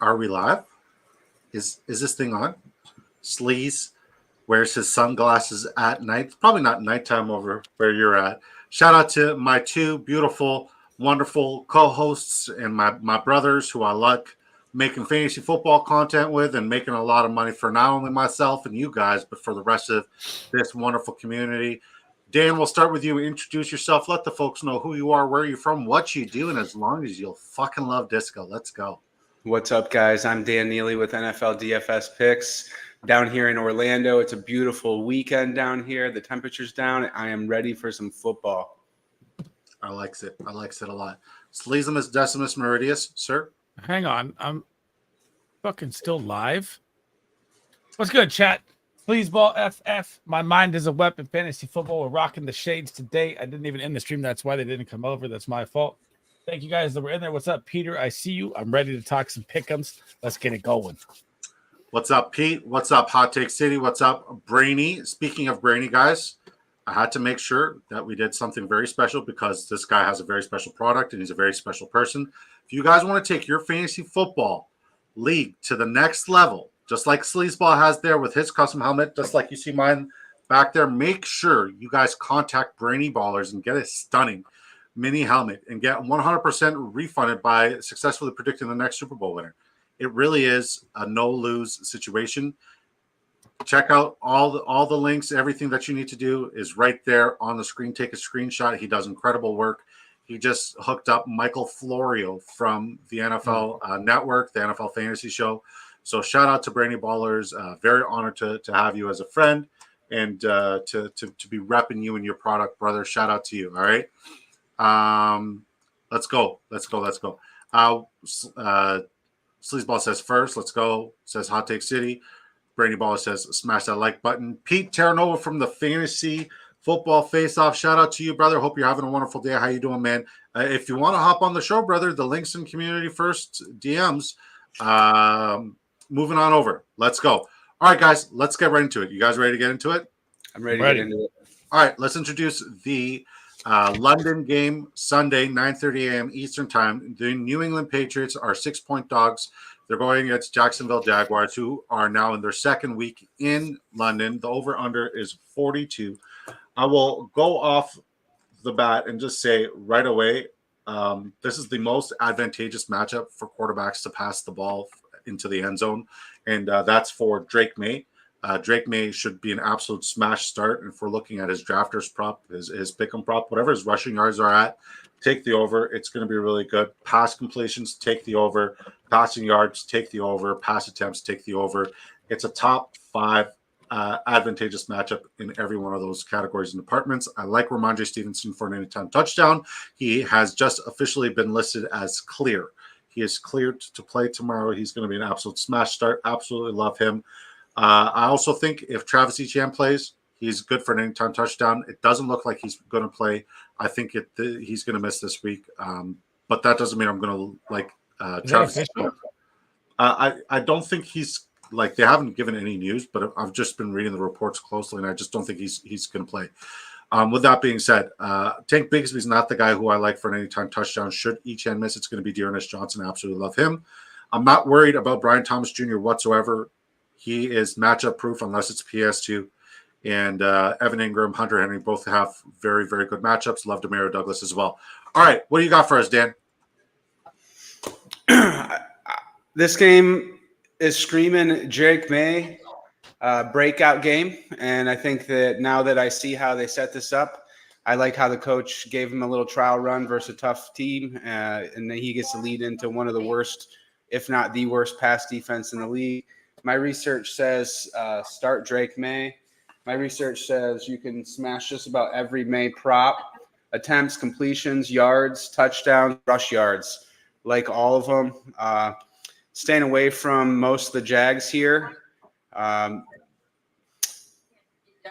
Are we live? Is this thing on? Sleaze wears his sunglasses at night. It's probably not nighttime over where you're at. Shout out to my two beautiful, wonderful co-hosts and my brothers who I like making fantasy football content with and making a lot of money for not only myself and you guys, but for the rest of this wonderful community. Dan, we'll start with you. Introduce yourself. Let the folks know who you are, where you're from, what you do, and as long as you'll fucking love disco, let's go. What's up, guys? I'm Dan Neely with NFL DFS Picks down here in Orlando. It's a beautiful weekend down here. The temperature's down. I am ready for some football. I likes it a lot. Sleazimus Decimus Meridius, sir. Hang on. I'm fucking still live. What's good, chat? Sleezball FF. My mind is a weapon. Fantasy football. We're rocking the shades today. I didn't even end the stream. That's why they didn't come over. That's my fault. Thank you guys that were in there. What's up, Peter? I see you. I'm ready to talk some pick'ems. Let's get it going. What's up, Pete? What's up, Hot Take City? What's up, Brainy? Speaking of Brainy, guys, I had to make sure that we did something very special because this guy has a very special product and he's a very special person. If you guys want to take your fantasy football league to the next level, just like Sleezeball has there with his custom helmet, just like you see mine back there, make sure you guys contact Brainy Ballers and get a stunning mini helmet and get 100% refunded by successfully predicting the next Super Bowl winner. It really is a no-lose situation. Check out all the links. Everything that you need to do is right there on the screen. Take a screenshot. He does incredible work. He just hooked up Michael Florio from the NFL Network, the NFL Fantasy Show. So shout out to Brainy Ballers. Very honored to have you as a friend and to be repping you and your product, brother. Shout out to you. All right. Let's go. Sleazeball says first. Let's go. Says Hot Take City. Brainy Baller says smash that like button. Pete Terranova from the Fantasy Football Face Off. Shout out to you, brother. Hope you're having a wonderful day. How you doing, man? If you want to hop on the show, brother, the links in community first DMs. Moving on over. Let's go. All right, guys. Let's get right into it. You guys ready to get into it? I'm ready to get into it. All right. Let's introduce the London game Sunday, 9:30 a.m. Eastern time. The New England Patriots are 6-point dogs. They're going against Jacksonville Jaguars, who are now in their second week in London. The over-under is 42. I will go off the bat and just say right away, this is the most advantageous matchup for quarterbacks to pass the ball into the end zone, and that's for Drake May. Drake May should be an absolute smash start. And if we're looking at his drafters prop, his pick 'em prop, whatever his rushing yards are at, take the over. It's going to be really good. Pass completions, take the over. Passing yards, take the over. Pass attempts, take the over. It's a top 5 advantageous matchup in every one of those categories and departments. I like Ramondre Stevenson for an anytime touchdown. He has just officially been listed as clear. He is cleared to play tomorrow. He's going to be an absolute smash start. Absolutely love him. I also think if Travis Etienne plays, he's good for an anytime touchdown. It doesn't look like he's going to play. I think he's going to miss this week. But that doesn't mean I'm going to like Travis. I don't think he's like, they haven't given any news, but I've just been reading the reports closely, and I just don't think he's going to play. With that being said, Tank Bigsby's not the guy who I like for an anytime touchdown. Should Etienne miss, it's going to be Dearness Johnson. I absolutely love him. I'm not worried about Brian Thomas Jr. whatsoever. He is matchup proof unless it's PS2. And Evan Ingram, Hunter Henry both have very, very good matchups. Love Demario Douglas as well. All right. What do you got for us, Dan? This game is screaming Drake May breakout game. And I think that now that I see how they set this up, I like how the coach gave him a little trial run versus a tough team. And then he gets to lead into one of the worst, if not the worst, pass defense in the league. My research says start Drake May. My research says you can smash just about every May prop. Attempts, completions, yards, touchdowns, rush yards. Like all of them. Staying away from most of the Jags here.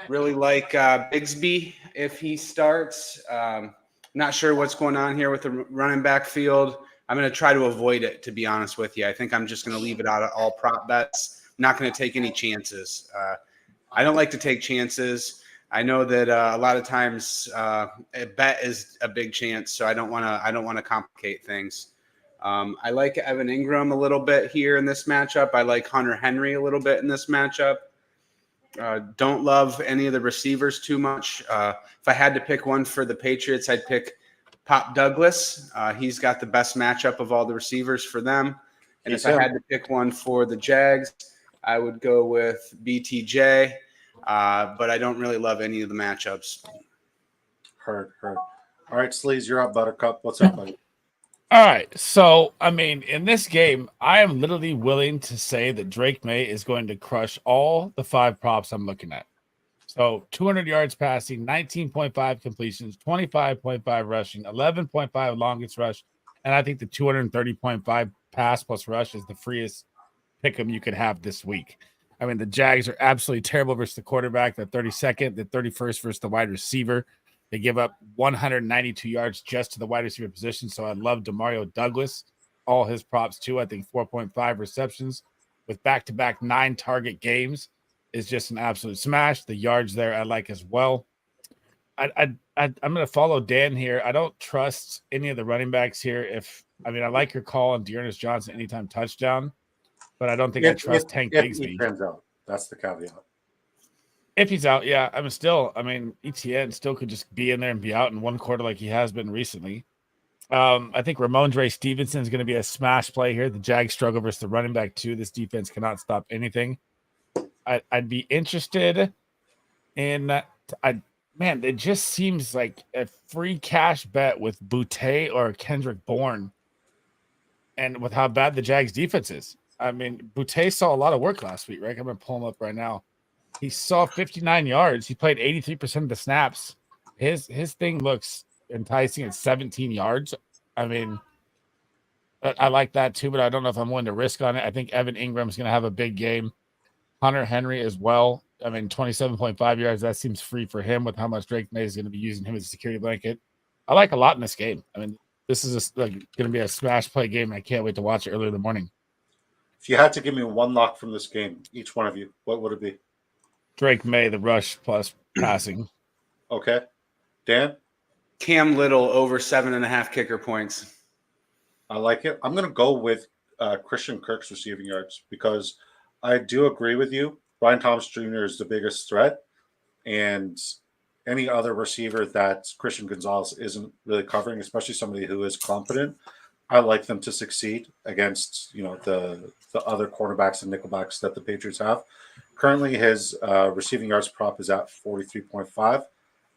Really like Bigsby if he starts. Not sure what's going on here with the running back field. I'm going to try to avoid it, to be honest with you. I think I'm just going to leave it out of all prop bets. Not going to take any chances. I don't like to take chances. I know that a lot of times a bet is a big chance, so I don't want to complicate things. I like Evan Ingram a little bit here in this matchup. I like Hunter Henry a little bit in this matchup. Don't love any of the receivers too much. If I had to pick one for the Patriots, I'd pick Pop Douglas. He's got the best matchup of all the receivers for them. And if I had to pick one for the Jags, I would go with BTJ. But I don't really love any of the matchups. Heard. All right, Sleaze, you're up, Buttercup. What's up, buddy? All right. So, I mean, in this game, I am literally willing to say that Drake May is going to crush all the 5 props I'm looking at. So, 200 yards passing, 19.5 completions, 25.5 rushing, 11.5 longest rush, and I think the 230.5 pass plus rush is the freest pick 'em you could have this week. I mean, the Jags are absolutely terrible versus the quarterback, the 32nd, the 31st versus the wide receiver. They give up 192 yards just to the wide receiver position. So I love Demario Douglas, all his props too. I think 4.5 receptions with back-to-back 9 target games is just an absolute smash. The yards there I like as well. I'm going to follow Dan here. I don't trust any of the running backs here. I like your call on Dearness Johnson anytime touchdown, but I don't think I trust Tank Bigsby. He turns out, that's the caveat. If he's out, yeah. ETN still could just be in there and be out in one quarter like he has been recently. I think Ramondre Stevenson is going to be a smash play here. The Jags struggle versus the running back too. This defense cannot stop anything. I'd be interested in man, it just seems like a free cash bet with Boutte or Kendrick Bourne, and with how bad the Jags defense is. I mean, Boutte saw a lot of work last week, right? I'm going to pull him up right now. He saw 59 yards. He played 83% of the snaps. His thing looks enticing at 17 yards. I mean, I like that too, but I don't know if I'm willing to risk on it. I think Evan Ingram's going to have a big game. Hunter Henry as well. I mean, 27.5 yards. That seems free for him with how much Drake May is going to be using him as a security blanket. I like a lot in this game. I mean, this is going to be a smash play game. I can't wait to watch it early in the morning. If you had to give me one lock from this game, each one of you, what would it be? Drake May, the rush plus passing. Okay. Dan? Cam Little over 7.5 kicker points. I like it. I'm going to go with Christian Kirk's receiving yards because I do agree with you. Brian Thomas Jr. is the biggest threat, and any other receiver that Christian Gonzalez isn't really covering, especially somebody who is competent, I like them to succeed against the other cornerbacks and nickelbacks that the Patriots have. Currently, his receiving yards prop is at 43.5.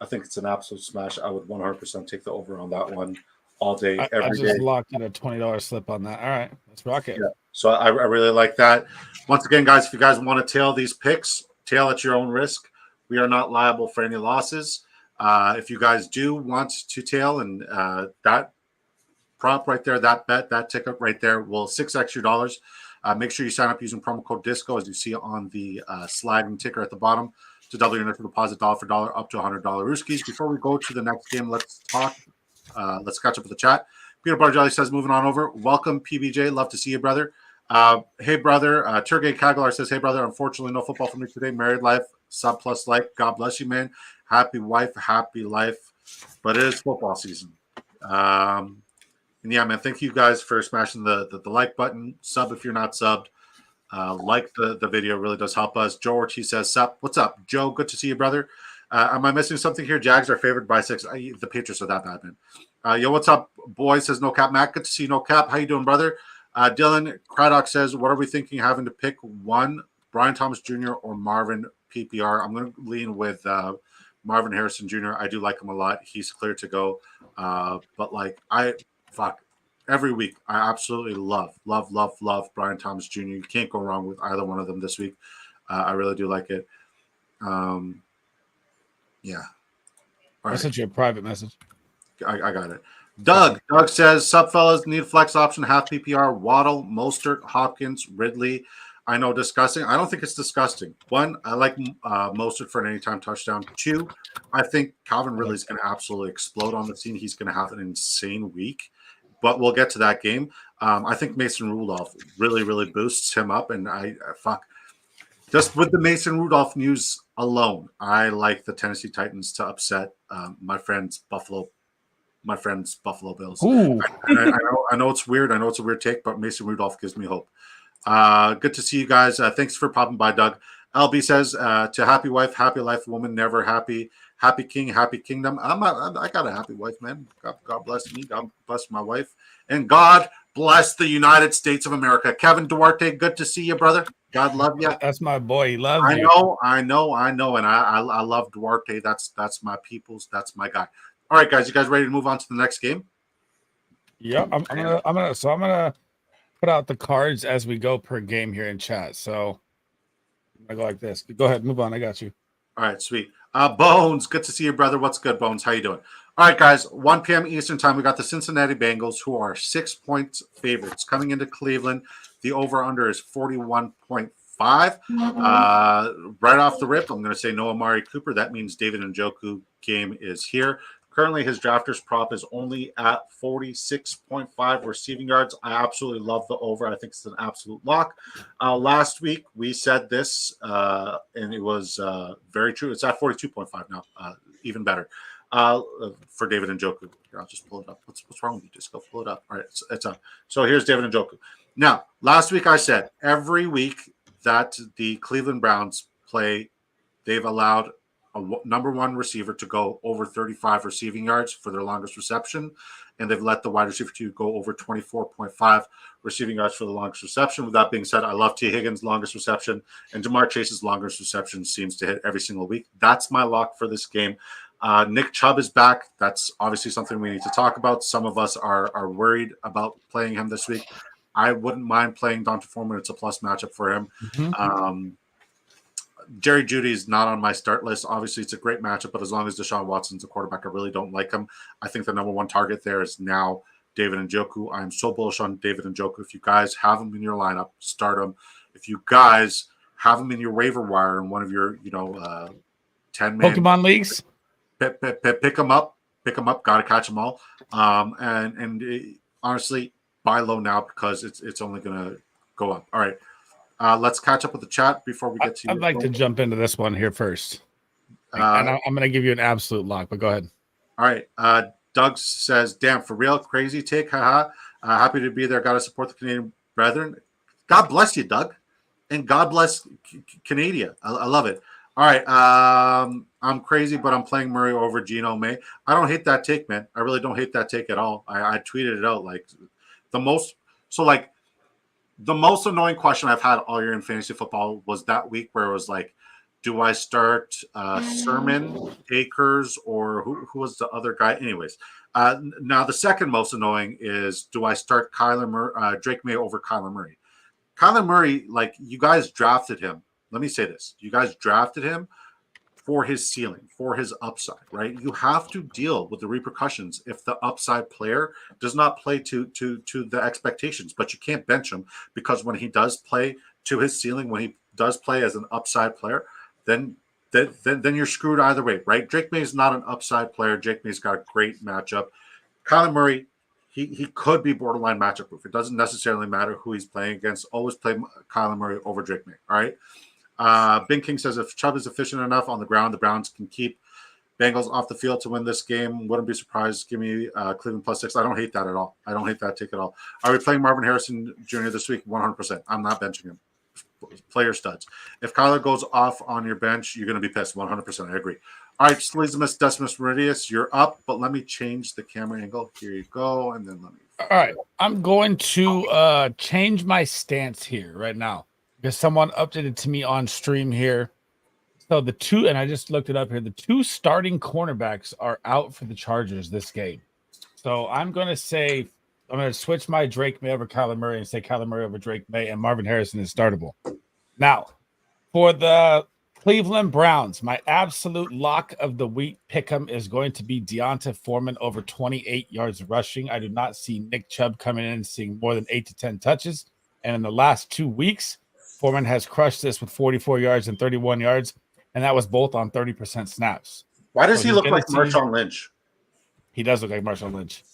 I think it's an absolute smash. I would 100% take the over on that one all day, every day. I just locked in a $20 slip on that. All right, let's rock it. Yeah. So I really like that. Once again, guys, if you guys want to tail these picks, tail at your own risk. We are not liable for any losses. If you guys do want to tail, and that prop right there, that bet, that ticket right there will 6x your dollars. Make sure you sign up using promo code DISCO, as you see on the sliding ticker at the bottom, to double your initial deposit dollar for dollar up to $100 Rooskies. Before we go to the next game, let's talk. Let's catch up with the chat. Peter Bar Jelly says, moving on over. Welcome, PBJ. Love to see you, brother. Hey, brother. Turgay Kaglar says, hey, brother. Unfortunately, no football for me today. Married life, sub plus life. God bless you, man. Happy wife, happy life. But it is football season. And yeah, man, thank you guys for smashing the like button. Sub if you're not subbed. Like the video really does help us. Joe Ortiz says, sup. What's up, Joe? Good to see you, brother. Am I missing something here? Jags are favored by 6. The Patriots are that bad, man. Yo, what's up, boy? Says No Cap Matt. Good to see you, No Cap. How you doing, brother? Dylan Craddock says, what are we thinking having to pick one, Brian Thomas Jr. or Marvin PPR? I'm going to lean with Marvin Harrison Jr. I do like him a lot. He's clear to go. But every week I absolutely love Brian Thomas Jr. You can't go wrong with either one of them this week. I really do like it. Yeah. I sent you a private message. I got it. Doug says, sup fellas, need a flex option, half PPR, Waddle, Mostert, Hopkins, Ridley. I know, disgusting. I don't think it's disgusting. One, I like Mostert for an anytime touchdown. Two, I think Calvin Ridley is going to absolutely explode on the scene. He's going to have an insane week, but we'll get to that game. I think Mason Rudolph really boosts him up, and just with the Mason Rudolph news alone, I like the Tennessee Titans to upset my friends Buffalo my friend's Buffalo Bills. Ooh. And I know it's weird. I know it's a weird take, but Mason Rudolph gives me hope. Good to see you guys. Thanks for popping by, Doug. LB says, to happy wife, happy life, woman, never happy. Happy king, happy kingdom. I got a happy wife, man. God bless me. God bless my wife. And God bless the United States of America. Kevin Duarte, good to see you, brother. God love you. That's my boy. He loves you. I know. And I love Duarte. That's my people's. That's my guy. All right, guys. You guys ready to move on to the next game? Yeah, I'm gonna put out the cards as we go per game here in chat. So I go like this. Go ahead, move on. I got you. All right, sweet. Bones, good to see you, brother. What's good, Bones? How you doing? All right, guys. 1 p.m. Eastern time. We got the Cincinnati Bengals, who are 6-point favorites coming into Cleveland. The over/under is 41.5. Right off the rip, I'm going to say no Amari Cooper. That means David Njoku game is here. Currently, his drafters prop is only at 46.5 receiving yards. I absolutely love the over. I think it's an absolute lock. Last week, we said this, and it was very true. It's at 42.5 now, even better for David Njoku. Here, I'll just pull it up. What's wrong with you? Just go pull it up. All right, it's up. So here's David Njoku. Now, last week I said every week that the Cleveland Browns play, they've allowed a number one receiver to go over 35 receiving yards for their longest reception, and they've let the wide receiver to go over 24.5 receiving yards for the longest reception. With that being said, I love T. Higgins' longest reception, and Jamar Chase's longest reception seems to hit every single week. That's my lock for this game. Nick Chubb is back. That's obviously something we need to talk about. Some of us are worried about playing him this week. I wouldn't mind playing Donta Foreman. It's a plus matchup for him. Mm-hmm. Jerry Jeudy is not on my start list. Obviously, it's a great matchup, but as long as Deshaun Watson's a quarterback, I really don't like him. I think the number one target there is now David Njoku. I'm so bullish on David Njoku. If you guys have him in your lineup, start him. If you guys have him in your waiver wire in one of your, 10-man Pokemon leagues, pick him up. Got to catch them all. Honestly, buy low now because it's only going to go up. All right. Let's catch up with the chat before we get to. I'd like to jump into this one here first, and I'm going to give you an absolute lock. But go ahead. All right. Doug says, "Damn, for real, crazy take, haha. Happy to be there. Got to support the Canadian brethren. God bless you, Doug, and God bless Canada. I love it. All right. I'm crazy, but I'm playing Murray over Geno May. I don't hate that take, man. I really don't hate that take at all. I tweeted it out like the most. So like." The most annoying question I've had all year in fantasy football was that week where it was like, do I start Sermon, Akers, or who was the other guy? Anyways, now the second most annoying is, do I start Drake May over Kyler Murray? Kyler Murray, like you guys drafted him. Let me say this. You guys drafted him for his ceiling, for his upside, right? You have to deal with the repercussions if the upside player does not play to the expectations, but you can't bench him because when he does play to his ceiling, when he does play as an upside player, then you're screwed either way, right? Drake May is not an upside player. Drake May's got a great matchup. Kyler Murray, he could be borderline matchup proof. It doesn't necessarily matter who he's playing against. Always play Kyler Murray over Drake May, all right? Bing King says if Chubb is efficient enough on the ground, the Browns can keep Bengals off the field to win this game. Wouldn't be surprised. Give me Cleveland +6. I don't hate that at all. I don't hate that take at all. Are we playing Marvin Harrison Jr. this week? 100%. I'm not benching him. Player studs. If Kyler goes off on your bench, you're going to be pissed. 100%. I agree. All right, Sleezball Decimus Meridius, you're up, but let me change the camera angle. Here you go, and then let me. All right, I'm going to change my stance here right now because someone updated to me on stream here. So the two, and I just looked it up here, the two starting cornerbacks are out for the Chargers this game. So I'm going to switch my Drake May over Kyler Murray and say Kyler Murray over Drake May, and Marvin Harrison is startable. Now, for the Cleveland Browns, my absolute lock of the week pick'em is going to be Deonta Foreman over 28 yards rushing. I do not see Nick Chubb coming in and seeing more than 8 to 10 touches. And in the last 2 weeks, Foreman has crushed this with 44 yards and 31 yards, and that was both on 30% snaps. Why does he look like Marshawn Lynch? He does look like Marshawn Lynch.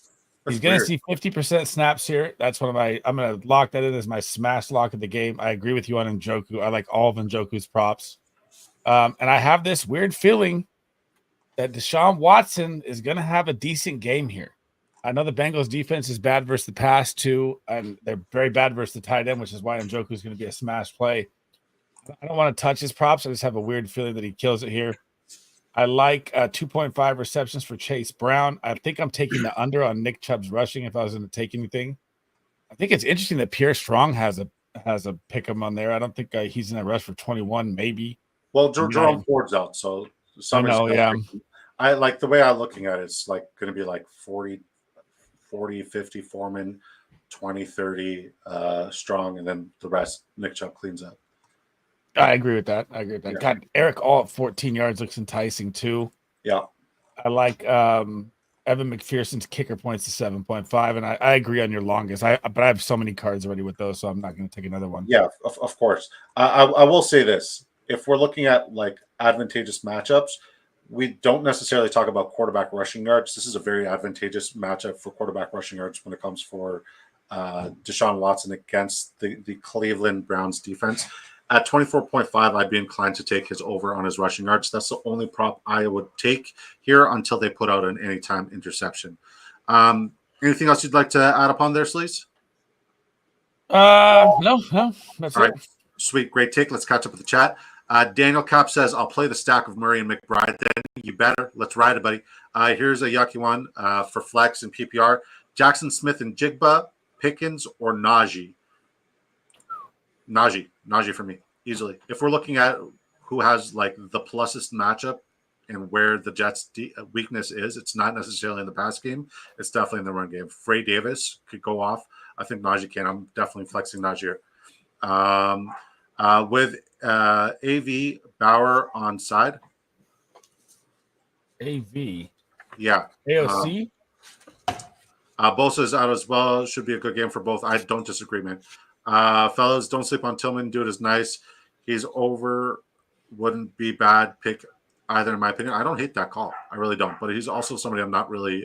That's He's going to weird. see 50% snaps here. That's one of I'm going to lock that in as my smash lock of the game. I agree with you on Njoku. I like all of Njoku's props. And I have this weird feeling that Deshaun Watson is going to have a decent game here. I know the Bengals defense is bad versus the pass too, and they're very bad versus the tight end, which is why Njoku is going to be a smash play. I don't want to touch his props. I just have a weird feeling that he kills it here. I like 2.5 receptions for Chase Brown. I think I'm taking the under on Nick Chubb's rushing if I was going to take anything. I think it's interesting that Pierre Strong has a pick 'em on there. I don't think he's in a rush for 21, maybe. Well, Jerome Ford's out, so I know, yeah. I like the way I'm looking at it. It's like going to be like 40, 50 Foreman, 20, 30 Strong, and then the rest Nick Chubb cleans up. I agree with that. Yeah. God, Eric all at 14 yards looks enticing too. Yeah. I like Evan McPherson's kicker points to 7.5, and I agree on your longest. But I have so many cards already with those, so I'm not going to take another one. Yeah, of course. I will say this: if we're looking at like advantageous matchups, we don't necessarily talk about quarterback rushing yards. This is a very advantageous matchup for quarterback rushing yards when it comes for Deshaun Watson against the Cleveland Browns defense. At 24.5, I'd be inclined to take his over on his rushing yards. That's the only prop I would take here until they put out an anytime interception. Anything else you'd like to add upon there, Sleaze? No, that's All it. right. Sweet, great take. Let's catch up with the chat. Daniel Cap says, I'll play the stack of Murray and McBride. Then you better. Let's ride it, buddy. Here's a yucky one for flex and PPR. Jackson Smith and Jigba, Pickens, or Najee? Najee for me, easily. If we're looking at who has like the pluses matchup and where the Jets' weakness is, it's not necessarily in the pass game. It's definitely in the run game. Frey Davis could go off. I think Najee can. I'm definitely flexing Najee here. With AV Bauer on side. AV. Yeah. AOC. Bosa's out as well. Should be a good game for both. I don't disagree, man. Fellas, don't sleep on Tillman. Dude is nice. He's over. Wouldn't be bad pick either, in my opinion. I don't hate that call. I really don't. But he's also somebody I'm not really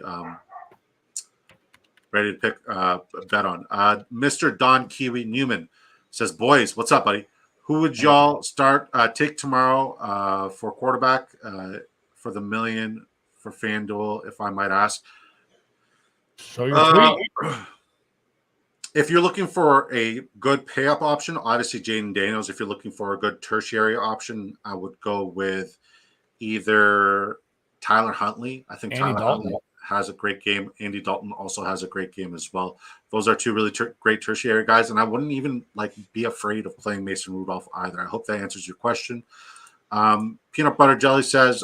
ready to pick bet on. Mr. Don Kiwi Newman says, boys, what's up, buddy? Who would y'all take tomorrow for quarterback for the million for FanDuel, if I might ask? Show your tweet. If you're looking for a good pay-up option, obviously Jaden Daniels. If you're looking for a good tertiary option, I would go with either Tyler Huntley. I think Andy Tyler Dalton Huntley has a great game. Andy Dalton also has a great game as well. Those are two really great tertiary guys, and I wouldn't even be afraid of playing Mason Rudolph either. I hope that answers your question. Peanut Butter Jelly says,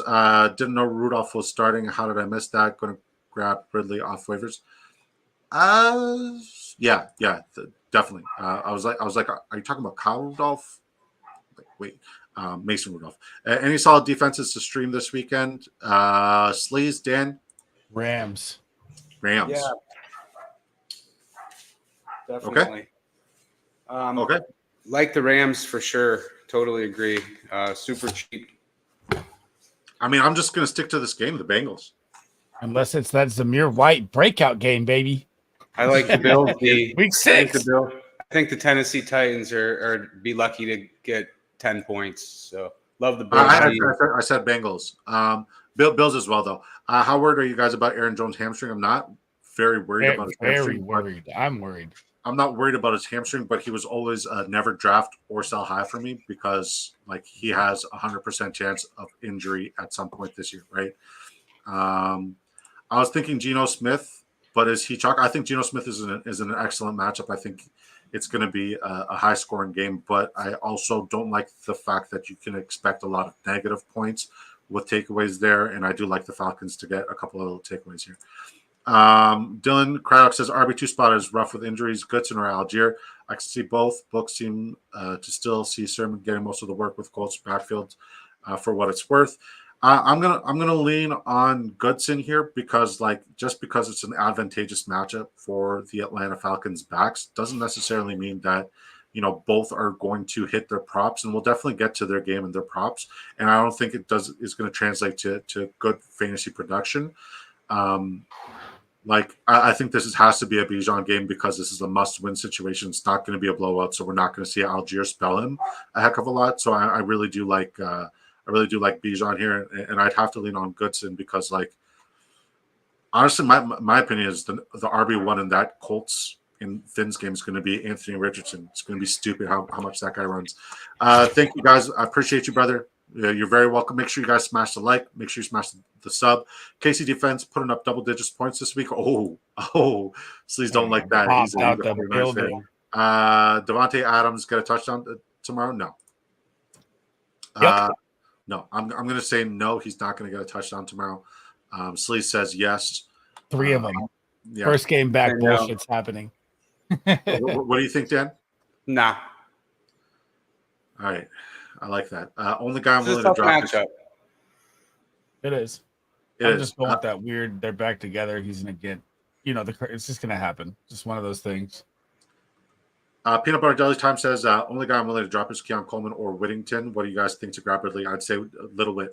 didn't know Rudolph was starting. How did I miss that? Going to grab Ridley off waivers. Yeah, definitely. I was like, are you talking about Kyle Rudolph? Wait, Mason Rudolph. Any solid defenses to stream this weekend? Sleaze, Dan? Rams. Yeah. Definitely. Okay. Like the Rams for sure. Totally agree. Super cheap. I mean, I'm just going to stick to this game, the Bengals. Unless it's that Zamir White breakout game, baby. I like the Bills. Week 6. I think the Tennessee Titans are be lucky to get 10 points. So love the Bills. I said Bengals. Bills as well, though. How worried are you guys about Aaron Jones' hamstring? I'm not very worried about his hamstring. I'm worried. I'm not worried about his hamstring, but he was always never draft or sell high for me because he has 100% chance of injury at some point this year, right? I was thinking Geno Smith, but is he chalk? I think Geno Smith is an excellent matchup. I think it's going to be a high scoring game, but I also don't like the fact that you can expect a lot of negative points with takeaways there, and I do like the Falcons to get a couple of little takeaways here. Dylan Craddock says RB2 spot is rough with injuries. Goodson or Algier. I can see both. Books seem to still see Sermon getting most of the work with Colts backfield for what it's worth. I'm gonna lean on Goodson here because just because it's an advantageous matchup for the Atlanta Falcons backs doesn't necessarily mean that both are going to hit their props, and we'll definitely get to their game and their props. And I don't think is going to translate to good fantasy production. I think this has to be a Bijan game because this is a must-win situation. It's not going to be a blowout, so we're not going to see Algier spell him a heck of a lot. So I really do like Bijan here, and I'd have to lean on Goodson because Honestly, my opinion is the RB1 in that Colts in Finn's game is going to be Anthony Richardson. It's going to be stupid how much that guy runs. Thank you guys. I appreciate you, brother. You're very welcome. Make sure you guys smash the like. Make sure you smash the sub. KC defense putting up double digits points this week. Sleaze don't like that. He's out a the 49ers fan. building. Devontae Adams get a touchdown tomorrow? No. Yep. No. I'm going to say no. He's not going to get a touchdown tomorrow. Sleaze says yes. 3 of them. Yeah. First game back I know. bullshit's happening. What do you think, Dan? Nah. All right. I like that. Only guy I'm This is willing a to tough drop matchup. It is. It I'm is. just going with that weird. They're back together. He's gonna get. It's just gonna happen. Just one of those things. Peanut Butter Jelly Time says only guy I'm willing to drop is Keon Coleman or Whittington. What do you guys think to grab Ridley? I'd say Little Whit.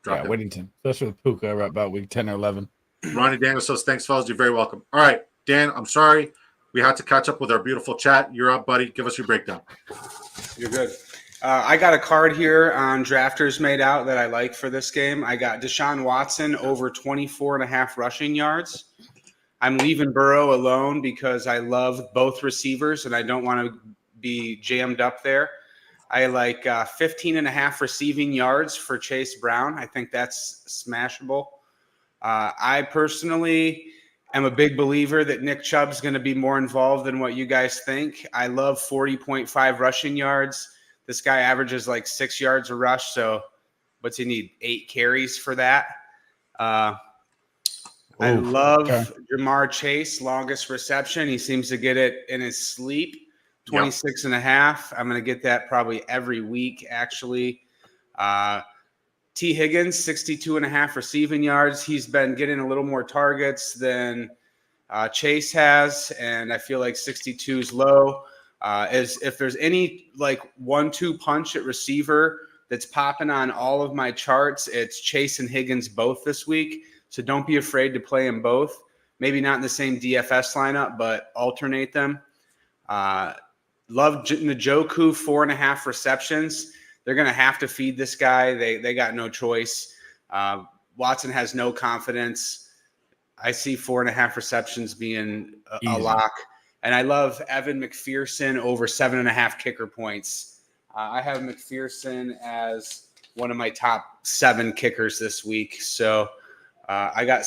Drop him. Whittington, especially with Puka about week 10 or 11. Ronnie Daniel says thanks, fellas. You're very welcome. All right, Dan. I'm sorry we had to catch up with our beautiful chat. You're up, buddy. Give us your breakdown. You're good. I got a card here on Drafters made out that I like for this game. I got Deshaun Watson over 24.5 rushing yards. I'm leaving Burrow alone because I love both receivers and I don't want to be jammed up there. I like 15.5 receiving yards for Chase Brown. I think that's smashable. I personally am a big believer that Nick Chubb's going to be more involved than what you guys think. I love 40.5 rushing yards. This guy averages like 6 yards a rush. So what's he need? 8 carries for that. I love Jamar Chase, longest reception. He seems to get it in his sleep. 26.5. I'm going to get that probably every week, actually. T. Higgins, 62.5 receiving yards. He's been getting a little more targets than Chase has, and I feel like 62 is low. As if there's any like 1-2 punch at receiver that's popping on all of my charts, it's Chase and Higgins both this week. So don't be afraid to play them both. Maybe not in the same DFS lineup, but alternate them. Love Njoku, 4.5 receptions. They're going to have to feed this guy. They got no choice. Watson has no confidence. I see 4.5 receptions being a lock. And I love Evan McPherson over 7.5 kicker points. I have McPherson as one of my top 7 kickers this week. So I got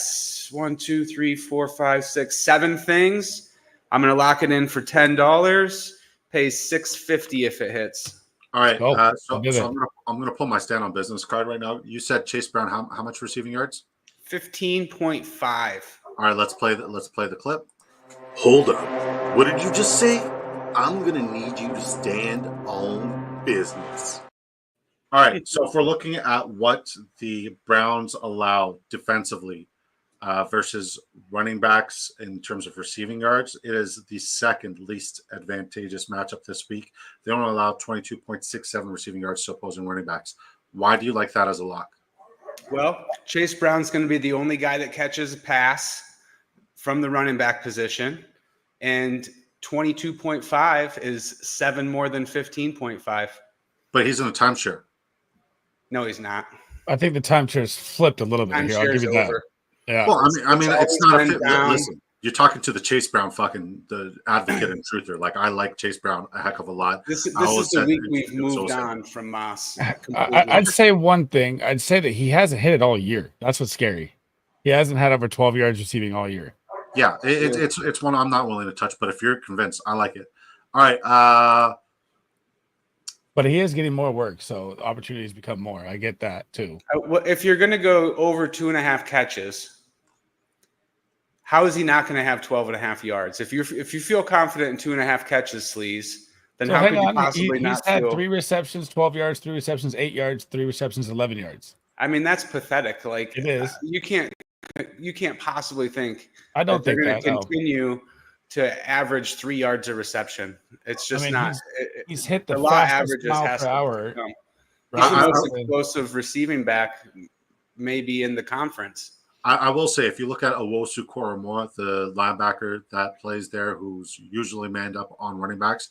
1, 2, 3, 4, 5, 6, 7 things. I'm going to lock it in for $10. Pays $6.50 if it hits. All right. So I'm going to pull my stand on business card right now. You said Chase Brown, how much receiving yards? 15.5. All right. Let's play the clip. Hold up. What did you just say? I'm going to need you to stand on business. All right. So if we're looking at what the Browns allow defensively versus running backs in terms of receiving yards, it is the second least advantageous matchup this week. They only allow 22.67 receiving yards to opposing running backs. Why do you like that as a lock? Well, Chase Brown's going to be the only guy that catches a pass from the running back position. And 22.5 is 7 more than 15.5. But he's in a timeshare. No, he's not. I think the timeshare's flipped a little bit here. I'll give you that. Over. Yeah. Well, I mean, it's not a fit. Down. Listen, you're talking to the Chase Brown the advocate and truther. Like, I like Chase Brown a heck of a lot. This is the week we've moved on from Moss. I'd say one thing. I'd say that he hasn't hit it all year. That's what's scary. He hasn't had over 12 yards receiving all year. Yeah, it's one I'm not willing to touch. But if you're convinced, I like it. All right. But he is getting more work, so opportunities become more. I get that too. If you're going to go over 2.5 catches, how is he not going to have 12.5 yards? If you feel confident in 2.5 catches, Sleaze, then So how hang could you on. possibly He's not had feel? 3 receptions, 12 yards, 3 receptions, 8 yards, 3 receptions, 11 yards. I mean, that's pathetic. Like, It is. You can't possibly think. I don't think they're that. going to continue to average 3 yards a reception. It's just not. He's hit the law fastest averages mile has per to hour. come. Right? He's the most explosive receiving back, maybe in the conference. I will say, if you look at Owosu Koromoa, the linebacker that plays there, who's usually manned up on running backs,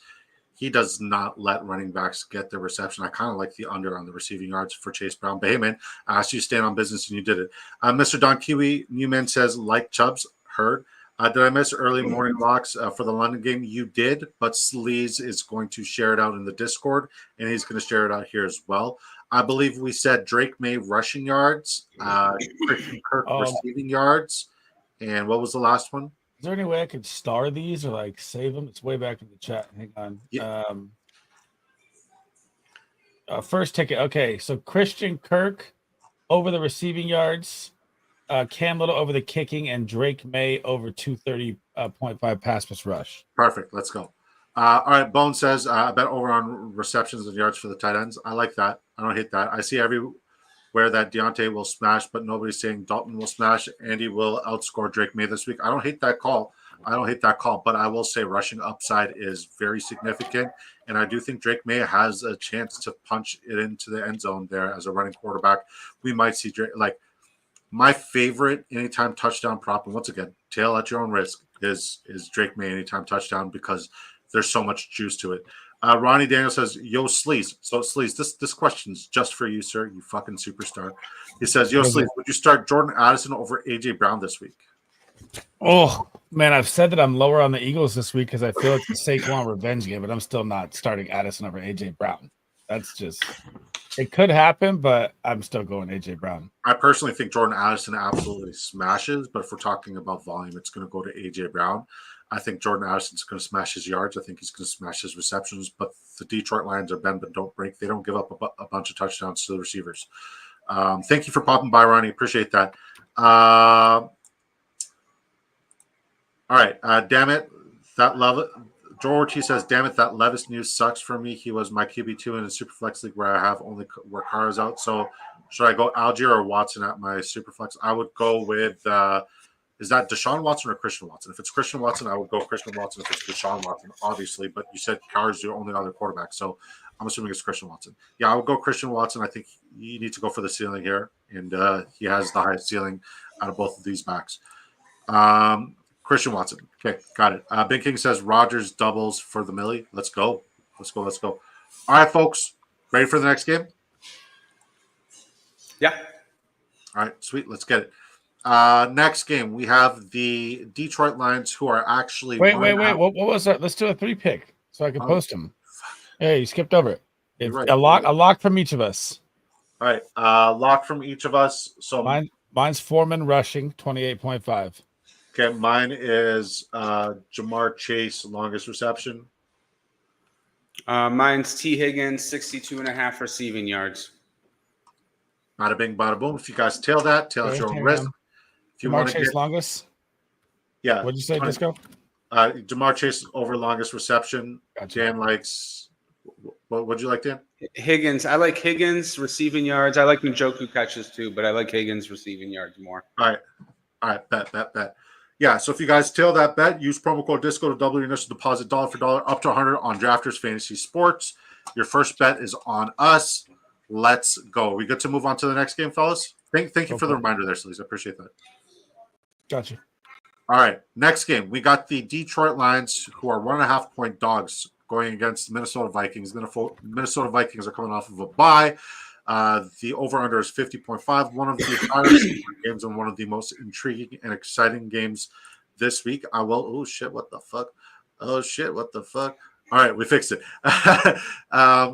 he does not let running backs get the reception. I kind of like the under on the receiving yards for Chase Brown. But hey, man, I asked you to stand on business and you did it. Mr. Don Kiwi Newman says, like Chubbs, heard. Did I miss early morning locks for the London game? You did, but Sleaze is going to share it out in the Discord, and he's going to share it out here as well. I believe we said Drake May rushing yards, Christian Kirk receiving yards, and what was the last one? Is there any way I could star these or like save them? It's way back in the chat. Hang on. Yeah. First ticket. Okay, so Christian Kirk over the receiving yards, Cam Little over the kicking, and Drake May over 230.5 pass plus rush. Perfect. Let's go. All right. Bone says, I bet over on receptions and yards for the tight ends. I like that. I don't hate that. I see everywhere that Deontay will smash, but nobody's saying Dalton will smash. Andy will outscore Drake May this week. I don't hate that call. But I will say rushing upside is very significant. And I do think Drake May has a chance to punch it into the end zone there as a running quarterback. We might see Drake, like, my favorite anytime touchdown prop, and once again, tail at your own risk, is Drake May anytime touchdown because there's so much juice to it. Ronnie Daniel says, yo, Sleaze. So, Sleaze, this question's just for you, sir, you fucking superstar. He says, yo, Sleaze, would you start Jordan Addison over A.J. Brown this week? Oh, man, I've said that I'm lower on the Eagles this week because I feel it's the Saquon revenge game, but I'm still not starting Addison over A.J. Brown. That's just – it could happen, but I'm still going A.J. Brown. I personally think Jordan Addison absolutely smashes, but if we're talking about volume, it's going to go to A.J. Brown. I think Jordan Addison's going to smash his yards. I think he's going to smash his receptions. But the Detroit Lions are bend but don't break. They don't give up a bunch of touchdowns to the receivers. Thank you for popping by, Ronnie. Appreciate that. All right. Damn it. That love it. Joe Ortiz says, damn it, that Levis news sucks for me. He was my QB2 in a Superflex league where I have only where Carr is out. So should I go Algier or Watson at my Superflex? I would go with is that Deshaun Watson or Christian Watson? If it's Christian Watson, I would go Christian Watson. If it's Deshaun Watson, obviously. But you said Carr is your only other quarterback. So I'm assuming it's Christian Watson. Yeah, I would go Christian Watson. I think you need to go for the ceiling here. And he has the highest ceiling out of both of these backs. Christian Watson. Okay, got it. Big King says Rodgers doubles for the Millie. Let's go. All right, folks. Ready for the next game? Yeah. All right, sweet. Let's get it. Next game, we have the Detroit Lions, who are actually wait. What was that? Let's do a 3-pick so I can post them. Hey, you skipped over it. Right. A lock from each of us. All right, lock from each of us. So mine's Foreman rushing 28.5. Okay, mine is Jamar Chase, longest reception. Mine's T. Higgins, 62.5 receiving yards. Bada bing, bada boom. If you guys tail at your own risk. If you Jamar want to Chase get longest? Yeah. What'd you say, Disco? Jamar Chase over longest reception. Gotcha. Dan likes what'd you like, Dan? Higgins. I like Higgins receiving yards. I like Njoku catches too, but I like Higgins receiving yards more. All right. Bet. Yeah, so if you guys tail that bet, use promo code DISCO to double your initial deposit dollar for dollar up to 100 on Drafters Fantasy Sports. Your first bet is on us. Let's go. We good to move on to the next game, fellas? Thank you for the reminder there, Sleaze. I appreciate that. Gotcha. All right, next game. We got the Detroit Lions, who are 1.5-point dogs going against the Minnesota Vikings. Minnesota Vikings are coming off of a bye. The over-under is 50.5. One of the highest games and one of the most intriguing and exciting games this week. Oh, shit, what the fuck? All right, we fixed it.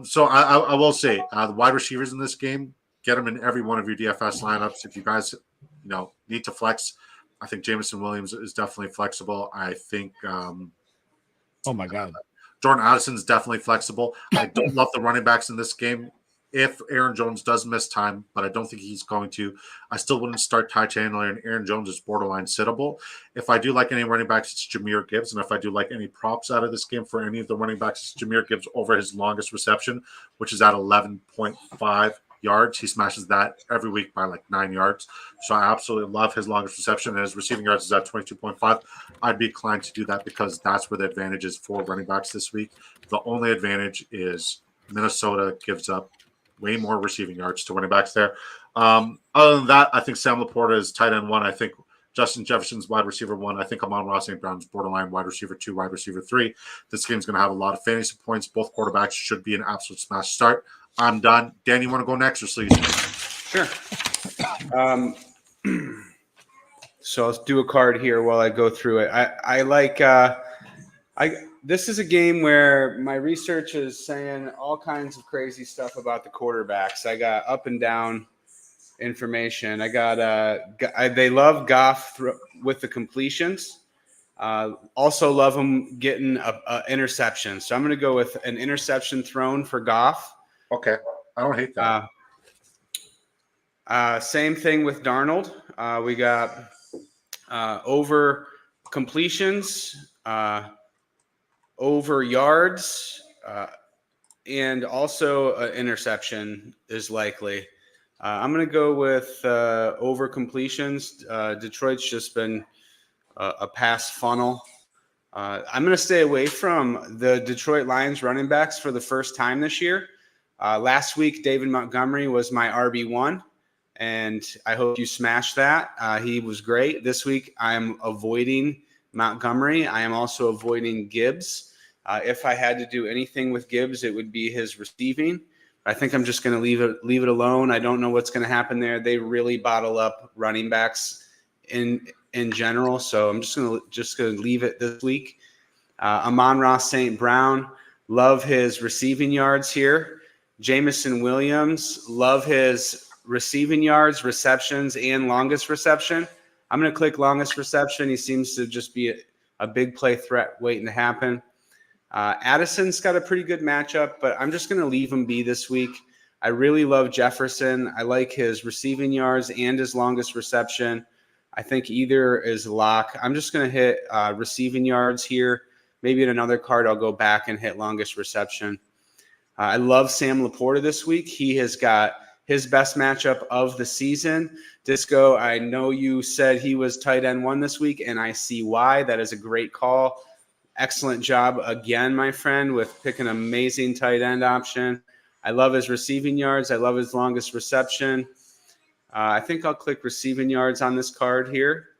So I will say the wide receivers in this game, get them in every one of your DFS lineups. If you guys, need to flex, I think Jameson Williams is definitely flexible. I think oh my God, Jordan Addison's definitely flexible. I don't love the running backs in this game. If Aaron Jones does miss time, but I don't think he's going to, I still wouldn't start Ty Chandler, and Aaron Jones is borderline sittable. If I do like any running backs, it's Jahmyr Gibbs. And if I do like any props out of this game for any of the running backs, it's Jahmyr Gibbs over his longest reception, which is at 11.5 yards. He smashes that every week by like 9 yards. So I absolutely love his longest reception, and his receiving yards is at 22.5. I'd be inclined to do that because that's where the advantage is for running backs this week. The only advantage is Minnesota gives up way more receiving yards to running backs there. Other than that, I think Sam Laporta is tight end one. I think Justin Jefferson's wide receiver 1. I think Amon-Ra St. Brown's borderline wide receiver 2, wide receiver 3. This game's going to have a lot of fantasy points. Both quarterbacks should be an absolute smash start. I'm done. Dan, you want to go next or Sleazy? Sure. So let's do a card here while I go through it. I like this is a game where my research is saying all kinds of crazy stuff about the quarterbacks. I got up and down information. I got they love Goff with the completions. Also love him getting a interception. So I'm going to go with an interception thrown for Goff. Okay. I don't hate that. Same thing with Darnold. We got over completions, over yards, and also an interception is likely. I'm going to go with over completions. Detroit's just been a pass funnel. I'm going to stay away from the Detroit Lions running backs for the first time this year. Last week, David Montgomery was my RB1, and I hope you smashed that. He was great. This week, I'm avoiding Montgomery. I am also avoiding Gibbs. If I had to do anything with Gibbs, it would be his receiving. I think I'm just going to leave it alone. I don't know what's going to happen there. They really bottle up running backs in general, so I'm just going to leave it this week. Amon-Ra St. Brown, love his receiving yards here. Jamison Williams, love his receiving yards, receptions, and longest reception. I'm going to click longest reception. He seems to just be a big play threat waiting to happen. Addison's got a pretty good matchup, but I'm just going to leave him be this week. I really love Jefferson. I like his receiving yards and his longest reception. I think either is lock. I'm just going to hit receiving yards here. Maybe in another card, I'll go back and hit longest reception. I love Sam Laporta this week. He has got his best matchup of the season. Disco, I know you said he was tight end 1 this week, and I see why. That is a great call. Excellent job again, my friend, with picking an amazing tight end option. I love his receiving yards. I love his longest reception. I think I'll click receiving yards on this card here.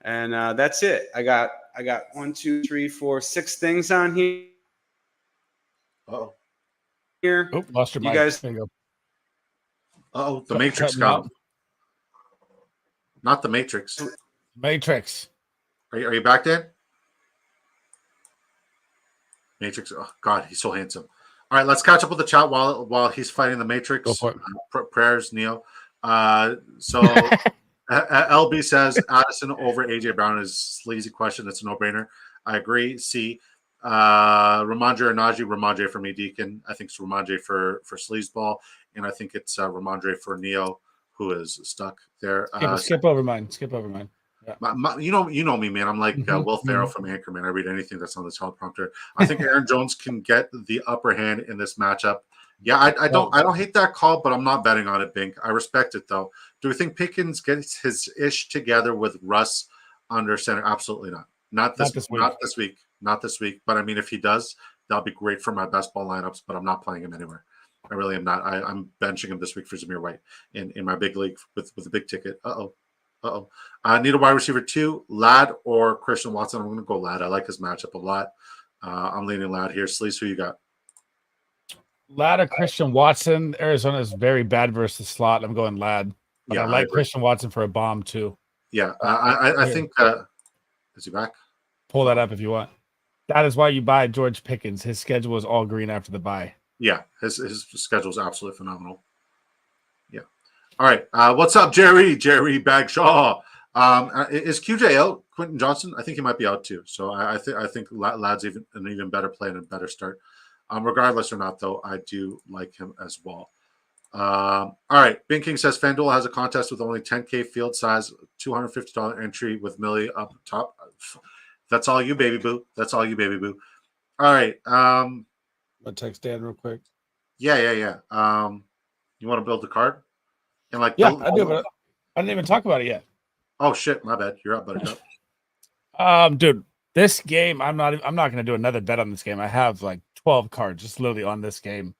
And that's it. I got 1, 2, 3, 4, 6 things on here. Uh-oh. Here. Oh, lost your mic. You guys. There you go. Uh-oh. The Matrix Cutting got out. him. Not the Matrix. Matrix. Are you back, Dan? Matrix. Oh, God, he's so handsome. All right, let's catch up with the chat while he's fighting the Matrix. Go for it. Prayers, Neil. So LB says Addison over AJ Brown is a sleazy question. It's a no-brainer. I agree. C. Ramondre or Najee. Ramondre for me, Deacon. I think it's Ramondre for Sleezball, and I think it's Ramondre for Neil, who is stuck there. Skip over mine. Skip over mine. Yeah. You know me, man. I'm like Will Ferrell from Anchorman. I read anything that's on the teleprompter. I think Aaron Jones can get the upper hand in this matchup. Yeah, I don't hate that call, but I'm not betting on it, Bink. I respect it though. Do we think Pickens gets his ish together with Russ under center? Absolutely not. Not this week. But I mean, if he does, that'll be great for my best ball lineups. But I'm not playing him anywhere. I really am not. I'm benching him this week for Zamir White in my big league with a big ticket. Need a wide receiver 2, Ladd or Christian Watson. I'm going to go Ladd. I like his matchup a lot. I'm leaning Ladd here. Sleaze, who you got? Ladd or Christian Watson. Arizona is very bad versus the slot. I'm going Ladd. But Yeah, I like Christian Watson for a bomb too. Yeah, I think is he back? Pull that up if you want. That is why you buy George Pickens. His schedule is all green after the bye. Yeah, his schedule is absolutely phenomenal. Yeah. All right. What's up, Jerry? Jerry Bagshaw. Is QJ out? Quentin Johnson? I think he might be out too. So I think Ladd's an even better play and a better start. Regardless or not, though, I do like him as well. All right. Ben King says FanDuel has a contest with only 10K field size, $250 entry with Millie up top. That's all you, baby boo. That's all you, baby boo. All right. I'll text Dan real quick. Yeah. You want to build the card? And I do, but I didn't even talk about it yet. Oh shit, my bad. You're up, Buttercup. Dude, this game, I'm not going to do another bet on this game. I have like 12 cards just literally on this game.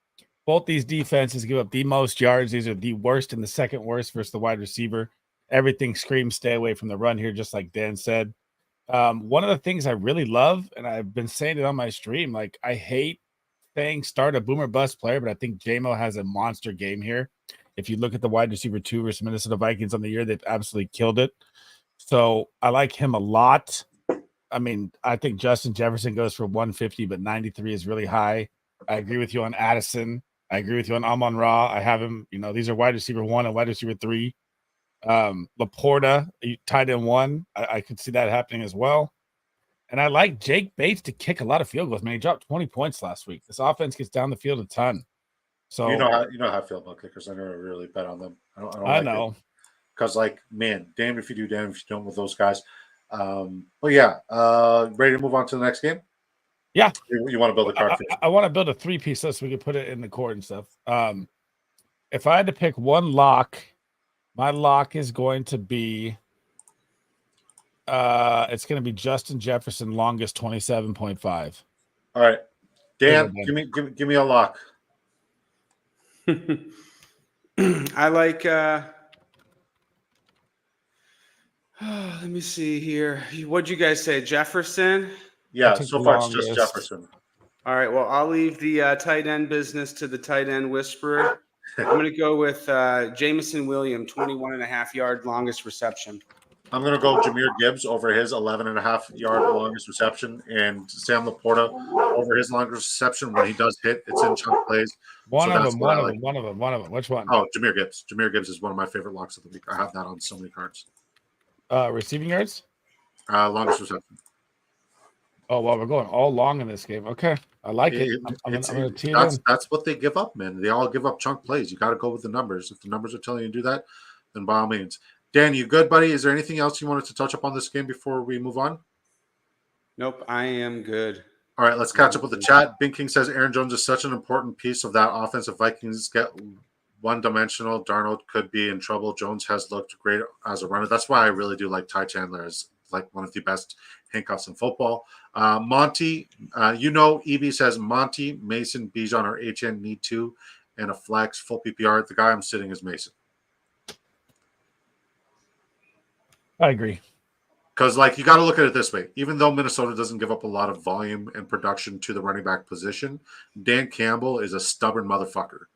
Both these defenses give up the most yards. These are the worst and the second worst versus the wide receiver. everything screams stay away from the run here, just like Dan said. One of the things I really love, and I've been saying it on my stream, like I hate saying start a boomer bust player, but I think JMO has a monster game here. If you look at the wide receiver 2 versus Minnesota Vikings on the year, they've absolutely killed it. So I like him a lot. I mean, I think Justin Jefferson goes for 150, but 93 is really high. I agree with you on Addison. I agree with you on Amon-Ra. I have him, these are wide receiver 1 and wide receiver 3. Laporta, tight end 1. I could see that happening as well. And I like Jake Bates to kick a lot of field goals. Man, he dropped 20 points last week. This offense gets down the field a ton. So you know how I feel about kickers. I never really bet on them. I don't I like know. Because, like, man, damn if you do, damn if you don't with those guys. But yeah, ready to move on to the next game? Yeah. You want to build a card? I want to build a 3-piece list so we can put it in the court and stuff. If I had to pick one lock, my lock is going to be it's going to be Justin Jefferson, longest 27.5. All right, Dan, give me a lock. I like. Let me see here. What'd you guys say, Jefferson? Yeah, so far it's just Jefferson. All right. Well, I'll leave the tight end business to the tight end whisperer. I'm going to go with Jamison Williams, 21.5-yard longest reception. I'm going to go Jahmyr Gibbs over his 11.5-yard longest reception, and Sam Laporta over his longest reception. When he does hit, it's in chunk plays. One of them. Which one? Oh, Jahmyr Gibbs. Jahmyr Gibbs is one of my favorite locks of the week. I have that on so many cards. Receiving yards? Longest reception. Oh, well, we're going all long in this game. Okay. I like it. I'm going to tee it in. That's what they give up, man. They all give up chunk plays. You got to go with the numbers. If the numbers are telling you to do that, then by all means. Dan, you good, buddy? Is there anything else you wanted to touch up on this game before we move on? Nope, I am good. All right, let's catch up with the chat. Bing King says Aaron Jones is such an important piece of that offense. If Vikings get one-dimensional, Darnold could be in trouble. Jones has looked great as a runner. That's why I really do like Ty Chandler as like one of the best handcuffs in football. Monty, EB says Monty, Mason, Bijan, or HN need two, and a flex, full PPR. The guy I'm sitting is Mason. I agree. Because, like, you got to look at it this way. Even though Minnesota doesn't give up a lot of volume and production to the running back position, Dan Campbell is a stubborn motherfucker.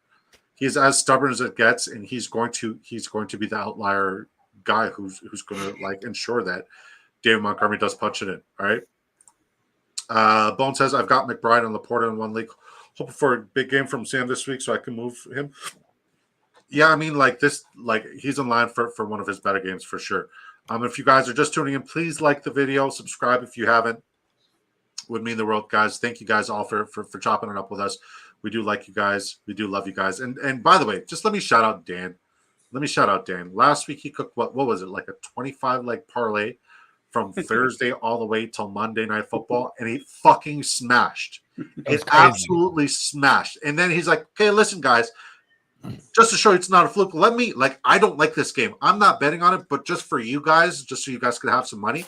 He's as stubborn as it gets, and he's going to be the outlier guy who's going to, like, ensure that David Montgomery does punch it in. All right. Bone says, I've got McBride and Laporta in one league. Hoping for a big game from Sam this week so I can move him. Yeah, I mean, like, this, like, he's in line for one of his better games for sure. If you guys are just tuning in, please like the video, subscribe if you haven't. Would mean the world, guys. Thank you guys all for chopping it up with us. We do like you guys. We do love you guys. And by the way, just let me shout out Dan. Last week he cooked what was it, like a 25-leg parlay from Thursday all the way till Monday Night Football, and he fucking smashed. It absolutely smashed. And then he's like, okay, listen, guys. Just to show you it's not a fluke, I don't like this game. I'm not betting on it, but just for you guys, just so you guys could have some money,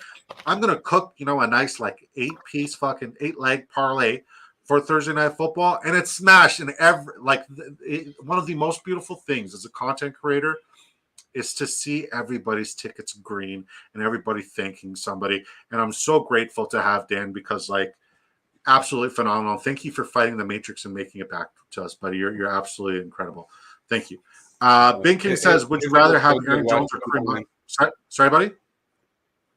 I'm going to cook, a nice, 8-piece fucking 8-leg parlay for Thursday Night Football, and it's smashed. And one of the most beautiful things as a content creator is to see everybody's tickets green and everybody thanking somebody. And I'm so grateful to have Dan because, absolutely phenomenal. Thank you for fighting the Matrix and making it back to us, buddy. You're absolutely incredible. Thank you. Ben King says, would you rather have Aaron Jones or Kareem Hunt? Sorry, buddy?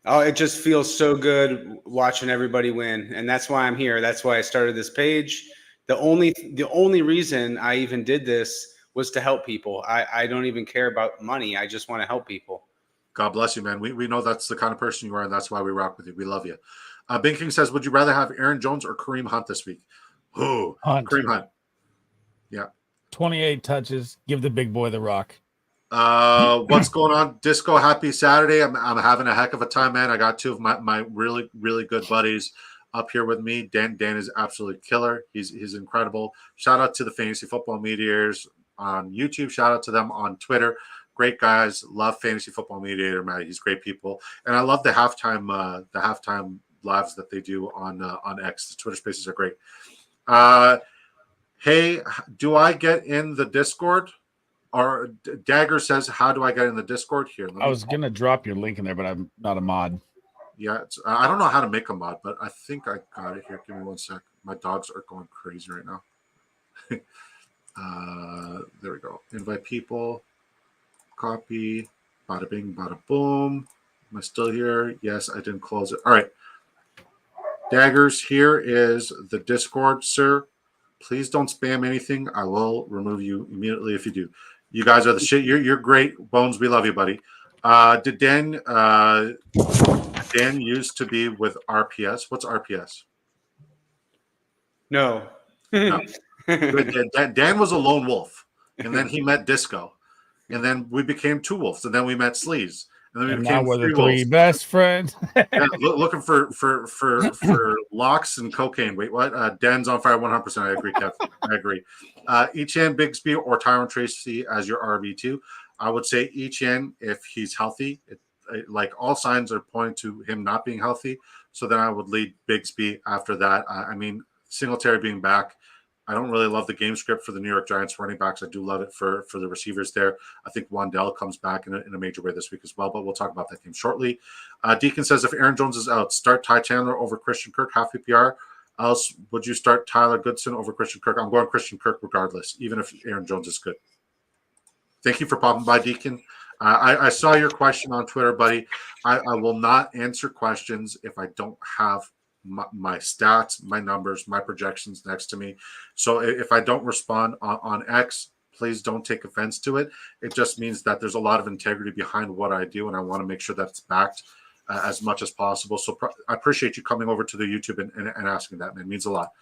Oh, it just feels so good watching everybody win. And that's why I'm here. That's why I started this page. The only reason I even did this was to help people. I don't even care about money. I just want to help people. God bless you, man. We know that's the kind of person you are, and that's why we rock with you. We love you. Ben King says, would you rather have Aaron Jones or Kareem Hunt this week? Oh, Kareem Hunt. Yeah. 28 touches. Give the big boy the rock. What's going on, Disco? Happy Saturday. I'm having a heck of a time, man. I got two of my really, really good buddies up here with me. Dan is absolutely killer. He's incredible. Shout out to the Fantasy Football Mediators on YouTube. Shout out to them on Twitter. Great guys. Love Fantasy Football Mediator, Matt. He's great people. And I love the halftime lives that they do on X. The Twitter Spaces are great. Hey, do I get in the Discord? Our Dagger says, "How do I get in the Discord?" Here, I was gonna drop your link in there, but I'm not a mod. Yeah, I don't know how to make a mod, but I think I got it here. Give me 1 sec. My dogs are going crazy right now. There we go. Invite people. Copy. Bada bing, bada boom. Am I still here? Yes, I didn't close it. All right. Daggers, here is the Discord, sir. Please don't spam anything. I will remove you immediately if you do. You guys are the shit. You're great. Bones, we love you, buddy. Did Dan used to be with RPS? What's RPS? No. No. Dan was a lone wolf, and then he met Disco, and then we became two wolves, and then we met Sleaze, and then we And now became we're the three three wolves. best friends. Yeah, looking for locks and cocaine. Wait, what? Dan's on fire 100%. I agree, Kev. I agree. Etienne Bigsby or Tyron Tracy as your RB2. I would say Etienne if he's healthy. Like all signs are pointing to him not being healthy. So then I would lead Bigsby after that. I mean, Singletary being back. I don't really love the game script for the New York Giants running backs. I do love it for the receivers there. I think Wandell comes back in a major way this week as well, but we'll talk about that game shortly. Deacon says if Aaron Jones is out, start Ty Chandler over Christian Kirk, half PPR. Else, would you start Tyler Goodson over Christian Kirk? I'm going Christian Kirk regardless, even if Aaron Jones is good. Thank you for popping by, Deacon. I saw your question on Twitter, buddy. I will not answer questions if I don't have my stats, my numbers, my projections next to me. So if I don't respond on X, please don't take offense to it. It just means that there's a lot of integrity behind what I do, and I want to make sure that it's backed as much as possible. So I appreciate you coming over to the YouTube and asking that, man. It means a lot.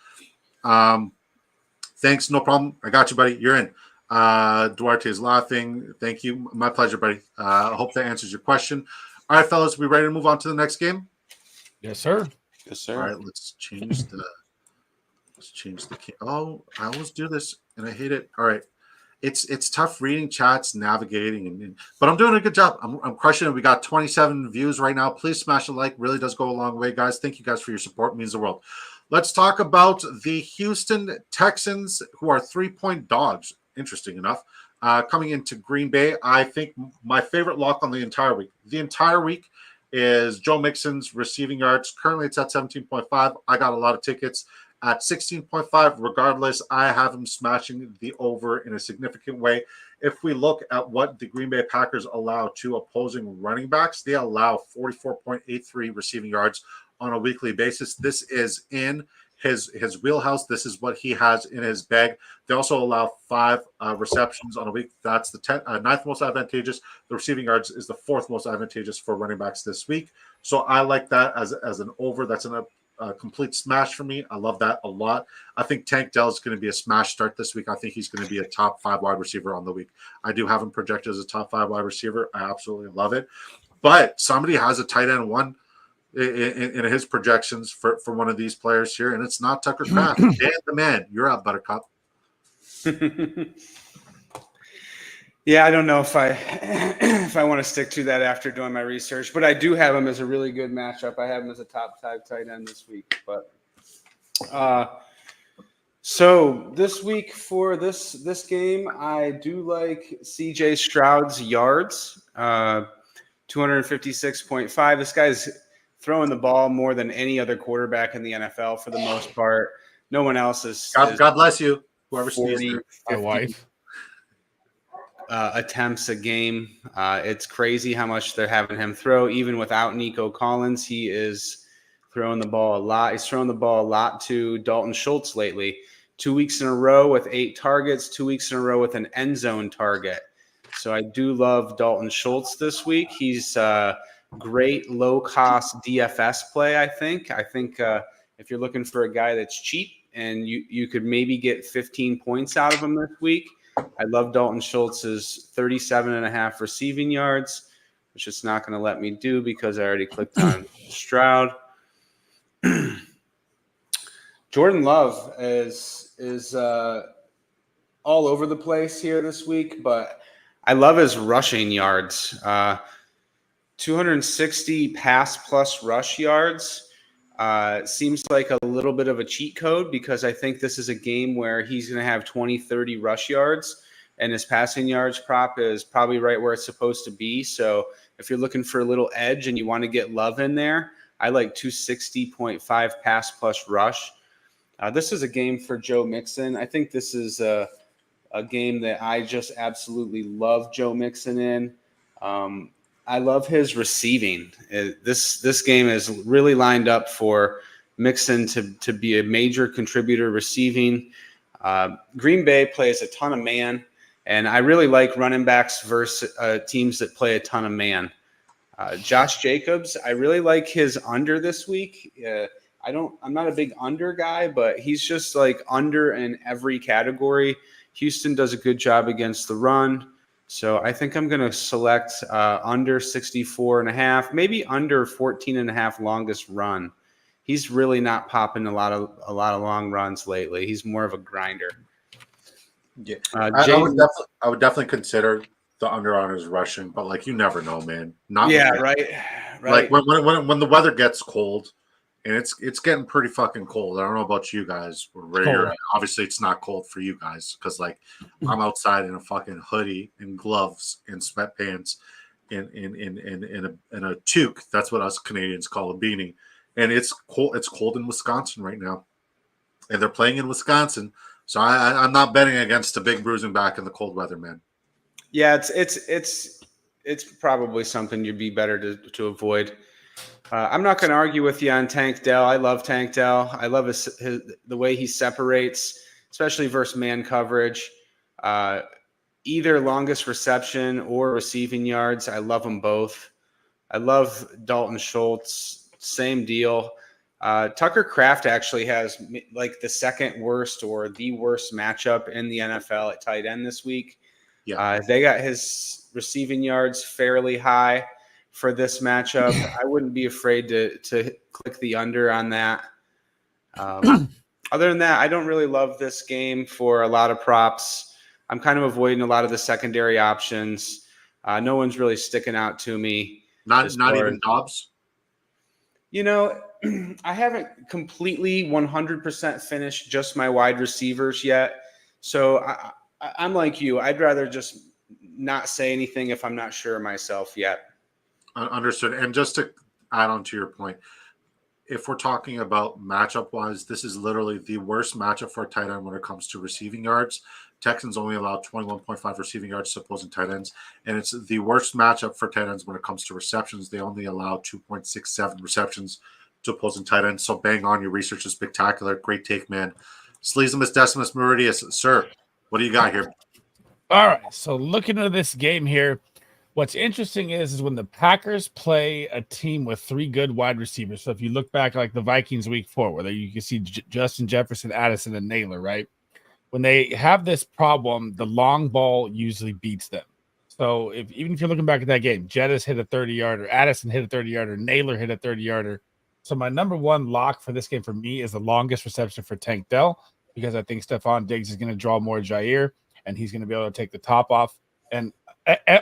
Thanks. No problem. I got you, buddy. You're in. Duarte is laughing. Thank you. My pleasure, buddy. I hope that answers your question. All right, fellas, we ready to move on to the next game? Yes, sir. Yes, sir. All right, let's change the. Oh, I always do this, and I hate it. All right, it's tough reading chats, navigating, but I'm doing a good job. I'm crushing it. We got 27 views right now. Please smash a like. Really does go a long way, guys. Thank you guys for your support. It means the world. Let's talk about the Houston Texans, who are 3-point dogs. Interesting enough, coming into Green Bay. I think my favorite lock on the entire week. The entire week is Joe Mixon's receiving yards. Currently, it's at 17.5. I got a lot of tickets at 16.5. Regardless, I have him smashing the over in a significant way. If we look at what the Green Bay Packers allow to opposing running backs, they allow 44.83 receiving yards on a weekly basis. This is in his wheelhouse. This is what he has in his bag. They also allow 5 receptions on a week. That's the 9th most advantageous. The receiving yards is the 4th most advantageous for running backs this week. So I like that as an over. That's a complete smash for me. I love that a lot. I think Tank Dell is going to be a smash start this week. I think he's going to be a top 5 wide receiver on the week. I do have him projected as a top 5 wide receiver. I absolutely love it. But somebody has a tight end one in his projections for one of these players here, and it's not Tucker Kraft. Dan the man. You're up, Buttercup. Yeah, I don't know if I want to stick to that after doing my research, but I do have him as a really good matchup. I have him as a top 5 tight end this week. But so this week for this game, I do like CJ Stroud's yards, 256.5. This guy's throwing the ball more than any other quarterback in the NFL for the most part. No one else is. God bless you. Whoever 40, My wife. attempts a game. It's crazy how much they're having him throw. Even without Nico Collins, he is throwing the ball a lot. He's throwing the ball a lot to Dalton Schultz lately. 2 weeks in a row with 8 targets, 2 weeks in a row with an end zone target. So I do love Dalton Schultz this week. He's great low-cost DFS play, I think. If you're looking for a guy that's cheap and you could maybe get 15 points out of him this week, I love Dalton Schultz's 37.5 receiving yards, which it's not going to let me do because I already clicked on Stroud. Jordan Love is all over the place here this week, but I love his rushing yards. 260 pass plus rush yards seems like a little bit of a cheat code because I think this is a game where he's going to have 20, 30 rush yards. and his passing yards prop is probably right where it's supposed to be. So if you're looking for a little edge and you want to get Love in there, I like 260.5 pass plus rush. This is a game for Joe Mixon. I think this is a game that I just absolutely love Joe Mixon in. I love his receiving. This game is really lined up for Mixon to be a major contributor receiving. Green Bay plays a ton of man, and I really like running backs versus teams that play a ton of man. Josh Jacobs, I really like his under this week. I'm not a big under guy, but he's just like under in every category. Houston does a good job against the run. So I think I'm going to select under 64.5, maybe under 14.5 longest run. He's really not popping a lot of long runs lately. He's more of a grinder. Yeah, I would definitely consider the under on his rushing, but like you never know, man. Right. Like when the weather gets cold, and it's getting pretty fucking cold. I don't know about you guys. Obviously, it's not cold for you guys because like I'm outside in a fucking hoodie and gloves and sweatpants in a toque. That's what us Canadians call a beanie. And it's cold. It's cold in Wisconsin right now, and they're playing in Wisconsin. So I'm not betting against the big bruising back in the cold weather, man. Yeah, it's probably something you'd be better to avoid. I'm not going to argue with you on Tank Dell. I love Tank Dell. I love the way he separates, especially versus man coverage. Either longest reception or receiving yards. I love them both. I love Dalton Schultz. Same deal. Tucker Kraft actually has like the second worst or the worst matchup in the NFL at tight end this week. Yeah. They got his receiving yards fairly high for this matchup. I wouldn't be afraid to click the under on that. Other than that, I don't really love this game for a lot of props. I'm kind of avoiding a lot of the secondary options. No one's really sticking out to me. Not even Dobbs? I haven't completely 100% finished just my wide receivers yet. So I'm like you. I'd rather just not say anything if I'm not sure myself yet. Understood. And just to add on to your point, if we're talking about matchup-wise, this is literally the worst matchup for a tight end when it comes to receiving yards. Texans only allow 21.5 receiving yards to opposing tight ends, and it's the worst matchup for tight ends when it comes to receptions. They only allow 2.67 receptions to opposing tight ends. So bang on, your research is spectacular. Great take, man. Sleazimus Decimus Meridius. Sir, what do you got here? All right, so looking at this game here, what's interesting is when the Packers play a team with three good wide receivers. So if you look back like the Vikings week 4, where you can see Justin Jefferson, Addison, and Naylor, right? When they have this problem, the long ball usually beats them. So even if you're looking back at that game, Jettis hit a 30-yarder, Addison hit a 30-yarder, Naylor hit a 30-yarder. So my number one lock for this game for me is the longest reception for Tank Dell, because I think Stephon Diggs is going to draw more Jair, and he's going to be able to take the top off. And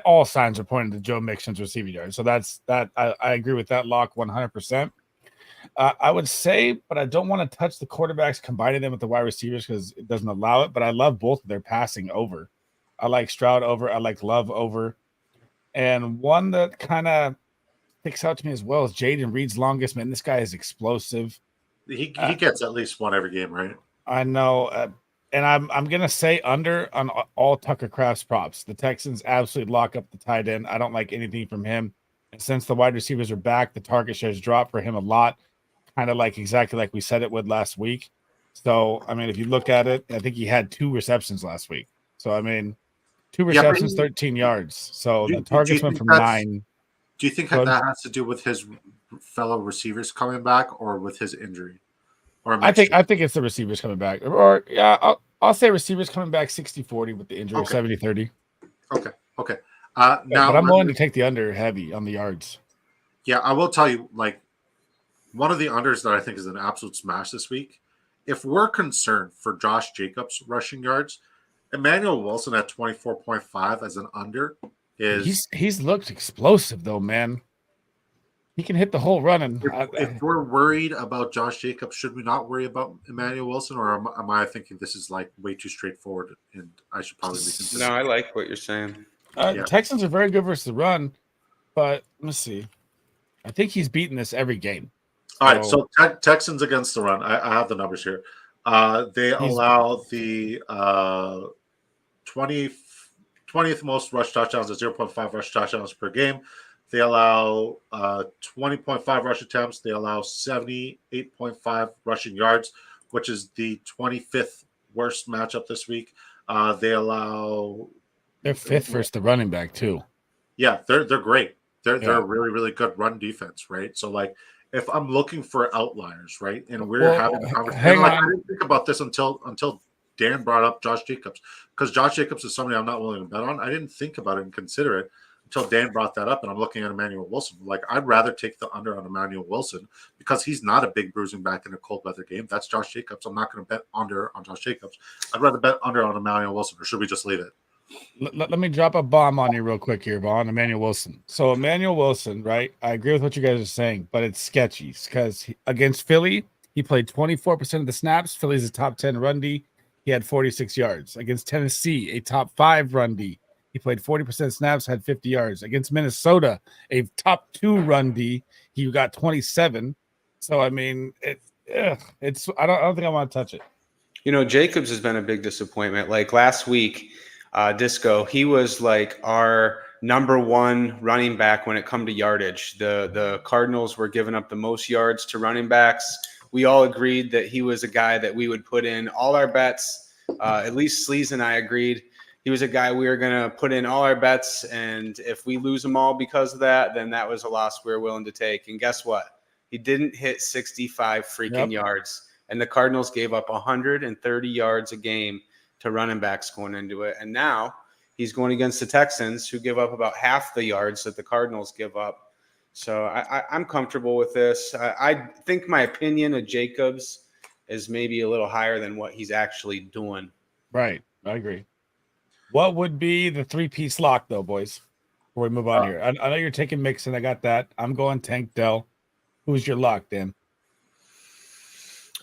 all signs are pointing to Joe Mixon's receiving yards. So that's that. I agree with that lock 100%. I would say, but I don't want to touch the quarterbacks, combining them with the wide receivers because it doesn't allow it. But I love both of their passing over. I like Stroud over. I like Love over. And one that kind of sticks out to me as well is Jaden Reed's longest. Man, this guy is explosive. He gets at least one every game, right? I know. And I'm going to say under on all Tucker Kraft's props. The Texans absolutely lock up the tight end. I don't like anything from him. And since the wide receivers are back, the target shares drop for him a lot, kind of like exactly like we said it would last week. So, I mean, if you look at it, I think he had 2 receptions last week. So, I mean, 2 receptions, 13 yards. So the targets went from 9. Do you think that has to do with his fellow receivers coming back or with his injury? Or I think it's the receivers coming back. Or yeah, I'll say receivers coming back 60-40 with the injury, okay. 70-30. Okay. Now, but I'm willing to take the under heavy on the yards. Yeah, I will tell you, like, one of the unders that I think is an absolute smash this week, if we're concerned for Josh Jacobs rushing yards, Emmanuel Wilson at 24.5 as an under is... He's looked explosive, though, man. He can hit the whole run. And If we're worried about Josh Jacobs, should we not worry about Emmanuel Wilson, or am I thinking this is like way too straightforward and I should probably reconsider? No, I like what you're saying. Yeah. Texans are very good versus the run, but let's see. I think he's beaten this every game. All right, so Texans against the run. I have the numbers here. They allow the 20th most rush touchdowns at 0.5 rush touchdowns per game. They allow 20.5 rush attempts. They allow 78.5 rushing yards, which is the 25th worst matchup this week. They're fifth versus the running back too. Yeah, they're great. They're a really, really good run defense, right? So like if I'm looking for outliers, right, and we're having a conversation, I didn't think about this until Dan brought up Josh Jacobs, because Josh Jacobs is somebody I'm not willing to bet on. I didn't think about it and consider it until Dan brought that up, and I'm looking at Emmanuel Wilson. Like, I'd rather take the under on Emmanuel Wilson because he's not a big bruising back in a cold weather game. That's Josh Jacobs. I'm not going to bet under on Josh Jacobs. I'd rather bet under on Emmanuel Wilson, or should we just leave it? Let me drop a bomb on you real quick here, Vaughn. Emmanuel Wilson. So Emmanuel Wilson, right? I agree with what you guys are saying, but it's sketchy because against Philly, he played 24% of the snaps. Philly's a top 10 run D. He had 46 yards. Against Tennessee, a top 5 run D. He played 40% of snaps, had 50 yards. Against Minnesota, a top 2 run D, he got 27. So I mean, it's I don't think I want to touch it. You know, Jacobs has been a big disappointment. Like last week, Disco, he was like our number one running back when it come to yardage. The Cardinals were giving up the most yards to running backs. We all agreed that he was a guy that we would put in all our bets. At least Sleez and I agreed he was a guy we were going to put in all our bets. And if we lose them all because of that, then that was a loss we were willing to take. And guess what? He didn't hit 65 freaking yards. And the Cardinals gave up 130 yards a game to running backs going into it. And now he's going against the Texans, who give up about half the yards that the Cardinals give up. So I'm comfortable with this. I think my opinion of Jacobs is maybe a little higher than what he's actually doing. Right. I agree. What would be the 3-piece lock, though, boys, before we move on here? I know you're taking Mixon. I got that. I'm going Tank Dell. Who's your lock, Dan?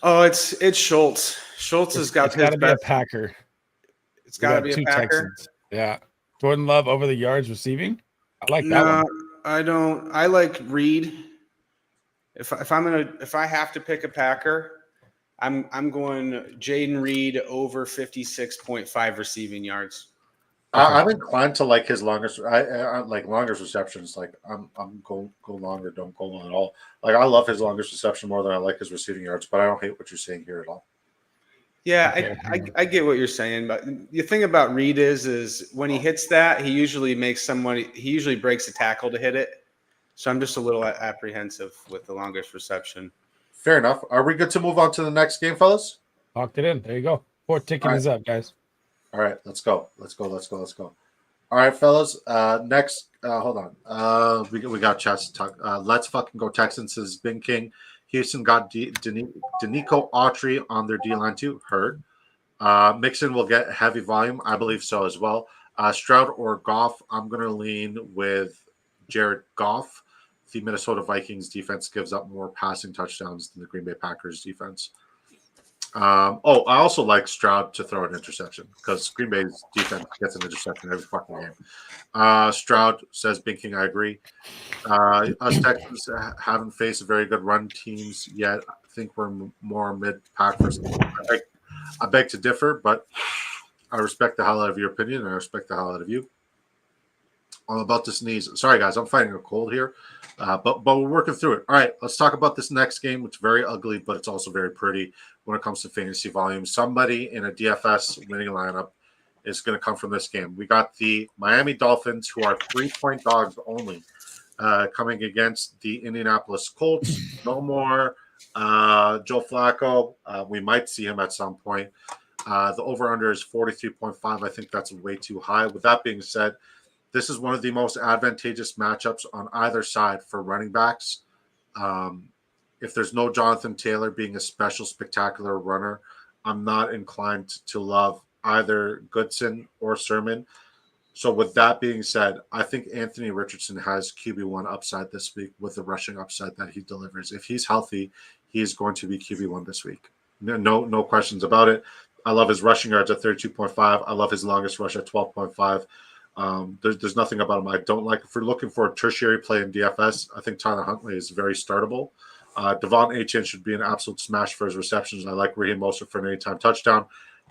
Oh, it's Schultz. Schultz has got to be a Packer. It's got to be a Packer. Texans. Yeah. Jordan Love over the yards receiving. I like that one. I don't. I like Reed. If I have to pick a Packer, I'm going Jaden Reed over 56.5 receiving yards. Okay. I'm inclined to like his longest. I like longest receptions. Like I'm go longer, don't go long at all. Like I love his longest reception more than I like his receiving yards. But I don't hate what you're saying here at all. Yeah, I get what you're saying, but the thing about Reed is when he hits that, he usually breaks a tackle to hit it. So I'm just a little apprehensive with the longest reception. Fair enough. Are we good to move on to the next game, fellas? Locked it in. There you go. 4th ticket is up, guys. All right, let's go. All right, fellas. Next, hold on. We got chats to talk. Let's fucking go Texans, says Bing King. Houston got Danico Autry on their D-line too. Heard. Mixon will get heavy volume. I believe so as well. Stroud or Goff, I'm going to lean with Jared Goff. The Minnesota Vikings defense gives up more passing touchdowns than the Green Bay Packers defense. I also like Stroud to throw an interception because Green Bay's defense gets an interception every fucking game. Stroud says, Binking, I agree. Us Texans haven't faced very good run teams yet. I think we're more mid-pack versus. I beg to differ, but I respect the hell out of your opinion and I respect the hell out of you. I'm about to sneeze. Sorry, guys. I'm fighting a cold here, but we're working through it. All right, let's talk about this next game. It's very ugly, but it's also very pretty when it comes to fantasy volume. Somebody in a DFS winning lineup is going to come from this game. We got the Miami Dolphins, who are 3-point dogs only, coming against the Indianapolis Colts. No more Joe Flacco. We might see him at some point. The over-under is 43.5. I think that's way too high. With that being said, this is one of the most advantageous matchups on either side for running backs. If there's no Jonathan Taylor being a special, spectacular runner, I'm not inclined to love either Goodson or Sermon. So with that being said, I think Anthony Richardson has QB1 upside this week with the rushing upside that he delivers. If he's healthy, he is going to be QB1 this week. No questions about it. I love his rushing yards at 32.5. I love his longest rush at 12.5. There's nothing about him I don't like. If we're looking for a tertiary play in DFS, I think Tyler Huntley is very startable. Devon Achane should be an absolute smash for his receptions. I like Raheem Mostert for an anytime touchdown.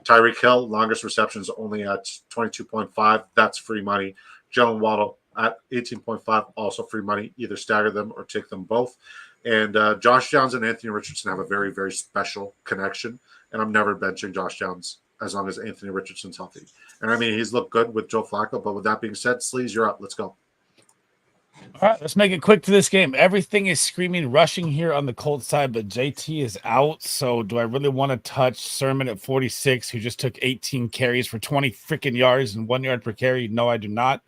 Tyreek Hill, longest receptions only at 22.5. That's free money. Jalen Waddle at 18.5, also free money. Either stagger them or take them both. And Josh Downs and Anthony Richardson have a very, very special connection. And I'm never benching Josh Downs as long as Anthony Richardson's healthy. And I mean, he's looked good with Joe Flacco. But with that being said, Sleaze, you're up. Let's go. All right, let's make it quick to this game. Everything is screaming rushing here on the Colts side, but JT is out. So do I really want to touch Sermon at 46, who just took 18 carries for 20 freaking yards and 1 yard per carry? No, I do not.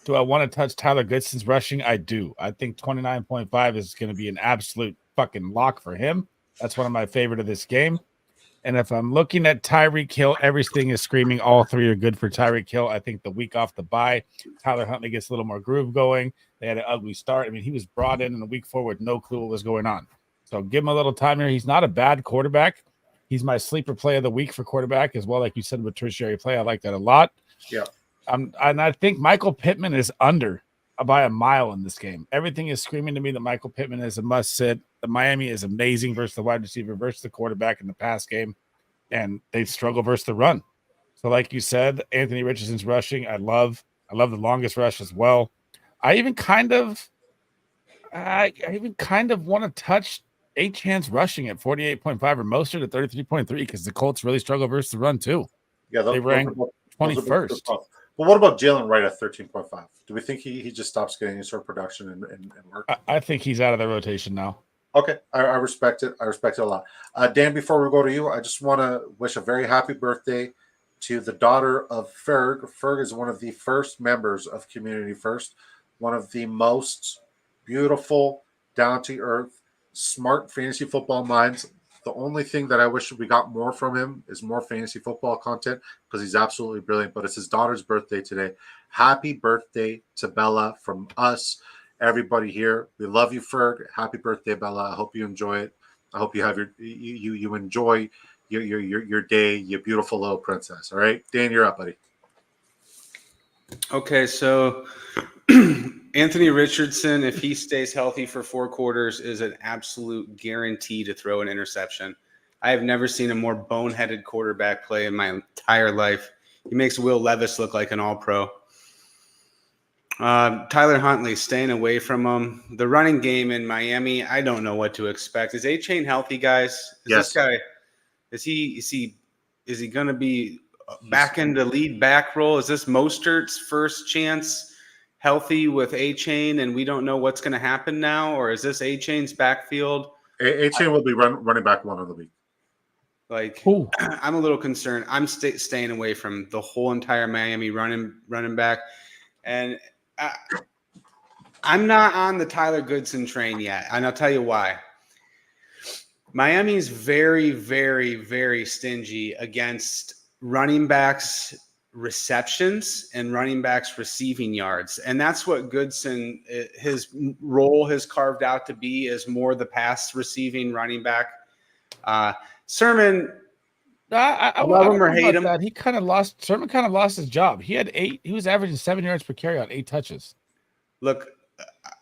Do I want to touch Tyler Goodson's rushing? I do. I think 29.5 is going to be an absolute fucking lock for him. That's one of my favorite of this game. And if I'm looking at Tyreek Hill, everything is screaming. All three are good for Tyreek Hill. I think the week off the bye, Tyler Huntley gets a little more groove going. They had an ugly start. I mean, he was brought in the week 4 with no clue what was going on. So give him a little time here. He's not a bad quarterback. He's my sleeper play of the week for quarterback as well. Like you said, with tertiary play, I like that a lot. Yeah. And I think Michael Pittman is under by a mile in this game. Everything is screaming to me that Michael Pittman is a must sit. The Miami is amazing versus the wide receiver versus the quarterback in the pass game, and they struggle versus the run. So like you said, Anthony Richardson's rushing, I love the longest rush as well. I even kind of want to touch Achane's rushing at 48.5 or Mostert at 33.3 because the Colts really struggle versus the run too. Yeah, they ranked 21st. But what about Jalen Wright at 13.5? Do we think he just stops getting any sort of production and work? I think he's out of the rotation now. Okay, I respect it. I respect it a lot. Dan, before we go to you, I just want to wish a very happy birthday to the daughter of Ferg. Ferg is one of the first members of Community First, one of the most beautiful, down-to-earth, smart fantasy football minds. The only thing that I wish we got more from him is more fantasy football content because he's absolutely brilliant. But it's his daughter's birthday today. Happy birthday to Bella from us, everybody here. We love you, Ferg. Happy birthday, Bella. I hope you enjoy it. I hope you have you enjoy your day, you beautiful little princess. All right, Dan, you're up, buddy. Okay, so Anthony Richardson, if he stays healthy for 4 quarters, is an absolute guarantee to throw an interception. I have never seen a more boneheaded quarterback play in my entire life. He makes Will Levis look like an all-pro. Tyler Huntley, staying away from him. The running game in Miami, I don't know what to expect. Is Achane healthy, guys? Yes. This guy, is he going to be back into lead back role? Is this Mostert's first chance healthy with Achane and we don't know what's going to happen now? Or is this Achane's backfield? Achane will be running back 1 of the week. Like, I'm a little concerned. I'm staying away from the whole entire Miami running back. And I'm not on the Tyler Goodson train yet. And I'll tell you why. Miami's very, very, very stingy against running backs receptions and running backs receiving yards. And that's what Goodson, his role has carved out to be, is more the pass receiving running back. Sermon, I love him or hate him. That. Sermon kind of lost his job. He had 8. He was averaging 7 yards per carry on 8 touches. Look,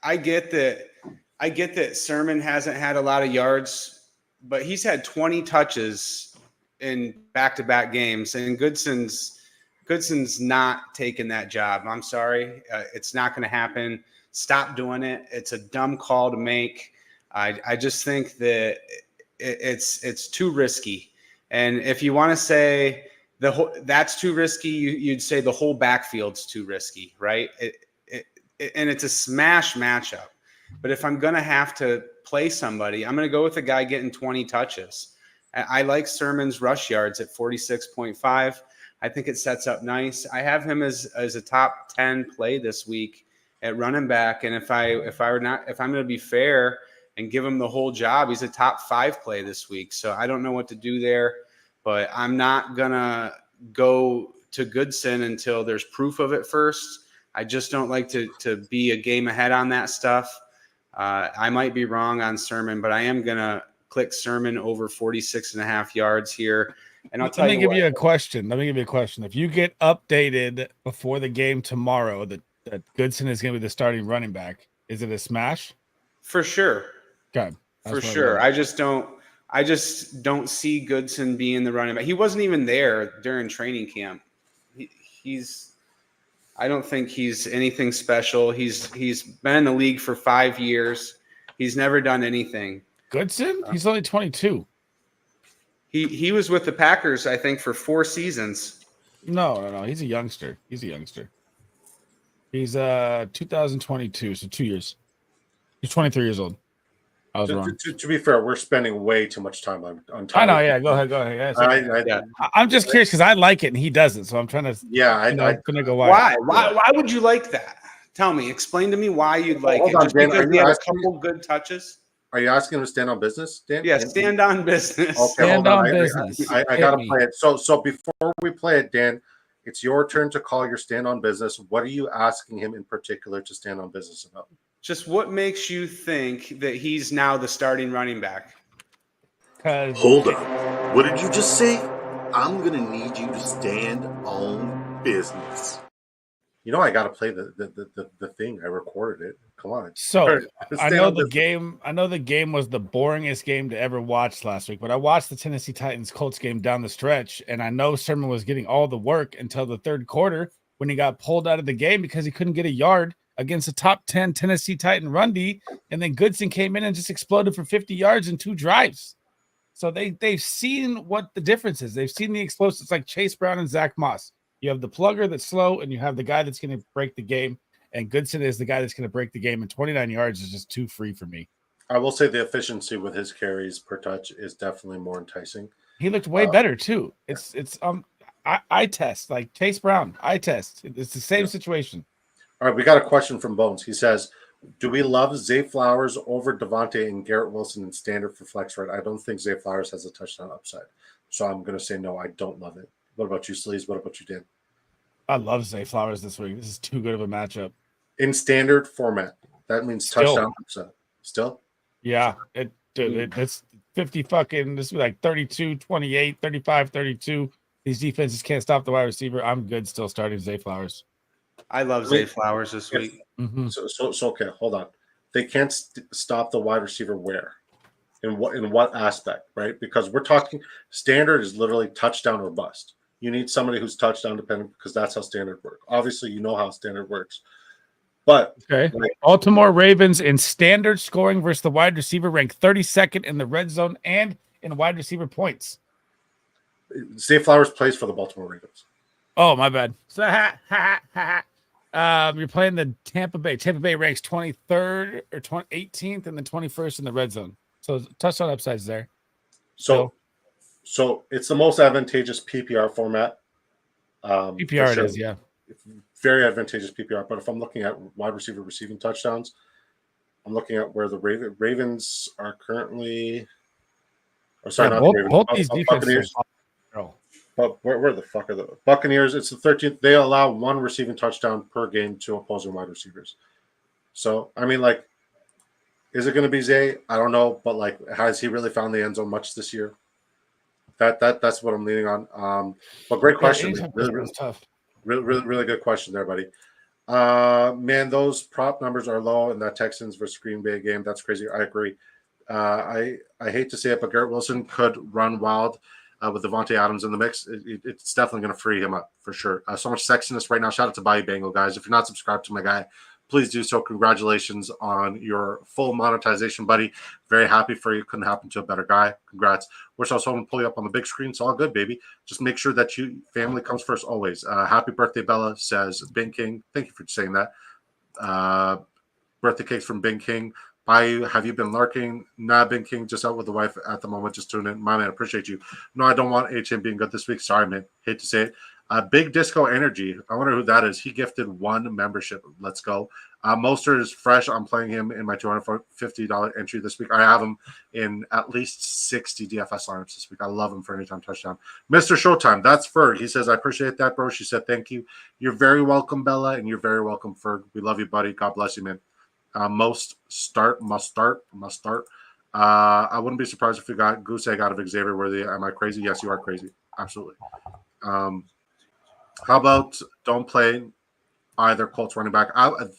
I get that Sermon hasn't had a lot of yards, but he's had 20 touches in back-to-back games, and Goodson's not taking that job. I'm sorry. It's not going to happen. Stop doing it. It's a dumb call to make. I just think that it's too risky. And if you want to say that's too risky, you'd say the whole backfield's too risky, right? And it's a smash matchup. But if I'm going to have to play somebody, I'm going to go with a guy getting 20 touches. I like Sermon's rush yards at 46.5. I think it sets up nice. I have him as a top 10 play this week at running back. And if I'm going to be fair and give him the whole job, he's a top 5 play this week. So I don't know what to do there, but I'm not going to go to Goodson until there's proof of it first. I just don't like to be a game ahead on that stuff. I might be wrong on Sermon, but I am going to click Sermon over 46.5 yards here. And I'll tell you Let me give you a question. If you get updated before the game tomorrow that Goodson is going to be the starting running back, is it a smash? For sure. Okay. For sure. I just don't see Goodson being the running back. He wasn't even there during training camp. I don't think he's anything special. He's been in the league for 5 years. He's never done anything. Goodson? He's only 22. He was with the Packers, I think, for 4 seasons. No. He's a youngster. He's 2022, so 2 years. He's 23 years old. I was wrong. To be fair, we're spending way too much time on time. I know. Yeah, go ahead. I'm just curious because I like it and he doesn't, so I'm trying to. Yeah, I'm gonna go why. Why would you like that? Tell me. Explain to me why you'd like it. Just because he had a couple good touches. Are you asking him to stand on business, Dan? Yeah, stand on business. Okay, stand on business. I gotta play it. So before we play it, Dan, it's your turn to call your stand on business. What are you asking him in particular to stand on business about? Just what makes you think that he's now the starting running back? Hold on. What did you just say? I'm going to need you to stand on business. You know, I got to play the thing. I recorded it. Come on. So I know the game was the boringest game to ever watch last week, but I watched the Tennessee Titans Colts game down the stretch, and I know Sermon was getting all the work until the third quarter when he got pulled out of the game because he couldn't get a yard against a top 10 Tennessee Titan run D, and then Goodson came in and just exploded for 50 yards in 2 drives. So they've seen what the difference is. They've seen the explosives like Chase Brown and Zach Moss. You have the plugger that's slow, and you have the guy that's going to break the game, and Goodson is the guy that's going to break the game, and 29 yards is just too free for me. I will say the efficiency with his carries per touch is definitely more enticing. He looked way better too. It's eye test, like Chase Brown, eye test. It's the same situation. All right, we got a question from Bones. He says, do we love Zay Flowers over Devontae and Garrett Wilson in standard for flex rate? I don't think Zay Flowers has a touchdown upside. So I'm going to say no, I don't love it. What about you, Sleaze? What about you, Dan? I love Zay Flowers this week. This is too good of a matchup. In standard format, that means touchdown upside. Still? Yeah. It's 50 fucking, this is like 32, 28, 35, 32. These defenses can't stop the wide receiver. I'm good still starting Zay Flowers. I love Zay Flowers this week. Mm-hmm. So okay, hold on. They can't stop the wide receiver where? In what aspect, right? Because we're talking standard is literally touchdown or bust. You need somebody who's touchdown dependent because that's how standard works. Obviously, you know how standard works. But okay, Baltimore Ravens in standard scoring versus the wide receiver ranked 32nd in the red zone and in wide receiver points. Zay Flowers plays for the Baltimore Ravens. Oh, my bad. So, you're playing the Tampa Bay. Tampa Bay ranks 23rd or 18th and then 21st in the red zone. So touchdown upsides there. So it's the most advantageous PPR format. PPR it is, yeah. Very advantageous PPR. But if I'm looking at wide receiver receiving touchdowns, I'm looking at where the Ravens are currently. Or sorry, not the Ravens. Both these defenses. But where the fuck are the Buccaneers? It's the 13th. They allow 1 receiving touchdown per game to opposing wide receivers. So, I mean, like, is it going to be Zay? I don't know. But, like, has he really found the end zone much this year? That's what I'm leaning on. But great question. Really tough. Really good question there, buddy. Man, those prop numbers are low in that Texans versus Green Bay game. That's crazy. I agree. I hate to say it, but Garrett Wilson could run wild. With Devontae Adams in the mix, it's definitely going to free him up for sure. So much sexiness right now. Shout out to Bayou Bengal, guys. If you're not subscribed to my guy, please do so. Congratulations on your full monetization, buddy. Very happy for you. Couldn't happen to a better guy. Congrats. We're also hoping to pull you up on the big screen. It's all good, baby. Just make sure that family comes first always. Happy birthday, Bella, says Bing King. Thank you for saying that. Birthday cakes from Bing King. Bayou, have you been lurking? Nah, Bing King, just out with the wife at the moment. Just tune in. My man, appreciate you. No, I don't want HM being good this week. Sorry, man. Hate to say it. Big Disco Energy. I wonder who that is. He gifted 1 membership. Let's go. Mostert is fresh. I'm playing him in my $250 entry this week. I have him in at least 60 DFS lineups this week. I love him for anytime touchdown. Mr. Showtime, that's Ferg. He says, I appreciate that, bro. She said, thank you. You're very welcome, Bella, and you're very welcome, Ferg. We love you, buddy. God bless you, man. Must start. I wouldn't be surprised if we got goose egg out of Xavier Worthy. Am I crazy? Yes, you are crazy. Absolutely. How about don't play either Colts running back?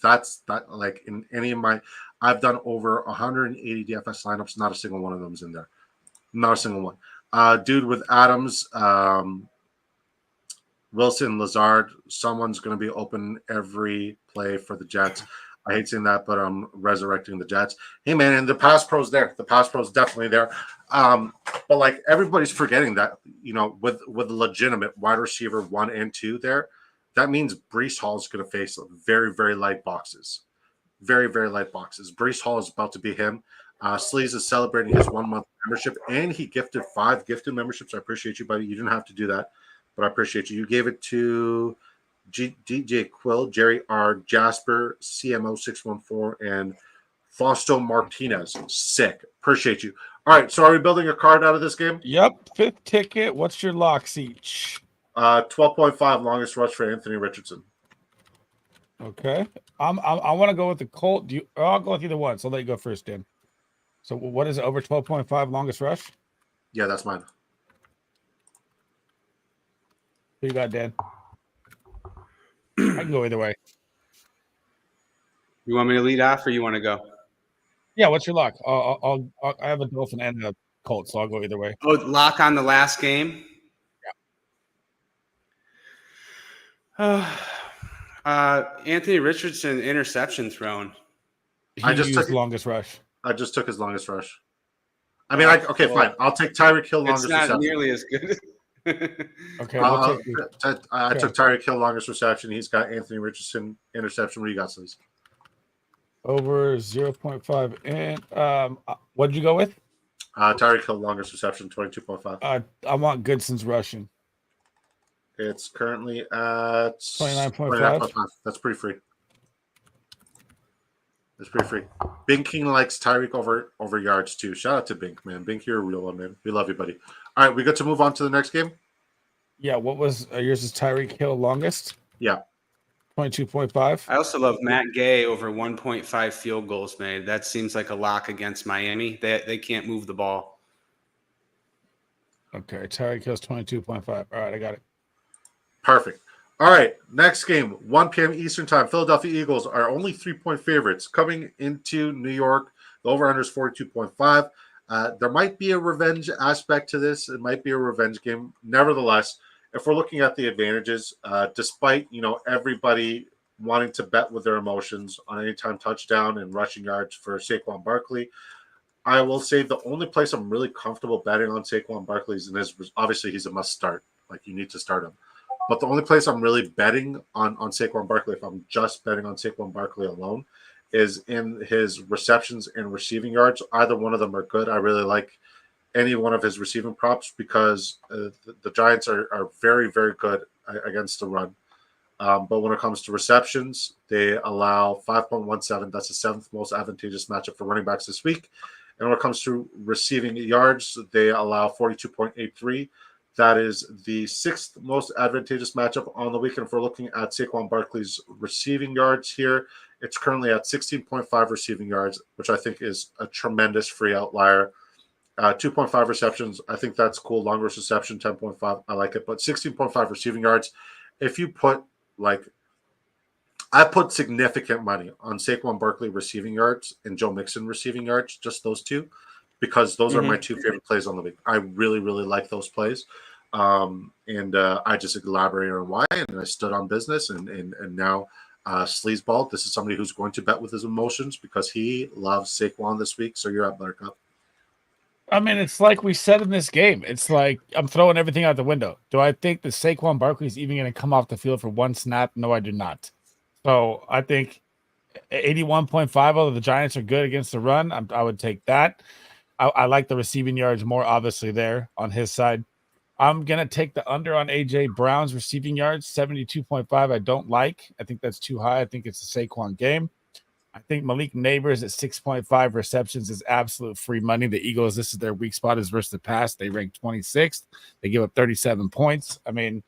That's like in any of my, I've done over 180 DFS lineups. Not a single one of them is in there. Not a single one. Dude with Adams, Wilson, Lazard, someone's going to be open every play for the Jets. I hate saying that, but I'm resurrecting the Jets. Hey, man, and the pass pro's there. The pass pro's definitely there. But, like, everybody's forgetting that, with legitimate wide receiver 1 and 2 there, that means Breece Hall is going to face very, very light boxes. Very, very light boxes. Breece Hall is about to be him. Sleaze is celebrating his 1-month membership, and he gifted 5 gifted memberships. I appreciate you, buddy. You didn't have to do that, but I appreciate you. You gave it to DJ Quill, Jerry R, Jasper, CMO614, and Fausto Martinez. Sick. Appreciate you. All right, so are we building a card out of this game? Yep. 5th ticket. What's your locks each? 12.5 longest rush for Anthony Richardson. Okay. I want to go with the Colt. I'll go with either one. So I'll let you go first, Dan. So what is it, over 12.5 longest rush? Yeah, that's mine. Who you got, Dan? I can go either way. You want me to lead off, or you want to go? Yeah, what's your lock? I have a Dolphin and a Colt, so I'll go either way. Oh, lock on the last game. Yeah. Anthony Richardson interception thrown. I just took longest rush. I just took his longest rush. I mean, fine. I'll take Tyreek Hill longest reception. It's not nearly as good. Okay. I took Tyreek Hill longest reception. He's got Anthony Richardson interception. What do you got, Sleaze? Over 0.5. And what did you go with? Tyreek Hill longest reception, 22.5. I want Goodson's rushing. It's currently at 29.5. That's pretty free. It's pretty free. Bink King likes Tyreek over yards too. Shout out to Bink, man. Bink, you're a real one, man. We love you, buddy. All right, we got to move on to the next game. Yeah, what was yours? Is Tyreek Hill longest? Yeah, 22.5. I also love Matt Gay over 1.5 field goals made. That seems like a lock against Miami. They can't move the ball. Okay, Tyreek Hill's 22.5. All right, I got it. Perfect. All right, next game, 1 p.m. Eastern time. Philadelphia Eagles are only 3-point favorites coming into New York. The over-under is 42.5. There might be a revenge aspect to this. It might be a revenge game. Nevertheless, if we're looking at the advantages, despite everybody wanting to bet with their emotions on anytime touchdown and rushing yards for Saquon Barkley, I will say the only place I'm really comfortable betting on Saquon Barkley is in his. Obviously, he's a must start. Like, you need to start him. But the only place I'm really betting on Saquon Barkley, if I'm just betting on Saquon Barkley alone, is in his receptions and receiving yards. Either one of them are good. I really like any one of his receiving props because the Giants are very, very good against the run. But when it comes to receptions, they allow 5.17. That's the 7th most advantageous matchup for running backs this week. And when it comes to receiving yards, they allow 42.83. That is the 6th most advantageous matchup on the weekend. If we're looking at Saquon Barkley's receiving yards here, it's currently at 16.5 receiving yards, which I think is a tremendous free outlier. 2.5 receptions, I think that's cool. Longest reception, 10.5, I like it. But 16.5 receiving yards, if you put I put significant money on Saquon Barkley receiving yards and Joe Mixon receiving yards, just those two, because those are my 2 favorite plays on the week. I really, really like those plays. And I just elaborated on why, and I stood on business. And now Sleezball, this is somebody who's going to bet with his emotions because he loves Saquon this week. So you're up, Buttercup. I mean, it's like we said in this game. It's like I'm throwing everything out the window. Do I think that Saquon Barkley is even going to come off the field for one snap? No, I do not. So I think 81.5, although the Giants are good against the run, I would take that. I like the receiving yards more, obviously, there on his side. I'm going to take the under on A.J. Brown's receiving yards, 72.5. I don't like. I think that's too high. I think it's a Saquon game. I think Malik Neighbors at 6.5 receptions is absolute free money. The Eagles, this is their weak spot, is versus the pass. They rank 26th. They give up 37 points. I mean,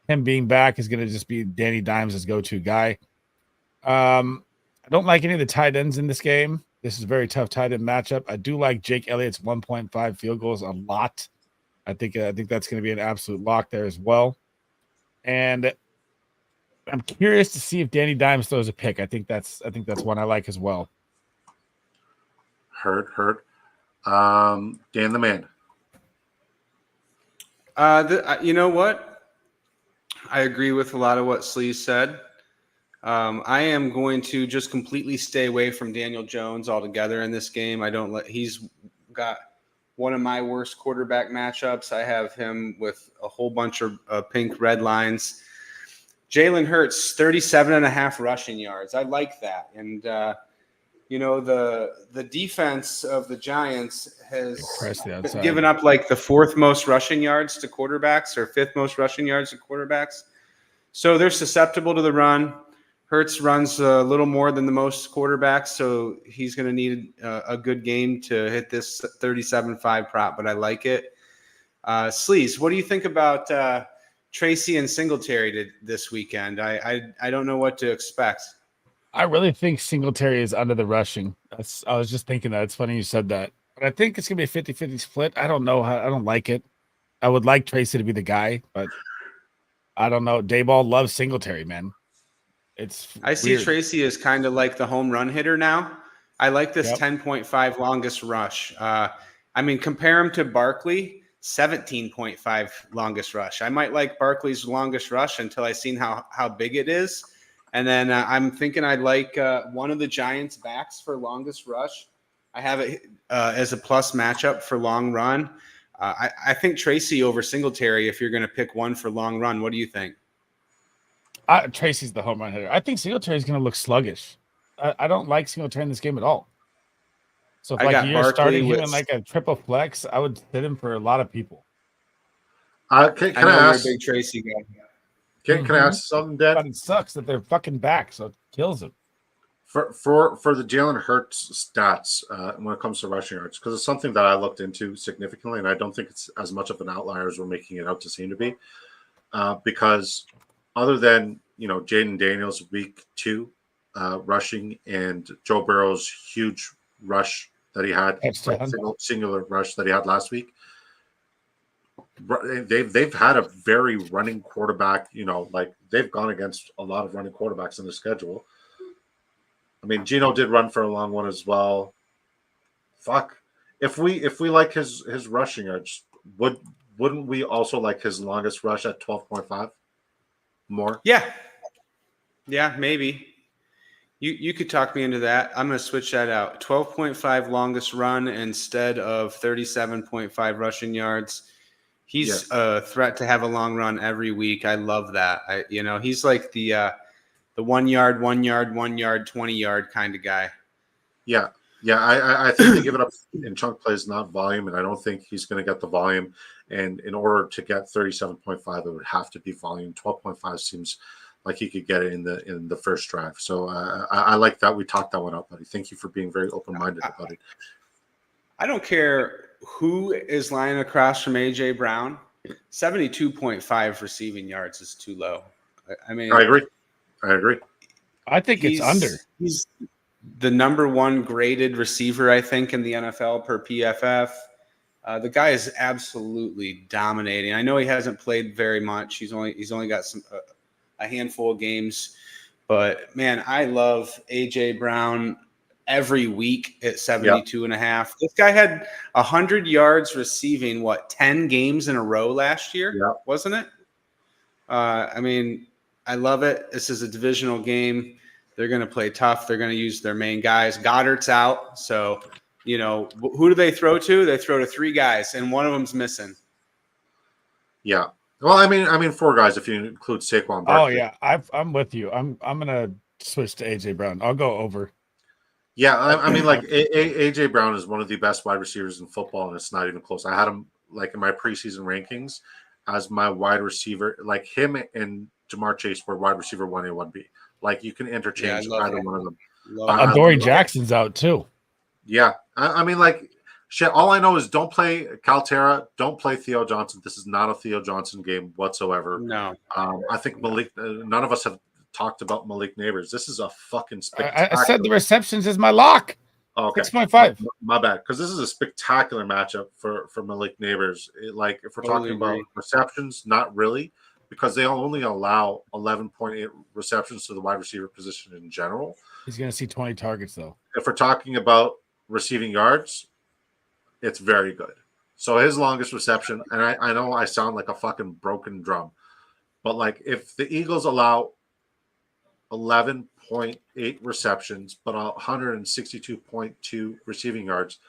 him being back is going to just be Danny Dimes' go-to guy. I don't like any of the tight ends in this game. This is a very tough tight end matchup. I do like Jake Elliott's 1.5 field goals a lot. I think that's going to be an absolute lock there as well. And I'm curious to see if Danny Dimes throws a pick. I think that's one I like as well. Heard. Dan the man. You know what? I agree with a lot of what Sleeze said. I am going to just completely stay away from Daniel Jones altogether in this game. He's got one of my worst quarterback matchups. I have him with a whole bunch of pink red lines. Jalen Hurts, 37.5 rushing yards. I like that. And, the defense of the Giants has given up like the fourth most rushing yards to quarterbacks or fifth most rushing yards to quarterbacks. So they're susceptible to the run. Hurts runs a little more than the most quarterbacks, so he's going to need a good game to hit this 37.5 prop, but I like it. Sleaze, what do you think about Tracy and Singletary this weekend? I don't know what to expect. I really think Singletary is under the rushing. I was just thinking that. It's funny you said that. But I think it's going to be a 50-50 split. I don't know. I don't like it. I would like Tracy to be the guy, but I don't know. Dayball loves Singletary, man. I see weird. Tracy as kind of like the home run hitter now. I like this 10.5 longest rush. Compare him to Barkley, 17.5 longest rush. I might like Barkley's longest rush until I seen how big it is. And then I'm thinking I'd like one of the Giants backs for longest rush. I have it as a plus matchup for long run. I think Tracy over Singletary if you're going to pick one for long run. What do you think? Tracy's the home run hitter. I think Singletary's going to look sluggish. I don't like Singletary in this game at all. So if you're starting him in like a triple flex, I would sit him for a lot of people. Can I ask? You're a big Tracy guy. Can I ask something, Dad? But it sucks that they're fucking back, so it kills him. For the Jalen Hurts stats when it comes to rushing yards, because it's something that I looked into significantly, and I don't think it's as much of an outlier as we're making it out to seem to be. Because other than Jaden Daniels week 2 rushing and Joe Burrow's huge rush that he had, singular rush that he had last week, they've had a very running quarterback. They've gone against a lot of running quarterbacks in the schedule. I mean, Geno did run for a long one as well. Fuck, if we like his rushing yards, wouldn't we also like his longest rush at 12.5 more? Yeah, maybe. You could talk me into that. I'm going to switch that out. 12.5 longest run instead of 37.5 rushing yards. He's a threat to have a long run every week. I love that. He's like the 1 yard, 1 yard, 1 yard, 20 yard kind of guy. Yeah. I think they give it up in chunk plays, not volume, and I don't think he's going to get the volume. And in order to get 37.5, it would have to be volume. 12.5 seems like he could get it in the first drive. So I like that. We talked that one out, buddy. Thank you for being very open-minded about it. I don't care who is lying across from A.J. Brown. 72.5 receiving yards is too low. I agree. I think it's under. He's the number 1 graded receiver, I think, in the NFL per PFF. The guy is absolutely dominating. I know he hasn't played very much. He's only got a handful of games, but man, I love AJ Brown every week at 72.5. This guy had 100 yards receiving 10 games in a row last year, wasn't it? I love it. This is a divisional game. They're going to play tough. They're going to use their main guys. Goddard's out, so who do they throw to? They throw to 3 guys, and one of them's missing. Yeah. Well, I mean, 4 guys if you include Saquon Barkley. Oh yeah, I'm with you. I'm gonna switch to AJ Brown. I'll go over. Yeah, AJ Brown is one of the best wide receivers in football, and it's not even close. I had him in my preseason rankings as my wide receiver. Him and Jamar Chase were wide receiver 1A, 1B. You can interchange either one of them. Adoree Jackson's out too. Yeah. I mean, like, shit, all I know is don't play Caltera, don't play Theo Johnson. This is not a Theo Johnson game whatsoever. No. I think Malik, none of us have talked about Malik Neighbors. This is a fucking spectacular. I said the receptions is my lock. Okay. 6.5. My bad. Because this is a spectacular matchup for Malik Neighbors. Like, if we're talking about receptions, not really, because they only allow 11.8 receptions to the wide receiver position in general. He's going to see 20 targets, though. If we're talking about receiving yards, it's very good. So his longest reception, and I know I sound like a fucking broken drum, but like if the Eagles allow 11.8 receptions, but 162.2 receiving yards,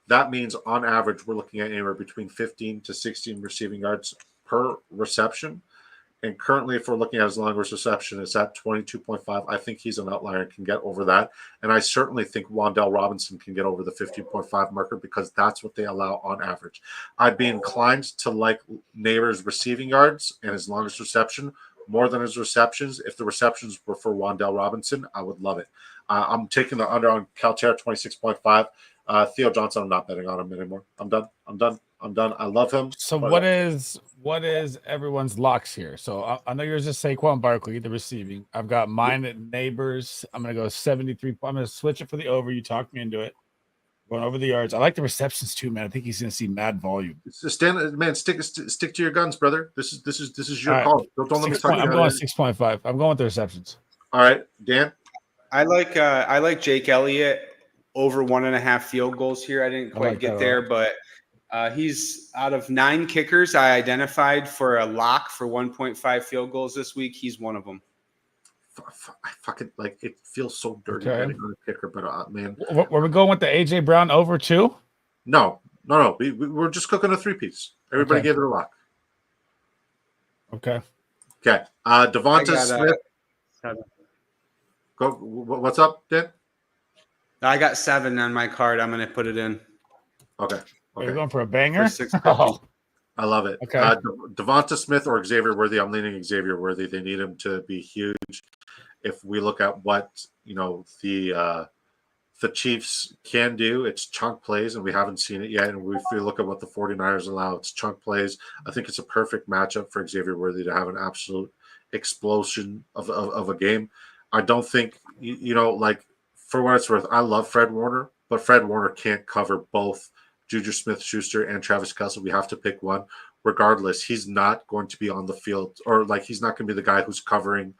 that means on average we're looking at anywhere between 15 to 16 receiving yards per reception. And currently, if we're looking at his longest reception, it's at 22.5. I think he's an outlier and can get over that. And I certainly think Wan'Dale Robinson can get over the 15.5 marker because that's what they allow on average. I'd be inclined to like Neighbors' receiving yards and his longest reception more than his receptions. If the receptions were for Wan'Dale Robinson, I would love it. I'm taking the under on Caltera 26.5. Theo Johnson, I'm not betting on him anymore. I'm done. I love him. So what is everyone's locks here? So I know yours is Saquon Barkley, the receiving. I've got mine at Neighbors. I'm gonna go 73. I'm gonna switch it for the over. You talked me into it. Going over the yards. I like the receptions too, man. I think he's gonna see mad volume. Stick to your guns, brother. This is your call. Don't let me talk. I'm going 6.5. I'm going with the receptions. All right, Dan. I like Jake Elliott over 1.5 field goals here. I didn't quite get there, but he's out of 9 kickers I identified for a lock for 1.5 field goals this week. He's one of them. I fucking like it. Feels so dirty betting on a kicker, but man, were we going with the AJ Brown over too? No. We're just cooking a 3-piece. Everybody gave it a lock. Okay. Devonta Smith. Go. What's up, Dan? I got 7 on my card. I'm going to put it in. Okay. You're going for a banger? I love it. Okay. Devonta Smith or Xavier Worthy. I'm leaning Xavier Worthy. They need him to be huge. If we look at what the Chiefs can do, it's chunk plays, and we haven't seen it yet. And if we look at what the 49ers allow, it's chunk plays. I think it's a perfect matchup for Xavier Worthy to have an absolute explosion of a game. I don't think like for what it's worth, I love Fred Warner, but Fred Warner can't cover both Juju Smith-Schuster and Travis Kelce. We have to pick one. Regardless, he's not going to be on the field, or like he's not going to be the guy who's covering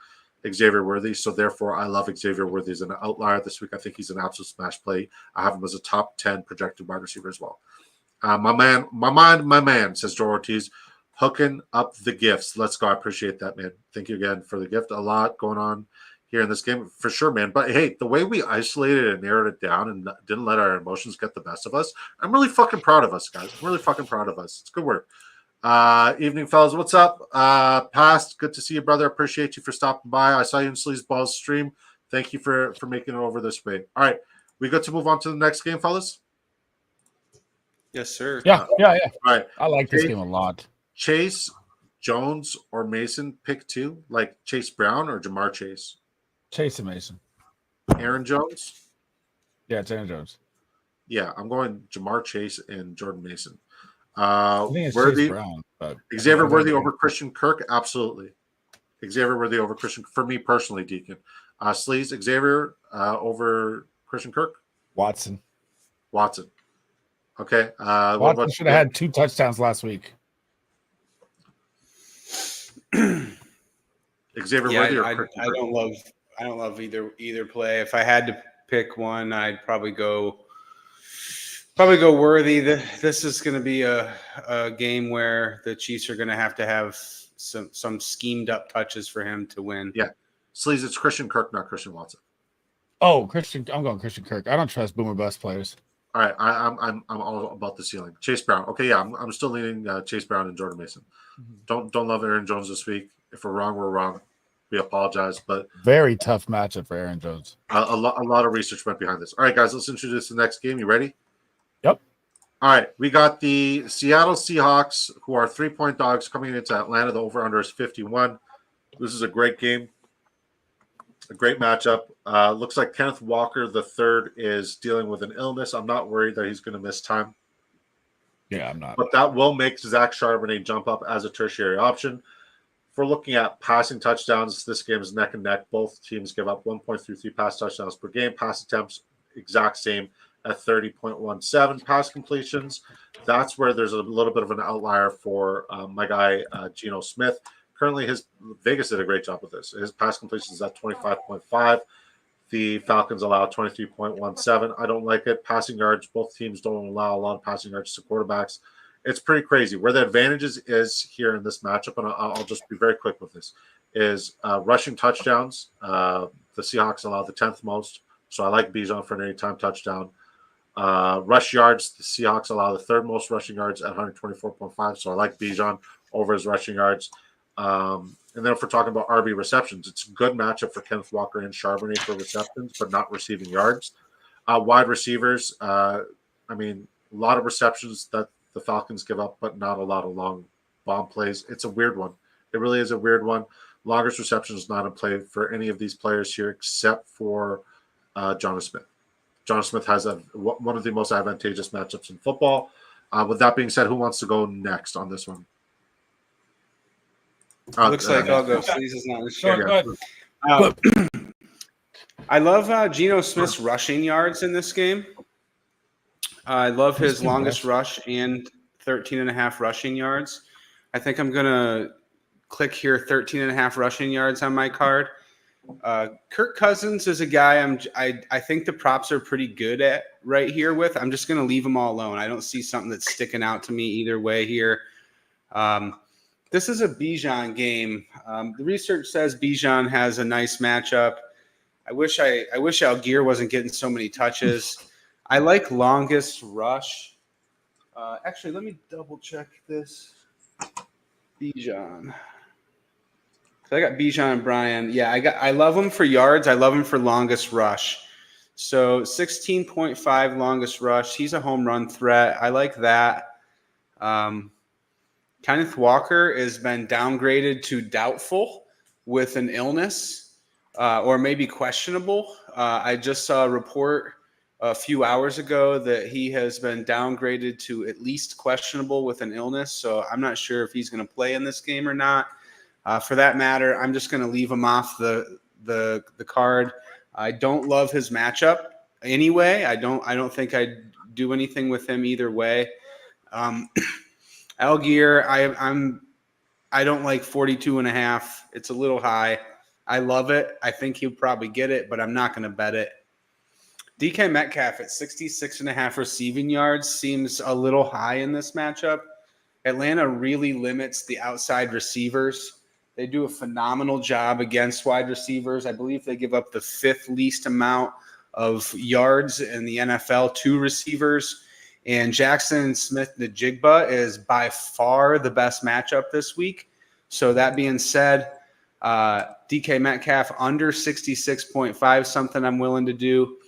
Xavier Worthy. So therefore, I love Xavier Worthy as an outlier this week. I think he's an absolute smash play. I have him as a top 10 projected wide receiver as well. My man, says Joe Ortiz, hooking up the gifts. Let's go. I appreciate that, man. Thank you again for the gift. A lot going on here in this game for sure, man. But hey, the way we isolated and narrowed it down and didn't let our emotions get the best of us, I'm really fucking proud of us, guys. I'm really fucking proud of us. It's good work. Evening, fellas. What's up? Past, good to see you, brother. Appreciate you for stopping by. I saw you in Sleezball's stream. Thank you for making it over this way. All right, we good to move on to the next game, fellas? Yes, sir. Yeah. All right. I like this game a lot. Chase, Jones, or Mason, pick 2. Like Chase Brown or Jamar Chase? Chase and Mason. Aaron Jones? Yeah, it's Aaron Jones. Yeah, I'm going Jamar Chase and Jordan Mason. I think it's Worthy, Chase Brown, but Xavier Worthy over Christian Kirk? Absolutely. Xavier Worthy over Christian, for me personally, Deacon. Sleaze, Xavier over Christian Kirk? Watson. Okay. Watson should have had 2 touchdowns last week. Xavier Worthy or Christian Kirk? I don't love either play. If I had to pick one, I'd probably go Worthy. This is going to be a game where the Chiefs are going to have some schemed up touches for him to win. Yeah, Sleaze, it's Christian Kirk, not Christian Watson. Oh, I'm going Christian Kirk. I don't trust boomer bust players. All right, I'm all about the ceiling. Chase Brown. Okay, yeah, I'm still leaning Chase Brown and Jordan Mason. Mm-hmm. Don't love Aaron Jones this week. If we're wrong, we're wrong. We apologize, but very tough matchup for Aaron Jones. A lot of research went behind this. All right, guys, let's introduce the next game. You ready? Yep. All right, we got the Seattle Seahawks, who are 3-point dogs, coming into Atlanta. The over/under is 51. This is a great game. A great matchup. Looks like Kenneth Walker the third is dealing with an illness. I'm not worried that he's going to miss time, Yeah, I'm not. but that will make Zach Charbonnet jump up as a tertiary option. If we're looking at passing touchdowns, this game is neck and neck. Both teams give up 1.33 pass touchdowns per game. Pass attempts, exact same at 30.17. Pass completions, that's where there's a little bit of an outlier for my guy, Geno Smith. Currently, Vegas did a great job with this. His pass completions is at 25.5. The Falcons allow 23.17. I don't like it. Passing yards, both teams don't allow a lot of passing yards to quarterbacks. It's pretty crazy. Where the advantages is here in this matchup, and I'll just be very quick with this, is rushing touchdowns. The Seahawks allow the 10th most, so I like Bijan for an anytime touchdown. Rush yards, the Seahawks allow the third most rushing yards at 124.5, so I like Bijan over his rushing yards. And then if we're talking about RB receptions, it's a good matchup for Kenneth Walker and Charbonnet for receptions, but not receiving yards. Wide receivers, a lot of receptions that the Falcons give up, but not a lot of long bomb plays. It's a weird one. It really is a weird one. Longest reception is not in play for any of these players here except for Jonnu Smith. Jonnu Smith has one of the most advantageous matchups in football. With that being said, who wants to go next on this one? Looks like I'll go. Sleaze is not in the show. I love Geno Smith's rushing yards in this game. I love his longest rush and 13.5 rushing yards. I think I'm going to click here 13.5 rushing yards on my card. Kirk Cousins is a guy I think the props are pretty good at right here with. I'm just going to leave them all alone. I don't see something that's sticking out to me either way here. This is a Bijan game. The research says Bijan has a nice matchup. I wish Algier wasn't getting so many touches. I like longest rush. Actually, let me double check this. Bijan. So I got Bijan and Brian. Yeah, I love him for yards. I love him for longest rush. So 16.5 longest rush. He's a home run threat. I like that. Kenneth Walker has been downgraded to doubtful with an illness or maybe questionable. I just saw a report a few hours ago that he has been downgraded to at least questionable with an illness. So I'm not sure if he's going to play in this game or not. For that matter, I'm just going to leave him off the card. I don't love his matchup anyway. I don't think I'd do anything with him either way. Algier, I don't like 42.5. It's a little high. I love it. I think he'll probably get it, but I'm not going to bet it. DK Metcalf at 66.5 receiving yards seems a little high in this matchup. Atlanta really limits the outside receivers. They do a phenomenal job against wide receivers. I believe they give up the 5th least amount of yards in the NFL to receivers. And Jackson Smith-Njigba is by far the best matchup this week. So that being said, DK Metcalf under 66.5, something I'm willing to do.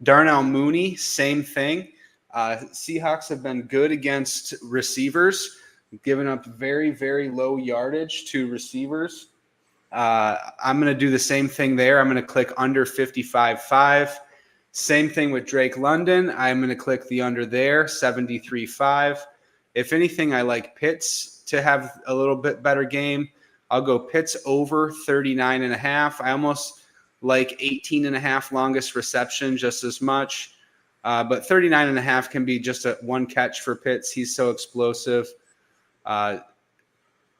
Darnell Mooney, same thing. Seahawks have been good against receivers, giving up very, very low yardage to receivers. I'm going to do the same thing there. I'm going to click under 55.5. Same thing with Drake London. I'm going to click the under there, 73.5. If anything, I like Pitts to have a little bit better game. I'll go Pitts over 39.5. I almost like 18.5 longest reception just as much. But 39.5 can be just one catch for Pitts. He's so explosive. I'm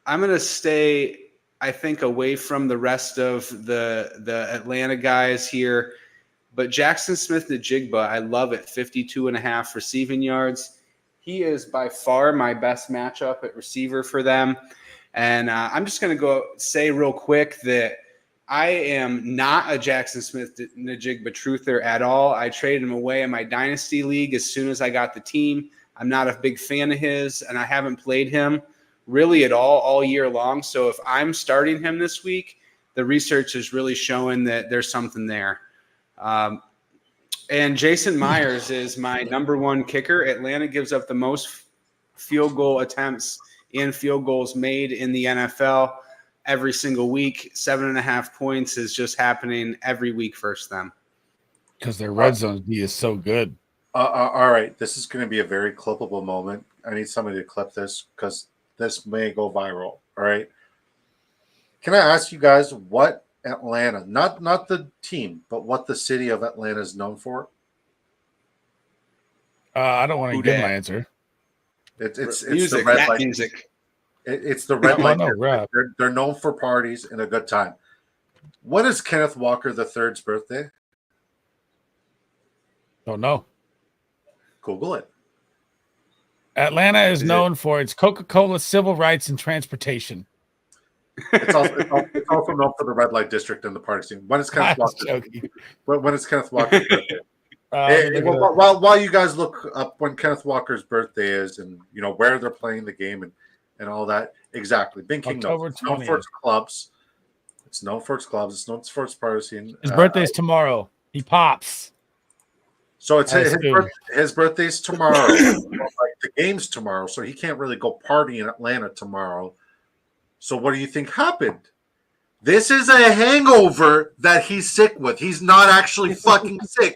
going to stay, I think, away from the rest of the Atlanta guys here. But Jackson Smith-Njigba, I love it, 52.5 receiving yards. He is by far my best matchup at receiver for them. And I'm just going to go say real quick that I am not a Jackson Smith-Njigba truther at all. I traded him away in my Dynasty League as soon as I got the team. I'm not a big fan of his, and I haven't played him really at all year long. So if I'm starting him this week, the research is really showing that there's something there. And Jason Myers is my number one kicker. Atlanta gives up the most field goal attempts and field goals made in the NFL. every single week. 7.5 points is just happening every week versus them. Because their red zone D is so good. All right, this is going to be a very clippable moment. I need somebody to clip this because this may go viral. All right. Can I ask you guys what Atlanta, not the team, but what the city of Atlanta is known for? I don't want to Who give dat? my answer. It's music, the red rap light. music. It's the red Oh, light. no, rap. They're known for parties and a good time. When is Kenneth Walker III's birthday? Don't know. Google it. Atlanta is Is it- known for its Coca-Cola, civil rights, and transportation. It's also known for the red light district and the party scene. When is Kenneth I was Walker? joking. When is Kenneth Walker's birthday? Let me look it up. While you guys look up when Kenneth Walker's birthday is, and where they're playing the game and all that, exactly. Bing King knows. October It's known for 20th. its clubs. It's known for its clubs. It's known for its party scene. His birthday's tomorrow. He pops. So it's I assume. his birthday's tomorrow. Like the game's tomorrow, so he can't really go party in Atlanta tomorrow. So what do you think happened? This is a hangover that he's sick with. He's not actually fucking sick.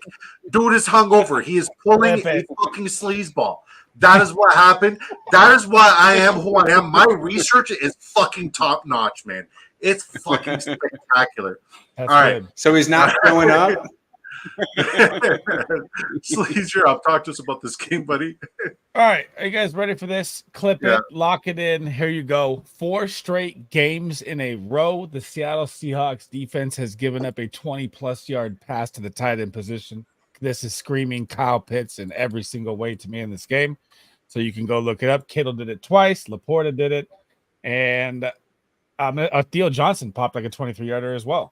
Dude is hungover. He is pulling Flip a it. fucking sleazeball. That is what happened. That is why I am who I am. My research is fucking top notch, man. It's fucking spectacular. That's All right. good. So he's not showing up. Sleaze, you're up. Talk to us about this game, buddy. All right. Are you guys ready for this? Clip Yeah. it. Lock it in. Here you go. 4 straight games in a row. The Seattle Seahawks defense has given up a 20-plus yard pass to the tight end position. This is screaming Kyle Pitts in every single way to me in this game. So you can go look it up. Kittle did it twice. Laporta did it. And Theo Johnson popped like a 23-yarder as well.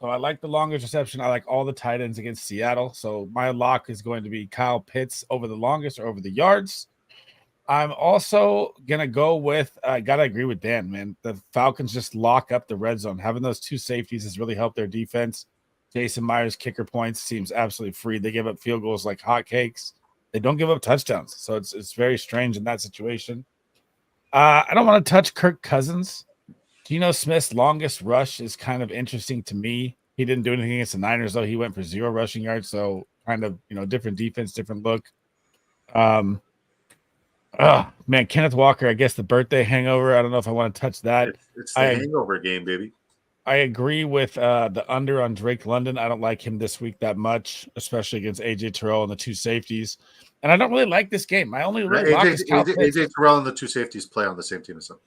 So I like the longest reception. I like all the tight ends against Seattle. So my lock is going to be Kyle Pitts over the longest or over the yards. I'm also going to go with, I got to agree with Dan, man. The Falcons just lock up the red zone. Having those 2 safeties has really helped their defense. Jason Myers' kicker points seems absolutely free. They give up field goals like hotcakes. They don't give up touchdowns. So it's very strange in that situation. I don't want to touch Kirk Cousins. Geno Smith's longest rush is kind of interesting to me. He didn't do anything against the Niners, though. He went for 0 rushing yards. So kind of, different defense, different look. Man, Kenneth Walker, I guess the birthday hangover. I don't know if I want to touch that. It's the hangover game, baby. I agree with the under on Drake London. I don't like him this week that much, especially against AJ Terrell and the 2 safeties. And I don't really like this game. My only real lock is Kyle Pitts. AJ Terrell and the 2 safeties play on the same team as him.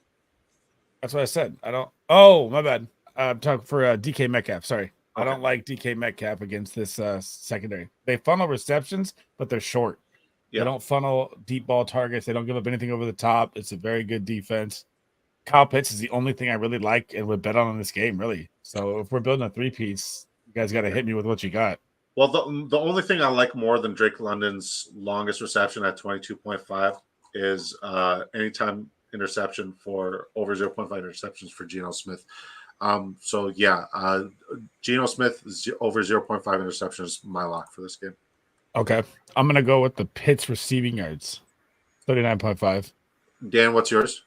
That's what I said. I don't. Oh, my bad. I'm talking for DK Metcalf. Sorry. Okay. I don't like DK Metcalf against this secondary. They funnel receptions, but they're short. They don't funnel deep ball targets. They don't give up anything over the top. It's a very good defense. Kyle Pitts is the only thing I really like and would bet on in this game, really. So if we're building a 3-piece, you guys got to hit me with what you got. Well, the only thing I like more than Drake London's longest reception at 22.5 is anytime interception for over 0.5 interceptions for Geno Smith. Geno Smith over 0.5 interceptions is my lock for this game. Okay. I'm going to go with the Pitts receiving yards, 39.5. Dan, what's yours?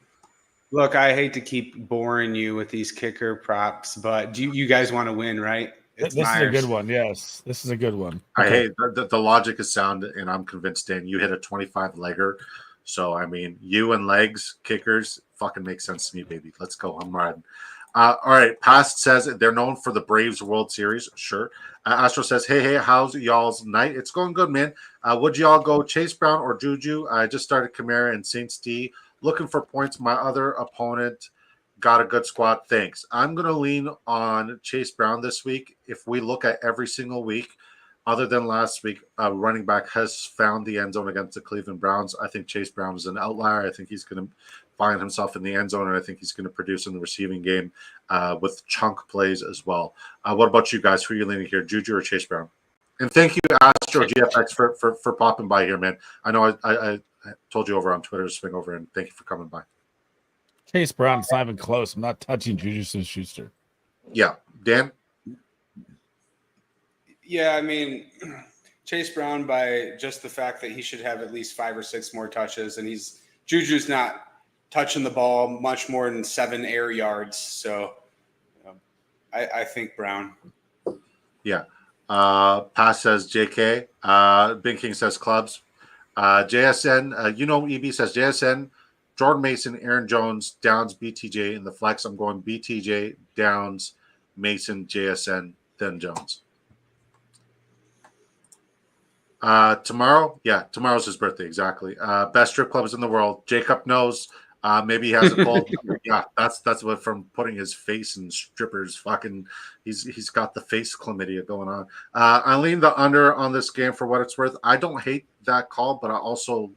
Look, I hate to keep boring you with these kicker props, but you guys want to win, right? This is a good one. Yes, this is a good one. Okay. I hate the logic is sound, and I'm convinced, Dan, you hit a 25 legger. So, I mean, you and legs, kickers, fucking makes sense to me, baby. Let's go. I'm riding. All right. Past says they're known for the Braves World Series. Sure. Astro says, hey, how's y'all's night? It's going good, man. Would y'all go Chase Brown or Juju? I just started Kamara and Saints D. Looking for points. My other opponent got a good squad. Thanks. I'm going to lean on Chase Brown this week. If we look at every single week, other than last week, running back has found the end zone against the Cleveland Browns. I think Chase Brown is an outlier. I think he's going to find himself in the end zone, and I think he's going to produce in the receiving game with chunk plays as well. What about you guys? Who are you leaning here, Juju or Chase Brown? And thank you, Astro GFX, for popping by here, man. I know I told you over on Twitter to swing over, and thank you for coming by. Chase Brown, it's not even close. I'm not touching Juju Smith-Schuster. Yeah. Dan? Yeah, I mean, Chase Brown, by just the fact that he should have at least 5 or 6 more touches, and Juju's not touching the ball much more than 7 air yards. So I think Brown. Yeah. Pass says JK. Big King says clubs. JSN, EB says JSN, Jordan Mason, Aaron Jones, Downs, BTJ in the flex. I'm going BTJ, Downs, Mason, JSN, then Jones. Tomorrow? Yeah, tomorrow's his birthday, exactly. Best strip clubs in the world. Jacob knows. Maybe he has a cold. Yeah, that's what from putting his face in strippers. Fucking, he's got the face chlamydia going on. I lean the under on this game for what it's worth. I don't hate that call, but I also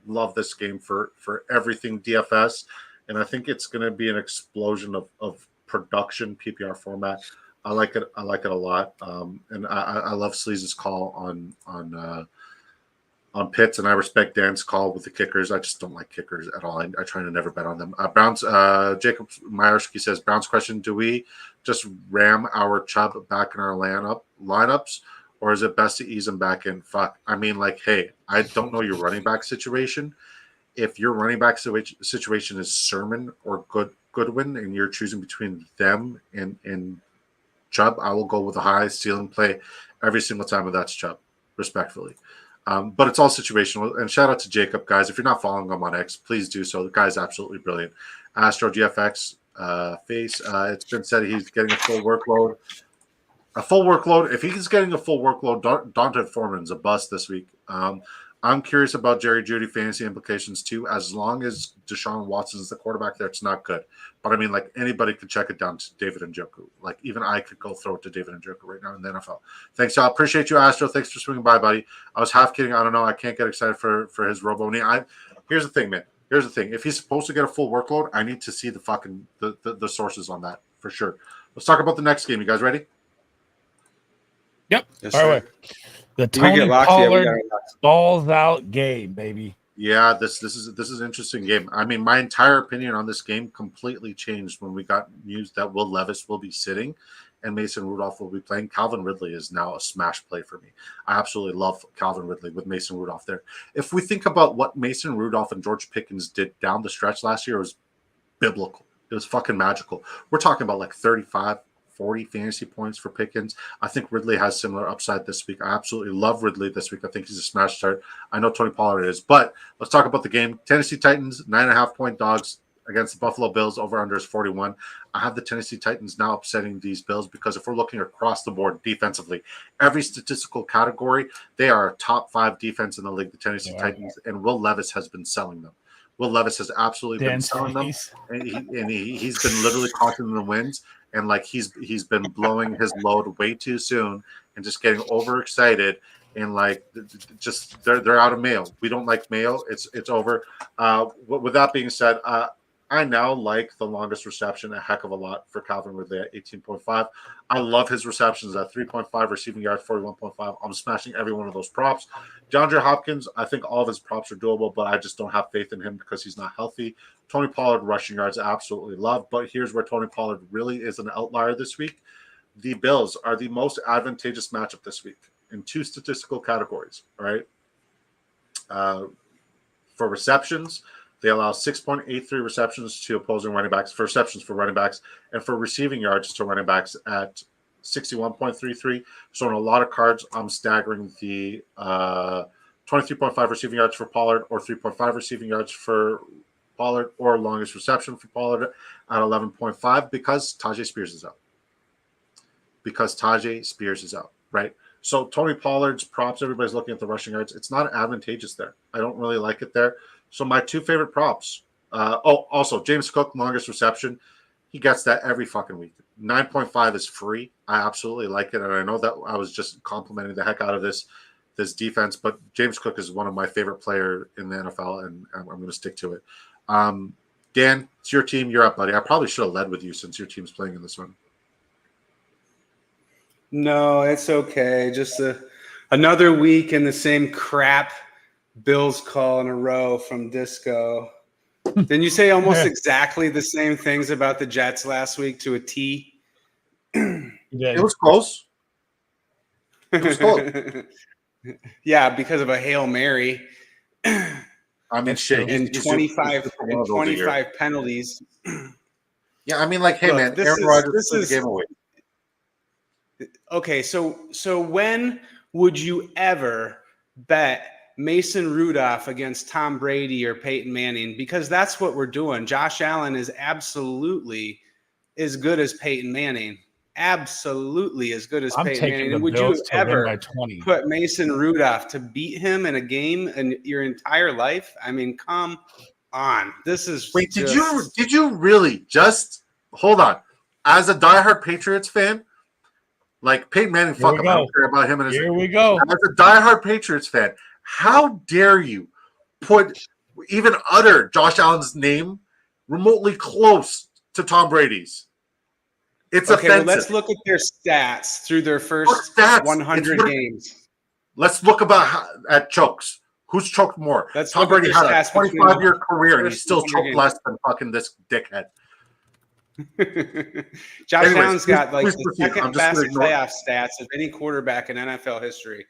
love this game for everything DFS, and I think it's going to be an explosion of production PPR format. I like it. I like it a lot, and I love Sleaze's call on Pitts, and I respect Dan's call with the kickers. I just don't like kickers at all. I try to never bet on them. Bounce. Jacob Myerski says, "Bounce question: do we just ram our Chubb back in our lineups, or is it best to ease him back in?" Fuck. I mean, like, hey, I don't know your running back situation. If your running back situation is Sermon or Goodwin, and you're choosing between them and Chubb, I will go with a high ceiling play every single time, and that's Chubb, respectfully. But it's all situational. And shout out to Jacob, guys. If you're not following him on X, please do so. The guy's absolutely brilliant. Astro GFX face. It's been said he's getting a full workload. If he's getting a full workload, Dante Foreman's a bust this week. I'm curious about Jerry Jeudy fantasy implications too. As long as Deshaun Watson is the quarterback there, it's not good. But I mean, like, anybody could check it down to David Njoku. Like, even I could go throw it to David Njoku right now in the NFL. Thanks, y'all. Appreciate you, Astro. Thanks for swinging by, buddy. I was half kidding. I don't know. I can't get excited for his robo knee. Here's the thing, man. Here's the thing. If he's supposed to get a full workload, I need to see the fucking the sources on that for sure. Let's talk about the next game. You guys ready? Yep. Yes, All sir. right. The Tony get locked? Yeah, we Pollard got it locked. balls out game, baby. Yeah, this is an interesting game. I mean, my entire opinion on this game completely changed when we got news that Will Levis will be sitting and Mason Rudolph will be playing. Calvin Ridley is now a smash play for me. I absolutely love Calvin Ridley with Mason Rudolph there. If we think about what Mason Rudolph and George Pickens did down the stretch last year, it was biblical. It was fucking magical. We're talking about like 35, 40 fantasy points for Pickens. I think Ridley has similar upside this week. I absolutely love Ridley this week. I think he's a smash start. I know Tony Pollard is, but let's talk about the game. Tennessee Titans, 9.5 point dogs against the Buffalo Bills. Over under is 41. I have the Tennessee Titans now upsetting these Bills because if we're looking across the board defensively, every statistical category, they are a top 5 defense in the league, the Tennessee Titans, and Will Levis has been selling them. Will Levis has absolutely been selling them, and he's been literally caught in the wins. And like he's been blowing his load way too soon and just getting overexcited and like just they're out of mail. We don't like mail. It's over. With that being said, I now like the longest reception a heck of a lot for Calvin Ridley at 18.5. I love his receptions at 3.5 receiving yards, 41.5. I'm smashing every one of those props. DeAndre Hopkins, I think all of his props are doable, but I just don't have faith in him because he's not healthy. Tony Pollard rushing yards, I absolutely love, but here's where Tony Pollard really is an outlier this week. The Bills are the most advantageous matchup this week in 2 statistical categories, all right? For receptions, they allow 6.83 receptions to opposing running backs, for receptions for running backs, and for receiving yards to running backs at 61.33. So in a lot of cards, I'm staggering the 23.5 receiving yards for Pollard or 3.5 receiving yards for Pollard or longest reception for Pollard at 11.5 because Tajay Spears is out. Right? So Tony Pollard's props, everybody's looking at the rushing yards. It's not advantageous there. I don't really like it there. So my 2 favorite props. Also James Cook, longest reception. He gets that every fucking week. 9.5 is free. I absolutely like it. And I know that I was just complimenting the heck out of this defense, but James Cook is one of my favorite players in the NFL, and I'm going to stick to it. Dan, it's your team. You're up, buddy. I probably should have led with you since your team's playing in this one. No, it's okay. Just another week in the same crap Bills call in a row from Disco. Didn't you say almost exactly the same things about the Jets last week to a T? It was close. It was close. Yeah, because of a Hail Mary. I mean, shit. And 25 penalties. Yeah, I mean, like, hey, Look, man, Aaron Rodgers took the game away. Okay, so when would you ever bet Mason Rudolph against Tom Brady or Peyton Manning? Because that's what we're doing. Josh Allen is absolutely as good as Peyton Manning. Absolutely as good as I'm Peyton taking Manning. the And would Bills you to win ever by 20. put Mason Rudolph to beat him in a game in your entire life? I mean, come on. This is Wait, just... did you really just hold on? As a diehard Patriots fan, like Peyton Manning, Here we fuck him. I go. don't care about him and his. Here we go. As a diehard Patriots fan, how dare you put even utter Josh Allen's name remotely close to Tom Brady's? It's Okay, well, offensive. let's look at their stats through their What first stats? 100 games. Let's look at chokes. Who's choked more? Let's Tom look at Brady their had a stats between 25-year career, and first he's still 100 choked games. less than fucking this dickhead. Josh Anyways, Allen's got like please the proceed. I'm second just best gonna ignore- playoff stats of any quarterback in NFL history.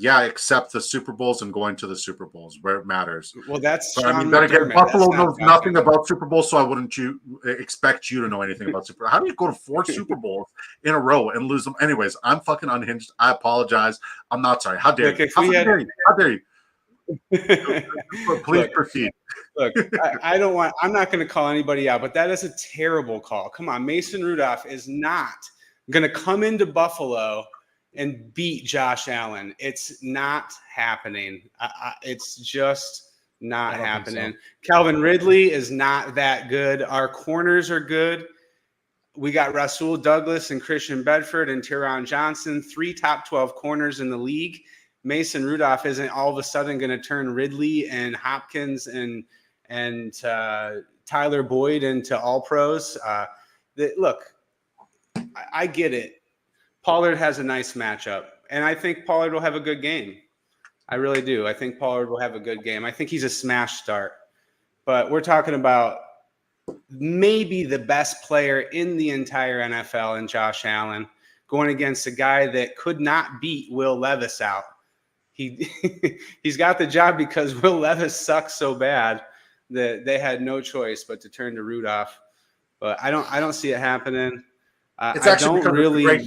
Yeah, except the Super Bowls and going to the Super Bowls where it matters. Well, that's But I mean, Sean then again, McDermott. Buffalo That's not knows Josh nothing Allen. about Super Bowls, so I wouldn't expect you to know anything about Super. How do you go to 4 Super Bowls in a row and lose them? Anyways, I'm fucking unhinged. I apologize. I'm not sorry. How dare Look, you? if we had- How dare you? Please proceed. Look, I'm not going to call anybody out, but that is a terrible call. Come on. Mason Rudolph is not going to come into Buffalo and beat Josh Allen. It's not happening. It's just not happening. So. Calvin Ridley is not that good. Our corners are good. We got Rasul Douglas and Christian Bedford and Tyron Johnson, 3 top 12 corners in the league. Mason Rudolph isn't all of a sudden going to turn Ridley and Hopkins and Tyler Boyd into all pros. Look, I get it. Pollard has a nice matchup, and I think Pollard will have a good game. I really do. I think Pollard will have a good game. I think he's a smash start, but we're talking about maybe the best player in the entire NFL in Josh Allen going against a guy that could not beat Will Levis out. He's got the job because Will Levis sucks so bad that they had no choice but to turn to Rudolph. But I don't see it happening. It's actually really great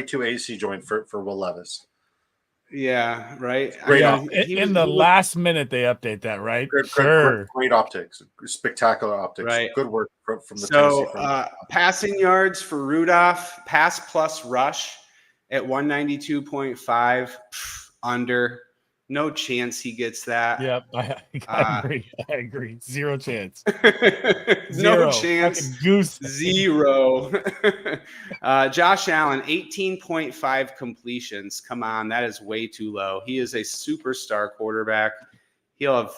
2 AC join for Will Levis. Yeah, right. In the last minute they update that, right? Great optics, spectacular optics. Right. Good work from the Tennessee. So passing yards for Rudolph, pass plus rush at 192.5 under. No chance he gets that. Yep, I agree. Zero chance. No chance. Goose. Zero. Josh Allen, 18.5 completions. Come on, that is way too low. He is a superstar quarterback. He'll have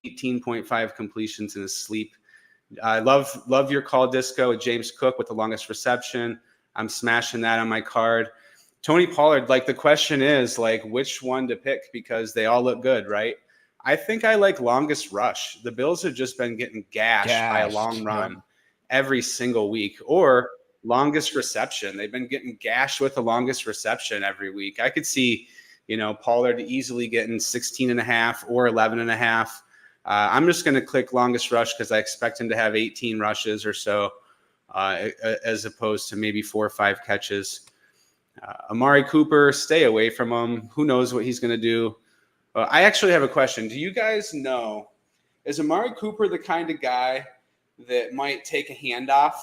18.5 completions in his sleep. I love your call, Disco, with James Cook with the longest reception. I'm smashing that on my card. Tony Pollard, like the question is like which one to pick because they all look good, right? I think I like longest rush. The Bills have just been getting gashed by a long run every single week, or longest reception. They've been getting gashed with the longest reception every week. I could see, Pollard easily getting 16.5 or 11.5. I'm just going to click longest rush because I expect him to have 18 rushes or so, as opposed to maybe 4 or 5 catches. Amari Cooper, stay away from him. Who knows what he's going to do? I actually have a question. Do you guys know, is Amari Cooper the kind of guy that might take a handoff?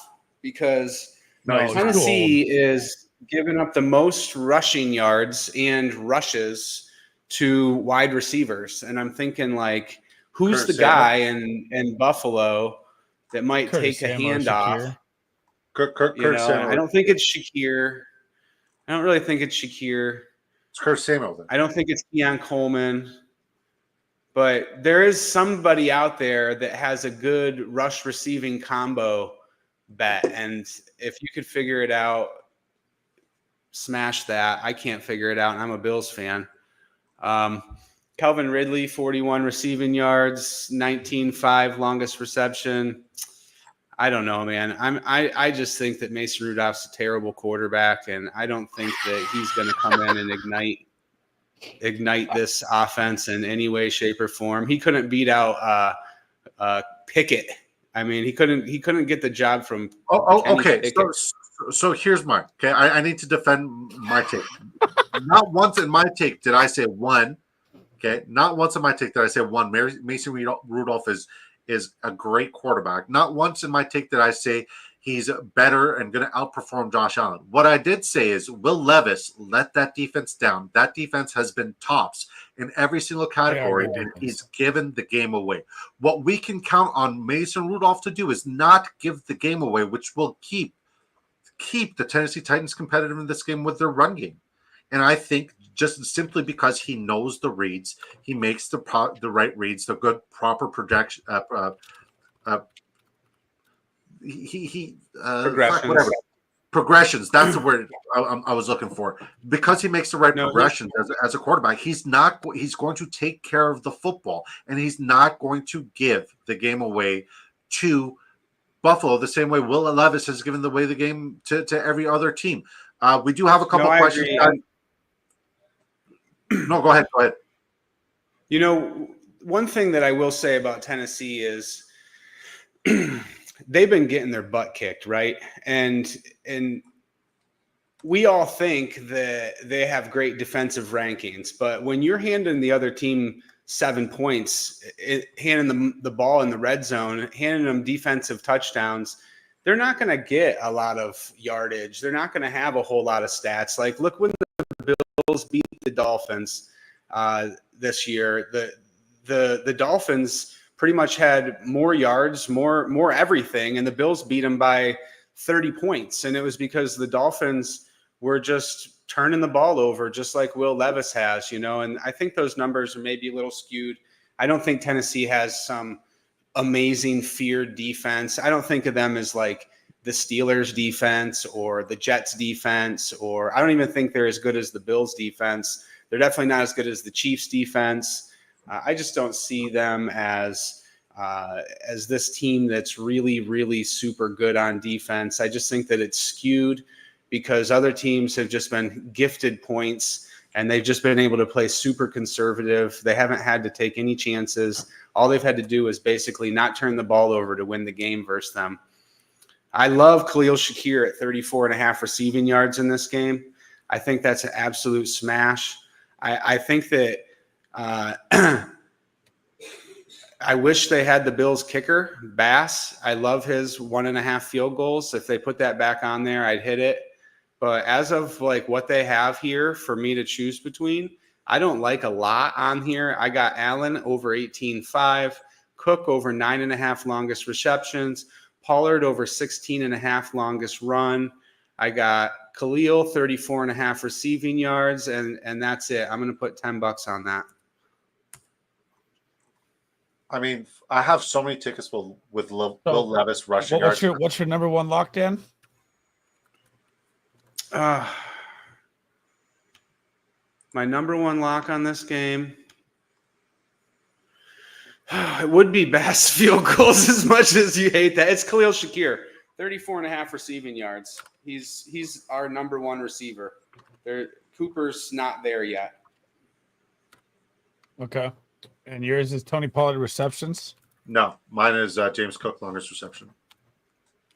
Because Tennessee is giving up the most rushing yards and rushes to wide receivers. And I'm thinking, like, who's the guy in Buffalo that might take a handoff? I don't think it's Shakir. I don't really think it's Shakir. It's Curtis Samuel. Then. I don't think it's Keon Coleman. But there is somebody out there that has a good rush receiving combo bet. And if you could figure it out, smash that. I can't figure it out, and I'm a Bills fan. Calvin Ridley, 41 receiving yards, 19.5 longest reception. I don't know, man. I just think that Mason Rudolph's a terrible quarterback, and I don't think that he's going to come in and ignite this offense in any way, shape, or form. He couldn't beat out Pickett. I mean, he couldn't get the job from. Kenny Okay. Pickett. So here's mine. Okay, I need to defend my take. Not once in my take did I say one. Okay, not once in my take did I say one. Mason Rudolph is a great quarterback. Not once in my take did I say he's better and going to outperform Josh Allen. What I did say is Will Levis let that defense down. That defense has been tops in every single category, and he's given the game away. What we can count on Mason Rudolph to do is not give the game away, which will keep the Tennessee Titans competitive in this game with their run game. And I think just simply because he knows the reads, he makes the right reads, the good proper projection. Progressions. That's the word I was looking for. Because he makes the right progressions as a quarterback, he's going to take care of the football, and he's not going to give the game away to Buffalo the same way Will Levis has given away the game to every other team. We do have a couple questions. No, go ahead. You know, one thing that I will say about Tennessee is they've been getting their butt kicked, right? And we all think that they have great defensive rankings, but when you're handing the other team 7 points, handing them the ball in the red zone, handing them defensive touchdowns, they're not going to get a lot of yardage. They're not going to have a whole lot of stats. Like, look when the Bills beat the Dolphins this year. The Dolphins pretty much had more yards, more everything, and the Bills beat them by 30 points. And it was because the Dolphins were just turning the ball over, just like Will Levis has, you know. And I think those numbers are maybe a little skewed. I don't think Tennessee has some amazing feared defense. I don't think of them as like the Steelers defense or the Jets defense, or I don't even think they're as good as the Bills defense. They're definitely not as good as the Chiefs defense. I just don't see them as this team that's really, really super good on defense. I just think that it's skewed because other teams have just been gifted points and they've just been able to play super conservative. They haven't had to take any chances. All they've had to do is basically not turn the ball over to win the game versus them. I love Khalil Shakir at 34.5 receiving yards in this game. I think that's an absolute smash. I think that I wish they had the Bills kicker, Bass. I love his 1.5 field goals. If they put that back on there, I'd hit it. But as of like what they have here for me to choose between, I don't like a lot on here. I got Allen over 18.5, Cook over 9.5 longest receptions, Pollard over 16.5 longest run. I got Khalil 34.5 receiving yards, and that's it. I'm going to put $10 on that. I mean, I have so many tickets with Will Levis rushing yards. What's your number one lock, Dan? My number one lock on this game, it would be Bass field goals as much as you hate that. It's Khalil Shakir, 34.5 receiving yards. He's our number one receiver. Cooper's not there yet. Okay. And yours is Tony Pollard receptions? No, mine is James Cook longest reception.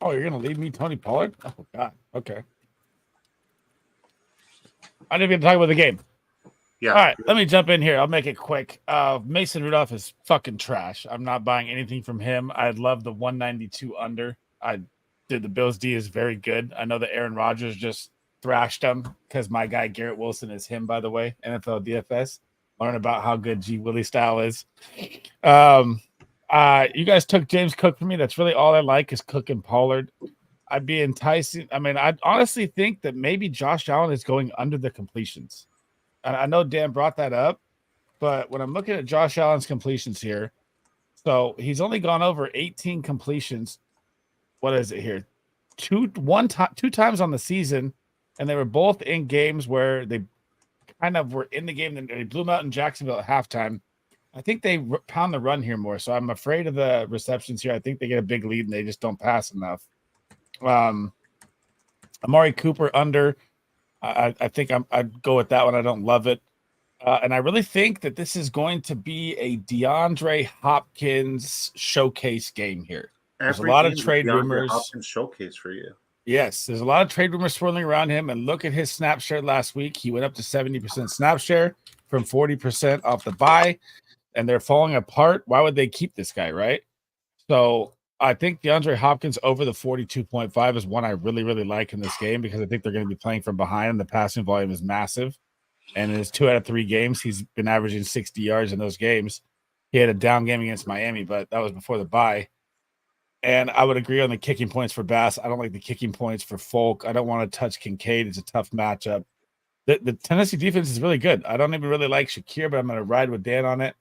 Oh, you're going to leave me Tony Pollard? Oh, God. Okay. I didn't even talk about the game. Yeah. All right, let me jump in here. I'll make it quick. Mason Rudolph is fucking trash. I'm not buying anything from him. I love the 192 under. The Bills D is very good. I know that Aaron Rodgers just thrashed him because my guy Garrett Wilson is him, by the way, NFL DFS. Learn about how good G. Willie style is. You guys took James Cook from me. That's really all I like is Cook and Pollard. I'd be enticing. I mean, I honestly think that maybe Josh Allen is going under the completions. I know Dan brought that up, but when I'm looking at Josh Allen's completions here, so he's only gone over 18 completions. What is it here? Two times on the season, and they were both in games where they kind of were in the game. And they blew them out in Jacksonville at halftime. I think they pound the run here more, so I'm afraid of the receptions here. I think they get a big lead, and they just don't pass enough. Amari Cooper under. I think I'd go with that one. I don't love it. And I really think that this is going to be a DeAndre Hopkins showcase game here. There's a Every lot of game is trade DeAndre rumors. Hopkins showcase for you. Yes, there's a lot of trade rumors swirling around him. And look at his snap share last week. He went up to 70% snap share from 40% off the bye, and they're falling apart. Why would they keep this guy, right? So I think DeAndre Hopkins over the 42.5 is one I really, really like in this game because I think they're going to be playing from behind, and the passing volume is massive. And in his 2 out of 3 games, he's been averaging 60 yards in those games. He had a down game against Miami, but that was before the bye. And I would agree on the kicking points for Bass. I don't like the kicking points for Folk. I don't want to touch Kincaid. It's a tough matchup. The Tennessee defense is really good. I don't even really like Shakir, but I'm going to ride with Dan on it.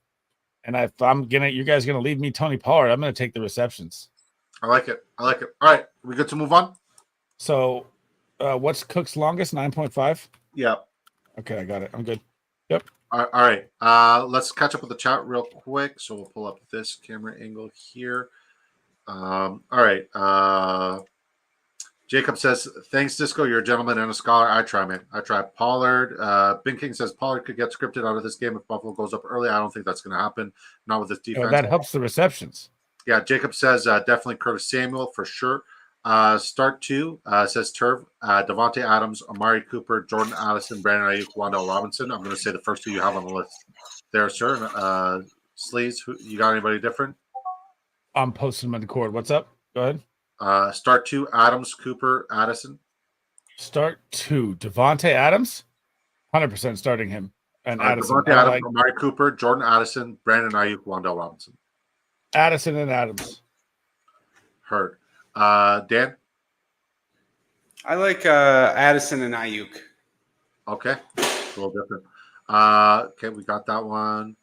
And if you guys are going to leave me Tony Pollard, I'm going to take the receptions. I like it. All right, we good to move on? So, what's Cook's longest? 9.5. Yeah. Okay, I got it. I'm good. Yep. All right. Let's catch up with the chat real quick. So we'll pull up this camera angle here. All right. Jacob says, thanks, Disco. You're a gentleman and a scholar. I try, man. I try. Pollard. Ben King says Pollard could get scripted out of this game if Buffalo goes up early. I don't think that's going to happen. Not with this defense. That helps the receptions. Yeah, Jacob says definitely Curtis Samuel for sure. Start 2 says Turv, Devontae Adams, Amari Cooper, Jordan Addison, Brandon Ayuk, Wandale Robinson. I'm going to say the first 2 you have on the list there, sir. Sleaze, you got anybody different? I'm posting them on the cord. What's up? Go ahead. Start 2, Adams, Cooper, Addison. Start 2, Devontae Adams. 100% starting him. And Addison. Devontae Adams, Amari Cooper, Jordan Addison, Brandon Ayuk, Wandale Robinson. Addison and Adams. Heard. Dan? I like Addison and Ayuk. Okay. A little different. Okay, we got that one.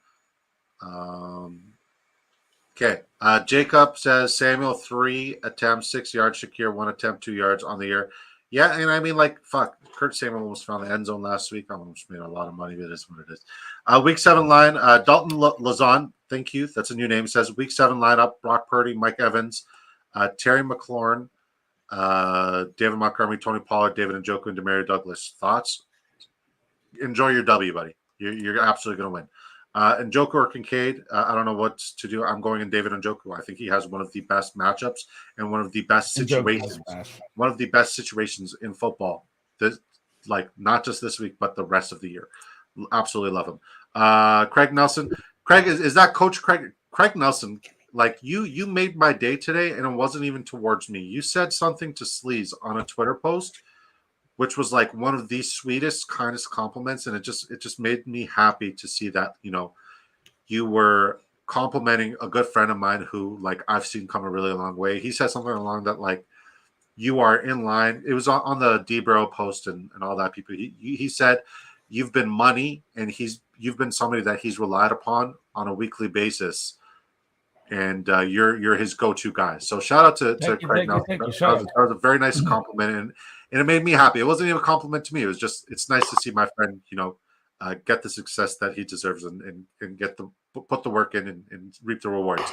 Okay. Jacob says Samuel 3 attempts, 6 yards. Shakir 1 attempt, 2 yards on the year. Yeah, and I mean, like, fuck. Kurt Samuel almost found the end zone last week. I almost made a lot of money, but it is what it is. Week 7 line, Dalton Lazon. Thank you. That's a new name. Says week 7 lineup: Brock Purdy, Mike Evans, Terry McLaurin, David Montgomery, Tony Pollard, David Njoku, and Demario Douglas. Thoughts? Enjoy your W, buddy. You're absolutely going to win. Njoku or Kincaid, I don't know what to do. I'm going in David Njoku. I think he has one of the best matchups and one of the best situations. One of the best situations in football. Like not just this week, but the rest of the year. Absolutely love him. Craig Nelson. Craig, is that Coach Craig? Craig Nelson. Like you made my day today, and it wasn't even towards me. You said something to Sleaze on a Twitter post, which was like one of the sweetest, kindest compliments, and it just made me happy to see that you were complimenting a good friend of mine who like I've seen come a really long way. He said something along that like you are in line. It was on the Debro post and all that. People he said you've been money, and you've been somebody that he's relied upon on a weekly basis. And you're his go-to guy. So shout out to Craig Nelson. That was a very nice compliment, and it made me happy. It wasn't even a compliment to me. It was just it's nice to see my friend, get the success that he deserves and put the work in and reap the rewards.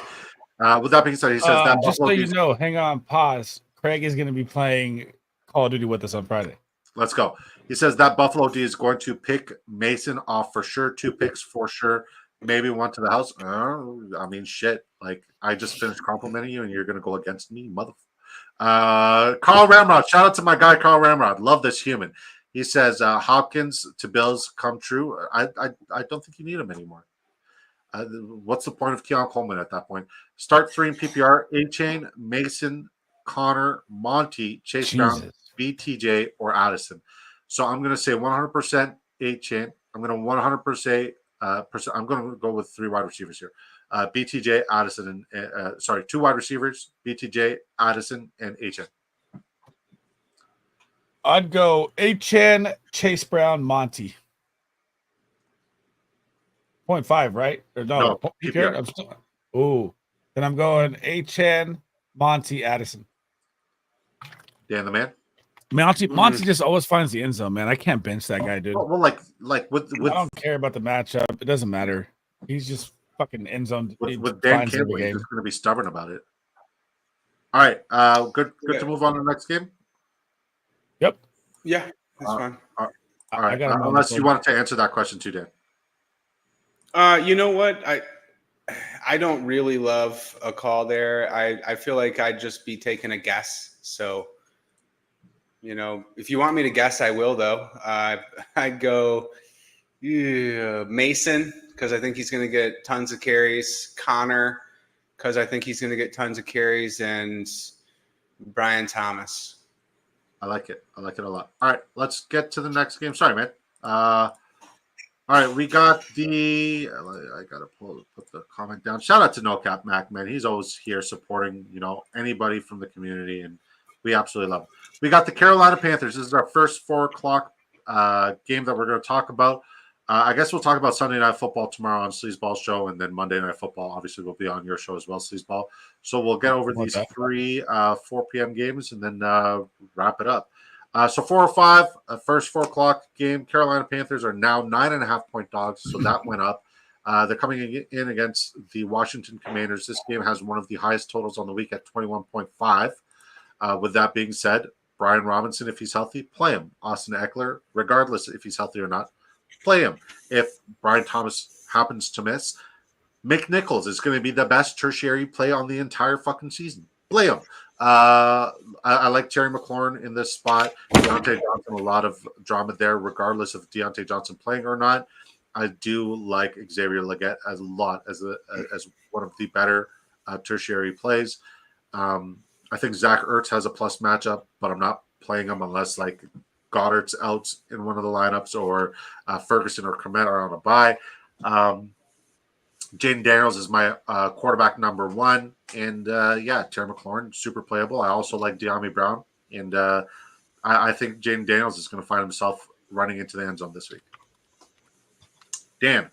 With that being said, he says that just so you know, hang on, pause. Craig is going to be playing Call of Duty with us on Friday. Let's go. He says that Buffalo D is going to pick Mason off for sure. 2 picks for sure. Maybe 1 to the house. I mean, shit. Like, I just finished complimenting you, and you're going to go against me, Carl Ramrod. Shout out to my guy, Carl Ramrod. Love this human. He says, Hopkins to Bills come true. I don't think you need him anymore. What's the point of Keon Coleman at that point? Start 3 in PPR. A-Chain, Mason, Connor, Monty, Chase Brown, BTJ, or Addison. So I'm going to say 100% A-Chain. I'm going to 100% I'm going to go with 3 wide receivers here. BTJ, Addison, and 2 wide receivers, BTJ, Addison, and H-N. I'd go H-N, Chase Brown, Monty. 0.5, right? Or no PPR. Then I'm going H-N, Monty, Addison. Dan the man. Monty just always finds the end zone, man. I can't bench that guy, dude. Well, like with I don't care about the matchup. It doesn't matter. He's just fucking end zone. With Dan Campbell, he's just going to be stubborn about it. All right, good to move on to the next game. Yep. Yeah, that's fine. All right, unless you wanted to answer that question too, Dan. You know what? I don't really love a call there. I feel like I'd just be taking a guess. So, if you want me to guess, I will, though. I'd go Mason, because I think he's going to get tons of carries. Connor, because I think he's going to get tons of carries. And Brian Thomas. I like it. I like it a lot. All right, let's get to the next game. Sorry, man. All right, we got the. I gotta put the comment down. Shout out to No Cap Mac, man. He's always here supporting, anybody from the community, and we absolutely love it. We got the Carolina Panthers. This is our first 4:00 game that we're going to talk about. I guess we'll talk about Sunday Night Football tomorrow on Sleezball show, and then Monday Night Football obviously will be on your show as well, Sleezeball. So we'll get over these three 4 p.m. games and then wrap it up. So 4:05, first 4:00 game. Carolina Panthers are now 9.5-point dogs, so that went up. They're coming in against the Washington Commanders. This game has one of the highest totals on the week at 21.5. With that being said, Brian Robinson, if he's healthy, play him. Austin Eckler, regardless if he's healthy or not, play him. If Brian Thomas happens to miss, McNichols is going to be the best tertiary play on the entire fucking season. Play him. I like Terry McLaurin in this spot. Deontay Johnson, a lot of drama there, regardless of Deontay Johnson playing or not. I do like Xavier Legette a lot as one of the better tertiary plays. I think Zach Ertz has a plus matchup, but I'm not playing him unless like Goddard's out in one of the lineups or Ferguson or Komet are on a bye. Jaden Daniels is my quarterback number one. And Terry McLaurin, super playable. I also like De'Ami Brown. And I think Jaden Daniels is going to find himself running into the end zone this week. Dan.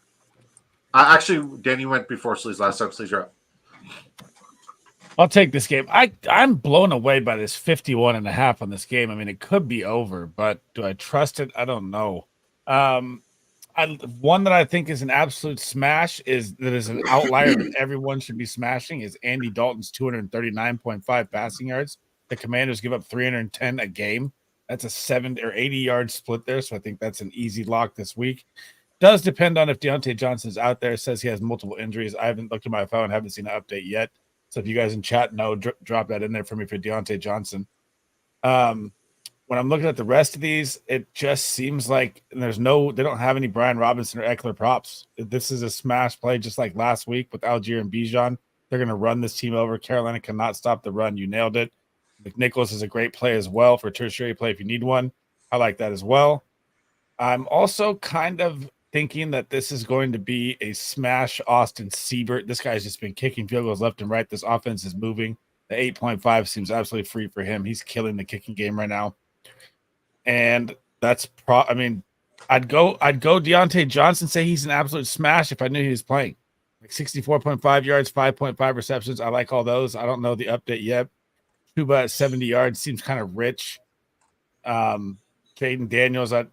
Dan, you went before Sleaze last time. Sleaze, you're up. I'll take this game. I'm blown away by this 51.5 on this game. I mean, it could be over, but do I trust it? I don't know. One that I think is an absolute smash is an outlier that everyone should be smashing is Andy Dalton's 239.5 passing yards. The Commanders give up 310 a game. That's a 70 or 80 yard split there. So I think that's an easy lock this week. Does depend on if Deontay Johnson's out there. It says he has multiple injuries. I haven't looked at my phone. Haven't seen an update yet. So if you guys in chat know, drop that in there for me for Deontay Johnson. When I'm looking at the rest of these, it just seems like they don't have any Brian Robinson or Eckler props. This is a smash play just like last week with Algier and Bijan. They're going to run this team over. Carolina cannot stop the run. You nailed it. McNichols is a great play as well for tertiary play if you need one. I like that as well. I'm also kind of thinking that this is going to be a smash Austin Siebert. This guy's just been kicking field goals left and right. This offense is moving. The 8.5 seems absolutely free for him. He's killing the kicking game right now. And that's I'd go Deontay Johnson, say he's an absolute smash if I knew he was playing. Like 64.5 yards, 5.5 receptions. I like all those. I don't know the update yet. Chuba at 70 yards seems kind of rich. Jaden Daniels, I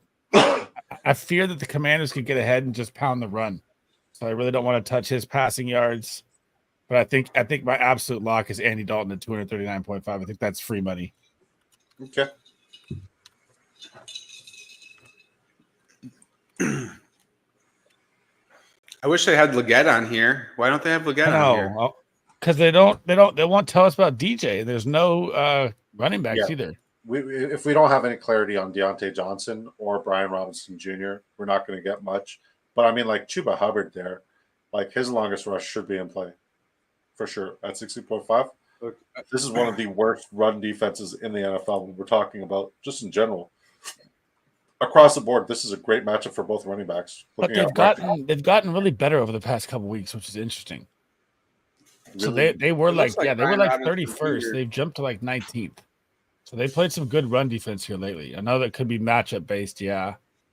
fear that the Commanders could get ahead and just pound the run. So I really don't want to touch his passing yards. But I think my absolute lock is Andy Dalton at 239.5. I think that's free money. Okay. I wish they had Legette on here. Why don't they have Legette on here? Because they won't tell us about DJ. There's no running backs either. If we don't have any clarity on Deontay Johnson or Brian Robinson Jr., we're not going to get much. But I mean, like Chuba Hubbard there, like his longest rush should be in play for sure at 60.5. This is one of the worst run defenses in the NFL when we're talking about just in general. Across the board, this is a great matchup for both running backs. But they've gotten really better over the past couple weeks, which is interesting. Really? So they were like 31st. They've jumped to like 19th. So they played some good run defense here lately. I know that could be matchup based,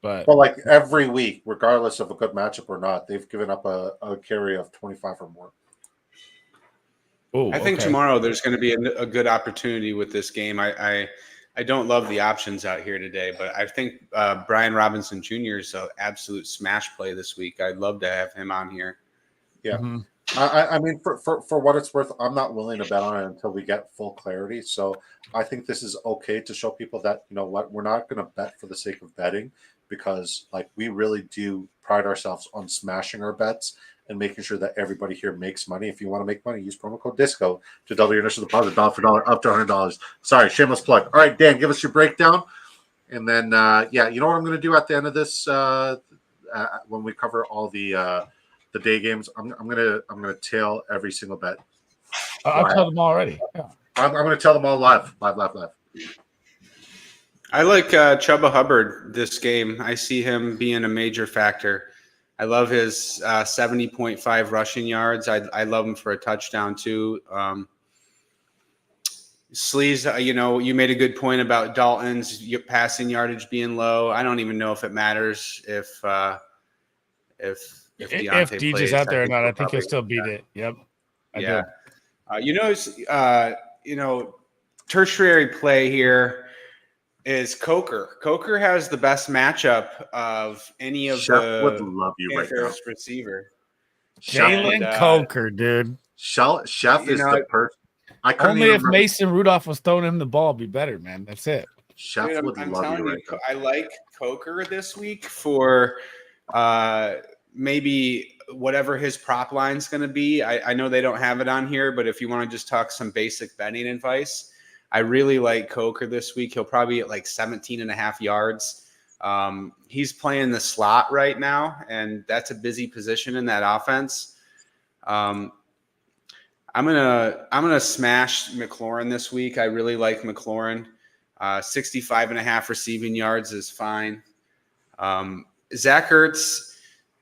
but like every week, regardless of a good matchup or not, they've given up a carry of 25 or more. Ooh, I think tomorrow there's going to be a good opportunity with this game. I don't love the options out here today, but I think Brian Robinson Jr. is an absolute smash play this week. I'd love to have him on here. Yeah. Mm-hmm. I mean, for what it's worth, I'm not willing to bet on it until we get full clarity. So I think this is okay to show people that, you know what, we're not going to bet for the sake of betting because, like, we really do pride ourselves on smashing our bets. and making sure that everybody here makes money. If you want to make money, use promo code DISCO to double your initial deposit, dollar for dollar, up to $100. Sorry, shameless plug. All right, Dan, give us your breakdown. And then, you know what I'm going to do at the end of this when we cover all the day games. I'm gonna tail every single bet. I'll tell them already. Yeah. I'm going to tell them all live. I like Chuba Hubbard this game. I see him being a major factor. I love his 70.5 rushing yards. I love him for a touchdown too. Sleaze, you made a good point about Dalton's passing yardage being low. I don't even know if it matters if Deontay DJ's out there or not. I think he'll still beat it. Yep. I do. Tertiary play here is Coker. Coker has the best matchup of any of Chef would love you right now. Receiver. Jalen Coker, dude. Chef is the person. Only if Mason Rudolph was throwing him the ball, it'd be better, man. That's it. Chef would love you right now. I like Coker this week for maybe whatever his prop line's going to be. I know they don't have it on here, but if you want to just talk some basic betting advice, I really like Coker this week. He'll probably get like 17.5 yards. He's playing the slot right now, and that's a busy position in that offense. I'm gonna smash McLaurin this week. I really like McLaurin. 65.5 receiving yards is fine. Zach Ertz,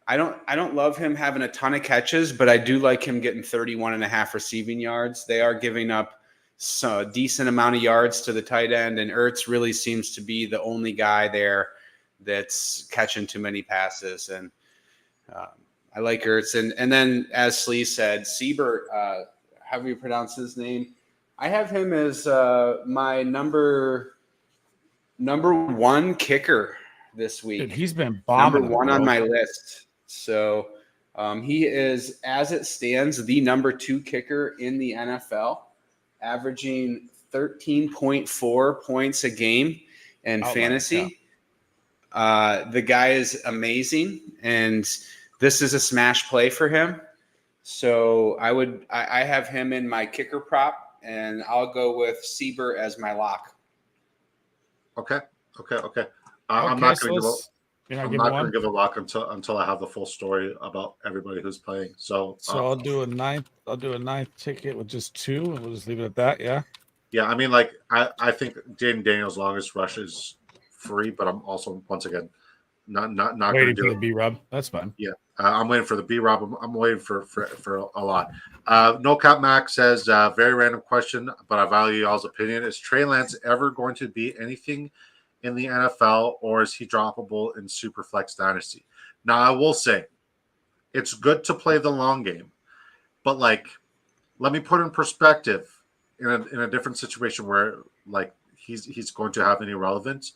I don't love him having a ton of catches, but I do like him getting 31.5 receiving yards. They are giving up a decent amount of yards to the tight end, and Ertz really seems to be the only guy there that's catching too many passes. And I like Ertz. And then, as Sleeze said, Siebert, how do you pronounce his name? I have him as my number one kicker this week. Dude, he's been bombing. Number one on my list. So he is, as it stands, the number 2 kicker in the NFL, averaging 13.4 points a game in fantasy. The guy is amazing, and this is a smash play for him. So I have him in my kicker prop, and I'll go with Siebert as my lock. Okay. I'm not going to give a lock until I have the full story about everybody who's playing. So I'll do a ninth ticket with just 2, and we'll just leave it at that. Yeah. Yeah, I mean, like I think Jaden Daniels' longest rush is free, but I'm also once again not waiting for the B Rob. That's fine. Yeah, I'm waiting for the B Rob. I'm waiting for a lot. No Cap Mac says very random question, but I value y'all's opinion. Is Trey Lance ever going to be anything in the NFL, or is he droppable in Superflex Dynasty? Now, I will say it's good to play the long game, but like, let me put in perspective in a different situation where like he's going to have any relevance.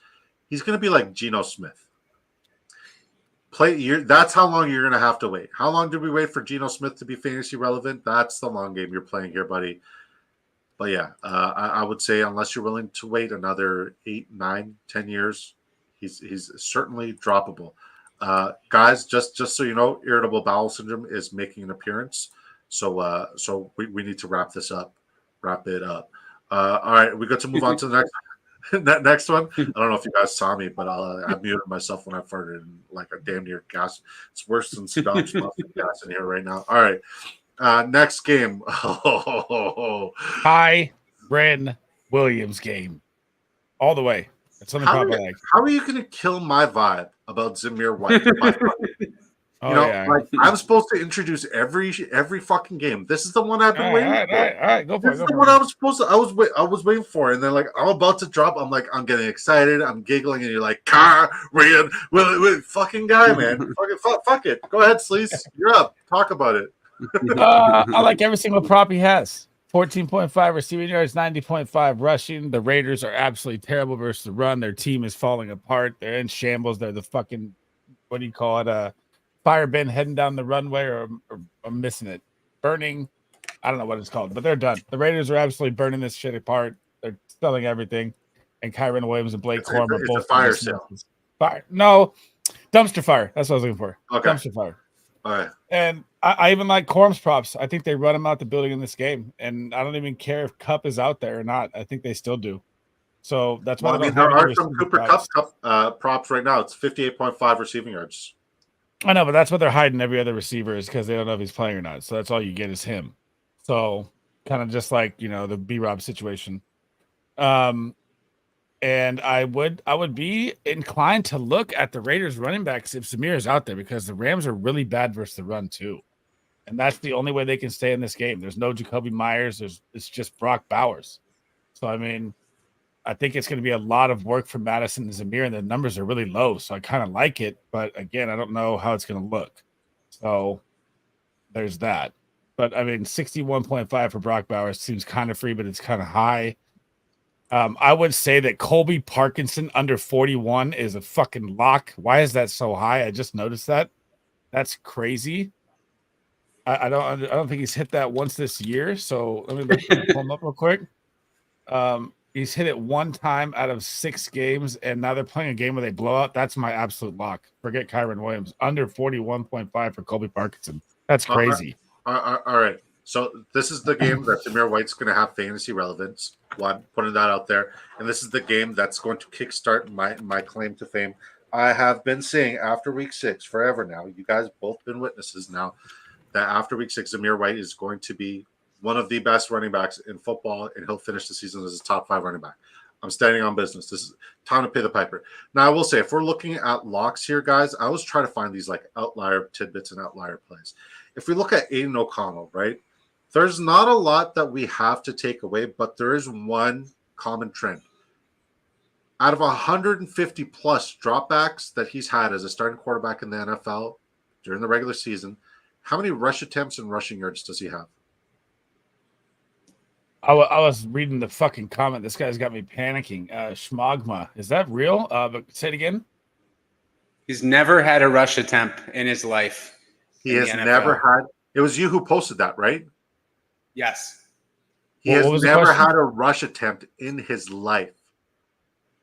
He's going to be like Geno Smith. That's how long you're going to have to wait. How long did we wait for Geno Smith to be fantasy relevant? That's the long game you're playing here, buddy. But yeah, I would say unless you're willing to wait another 8, 9, 10 years, he's certainly droppable. Guys, just so you know, irritable bowel syndrome is making an appearance. So we need to wrap it up. All right, we got to move on to the next one. I don't know if you guys saw me, but I muted myself when I farted and like a damn near gas. It's worse than Scotch muffin gas in here right now. All right. Next game. Kyren Williams game. All the way. That's something how are you going to kill my vibe about Zamir White? I'm supposed to introduce every fucking game. This is the one I've been waiting for. All right, go for it. This is the one I was waiting for, and then like I'm about to drop. I'm like, I'm getting excited. I'm giggling, and you're like, Kyren, fucking guy, man, fuck it. Go ahead, Sleaze. You're up. Talk about it. I like every single prop he has. 14.5 receiving yards, 90.5 rushing. The Raiders are absolutely terrible versus the run. Their team is falling apart. They're in shambles. They're the fucking, what do you call it? Fire bin heading down the runway or missing it. Burning. I don't know what it's called, but they're done. The Raiders are absolutely burning this shit apart. They're selling everything. And Kyren Williams and Blake Corum are both a fire sale. Fire. No, dumpster fire. That's what I was looking for. Okay. Dumpster fire. All right. And I even like Corm's props. I think they run him out the building in this game. And I don't even care if Cup is out there or not. I think they still do. So that's why Well, I they mean, don't there have any are some receiving Cooper props. Cup props right now. It's 58.5 receiving yards. I know, but that's what they're hiding every other receiver is because they don't know if he's playing or not. So that's all you get is him. So kind of just like, the B-Rob situation. And I would be inclined to look at the Raiders running backs if Zamir is out there because the Rams are really bad versus the run too. And that's the only way they can stay in this game. There's no Jacoby Myers. It's just Brock Bowers. So, I mean, I think it's going to be a lot of work for Madison and Zamir, and the numbers are really low. So I kind of like it. But again, I don't know how it's going to look. So there's that. But I mean, 61.5 for Brock Bowers seems kind of free, but it's kind of high. I would say that Colby Parkinson under 41 is a fucking lock. Why is that so high? I just noticed that. That's crazy. I don't think he's hit that once this year. So let me pull him up real quick. He's hit it one time out of 6 games, and now they're playing a game where they blow out. That's my absolute lock. Forget Kyron Williams. Under 41.5 for Colby Parkinson. That's crazy. All right. So this is the game that Zamir White's going to have fantasy relevance. Well, I'm putting that out there. And this is the game that's going to kickstart my claim to fame. I have been saying after week 6 forever now, you guys both been witnesses now, that after week 6, Zamir White is going to be one of the best running backs in football, and he'll finish the season as a top 5 running back. I'm standing on business. This is time to pay the piper. Now, I will say, if we're looking at locks here, guys, I always try to find these like outlier tidbits and outlier plays. If we look at Aiden O'Connell, right, there's not a lot that we have to take away, but there is one common trend. Out of 150 plus dropbacks that he's had as a starting quarterback in the NFL during the regular season, how many rush attempts and rushing yards does he have? I was reading the fucking comment. This guy's got me panicking. Schmagma. Is that real? But say it again. He's never had a rush attempt in his life. He has never had. It was you who posted that, right? Yes. He has never had a rush attempt in his life.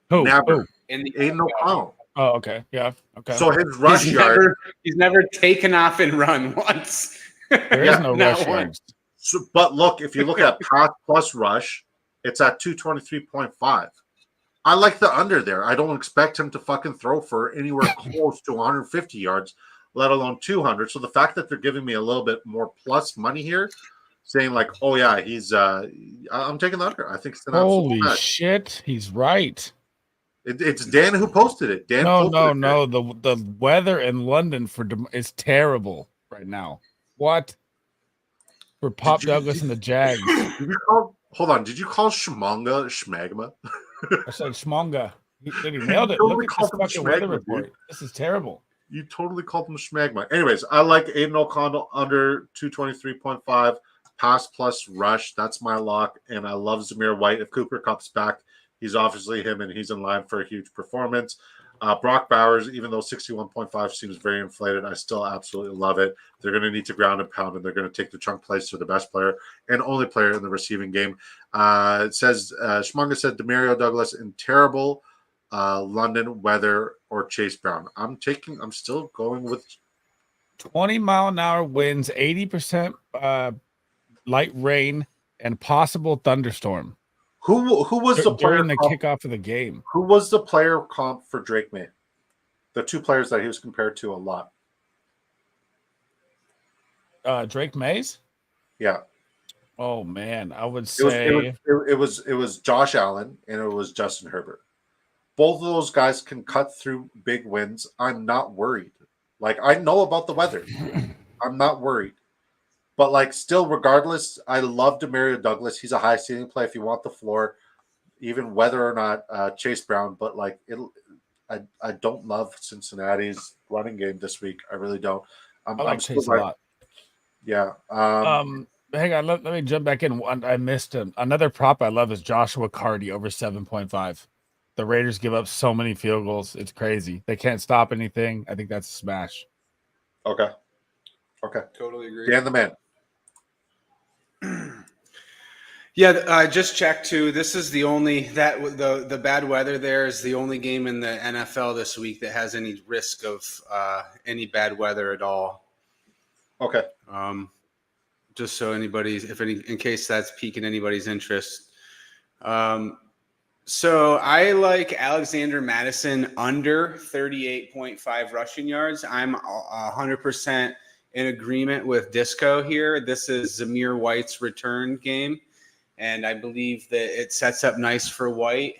Who? Never. Who? In the Aiden O'Connell. Oh, okay. Yeah. Okay. So his rush yard. He's never taken off and run once. There is no rush yards. So, but look, if you look at pass plus rush, it's at 223.5. I like the under there. I don't expect him to fucking throw for anywhere close to 150 yards, let alone 200. So the fact that they're giving me a little bit more plus money here, saying like, oh yeah, he's I'm taking the under. I think it's an Holy absolute shit, he's right. It's Dan who posted it. Dan No. The weather in London is terrible right now. What? For Pop Douglas and the Jags. Hold on. Did you call Schmonga Schmagma? I said Schmonga. He nailed it. Totally Look at this called him fucking weather Schmagma, report. dude. This is terrible. You totally called him Schmagma. Anyways, I like Aiden O'Connell under 223.5 pass plus rush. That's my lock. And I love Zamir White. If Cooper Kupp's back, he's obviously him, and he's in line for a huge performance. Brock Bowers, even though 61.5 seems very inflated, I still absolutely love it. They're going to need to ground and pound, and they're going to take the chunk plays to the best player and only player in the receiving game. It says, Schmunga said Demario Douglas in terrible London weather or Chase Brown. I'm still going with 20-mile-an-hour winds, 80% light rain, and possible thunderstorm. Who was the player during the kickoff of the game? Who was the player comp for Drake May? The 2 players that he was compared to a lot. Drake Mays? Yeah. Oh man, I would say it was Josh Allen and it was Justin Herbert. Both of those guys can cut through big wins. I'm not worried. Like, I know about the weather. I'm not worried. But, like, still, regardless, I love Demario Douglas. He's a high ceiling play if you want the floor, even whether or not Chase Brown. But, like, I don't love Cincinnati's running game this week. I really don't. I like Chase a lot. Yeah. Hang on. Let me jump back in. I missed another prop I love is Joshua Cardi over 7.5. The Raiders give up so many field goals. It's crazy. They can't stop anything. I think that's a smash. Okay. Totally agree. Dan the man. Yeah, I just checked too. This is the only the bad weather there is the only game in the NFL this week that has any risk of any bad weather at all. Okay. Just so in case that's piquing anybody's interest. So I like Alexander Madison under 38.5 rushing yards. I'm 100% in agreement with Disco here. This is Zamir White's return game, and I believe that it sets up nice for White.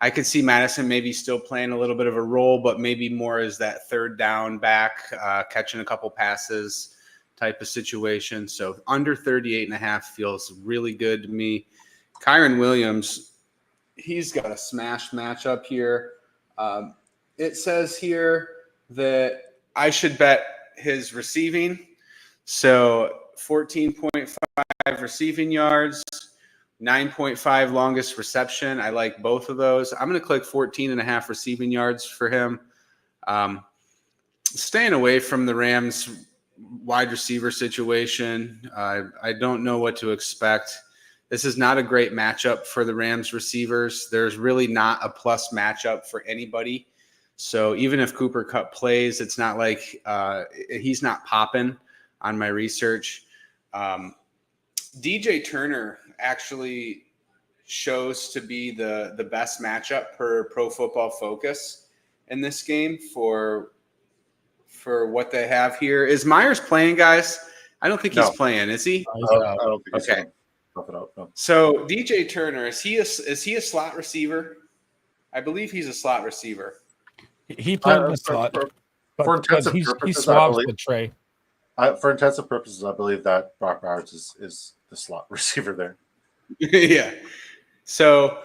I could see Madison maybe still playing a little bit of a role, but maybe more as that third down back, catching a couple passes type of situation. So under 38.5 feels really good to me. Kyron Williams, he's got a smash matchup here. It says here that I should bet his receiving. So 14.5 receiving yards, 9.5 longest reception. I like both of those. I'm going to click 14.5 receiving yards for him. Staying away from the Rams wide receiver situation. I don't know what to expect. This is not a great matchup for the Rams receivers. There's really not a plus matchup for anybody. So even if Cooper Kupp plays, it's not like he's not popping on my research. DJ Turner actually shows to be the best matchup per Pro Football Focus in this game for what they have here. Is Myers playing, guys? I don't think he's playing. Is he? I don't think Okay. No. So DJ Turner, is he a slot receiver? I believe he's a slot receiver. He played in the slot, for intensive he purposes, swaps the tray. For intensive purposes, I believe that Brock Bowers is the slot receiver there. Yeah. So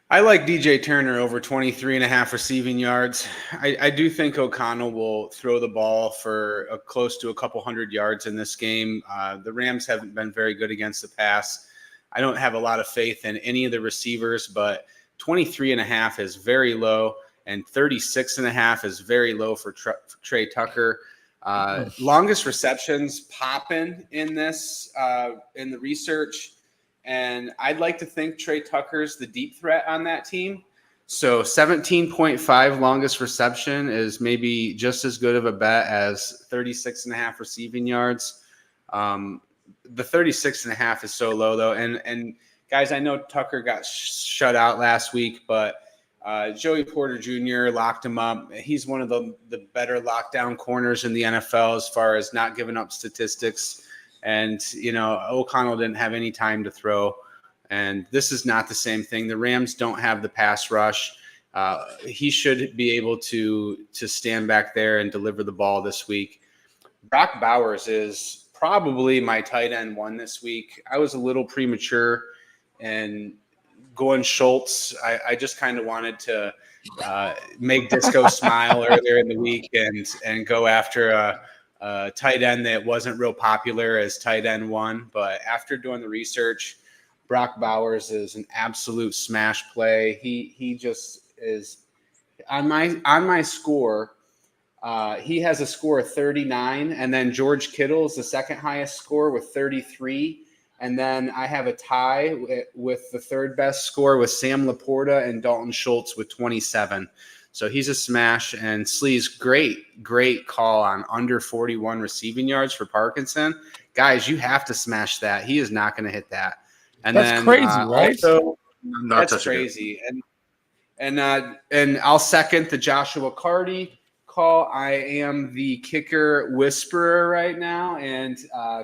I like DJ Turner over 23.5 receiving yards. I do think O'Connell will throw the ball for close to a couple hundred yards in this game. The Rams haven't been very good against the pass. I don't have a lot of faith in any of the receivers, but 23.5 is very low, and 36.5 is very low for Trey Tucker. Longest receptions popping in this in the research. And I'd like to think Trey Tucker's the deep threat on that team. So 17.5 longest reception is maybe just as good of a bet as 36.5 receiving yards. The 36.5 is so low, though. And guys, I know Tucker got shut out last week, but Joey Porter Jr. locked him up. He's one of the better lockdown corners in the NFL as far as not giving up statistics. And, O'Connell didn't have any time to throw. And this is not the same thing. The Rams don't have the pass rush. He should be able to stand back there and deliver the ball this week. Brock Bowers is probably my tight end one this week. I was a little premature and going Schultz. I just kind of wanted to make Disco smile earlier in the week and go after a tight end that wasn't real popular as tight end one. But after doing the research, Brock Bowers is an absolute smash play. He just is on my score. He has a score of 39, and then George Kittle is the second highest score with 33. And then I have a tie with the third best score with Sam Laporta and Dalton Schultz with 27. So he's a smash. And Slee's great call on under 41 receiving yards for Parkinson. Guys, you have to smash that. He is not going to hit that. And that's crazy, right? Also, that's crazy. And I'll second the Joshua Cardi call. I am the kicker whisperer right now, and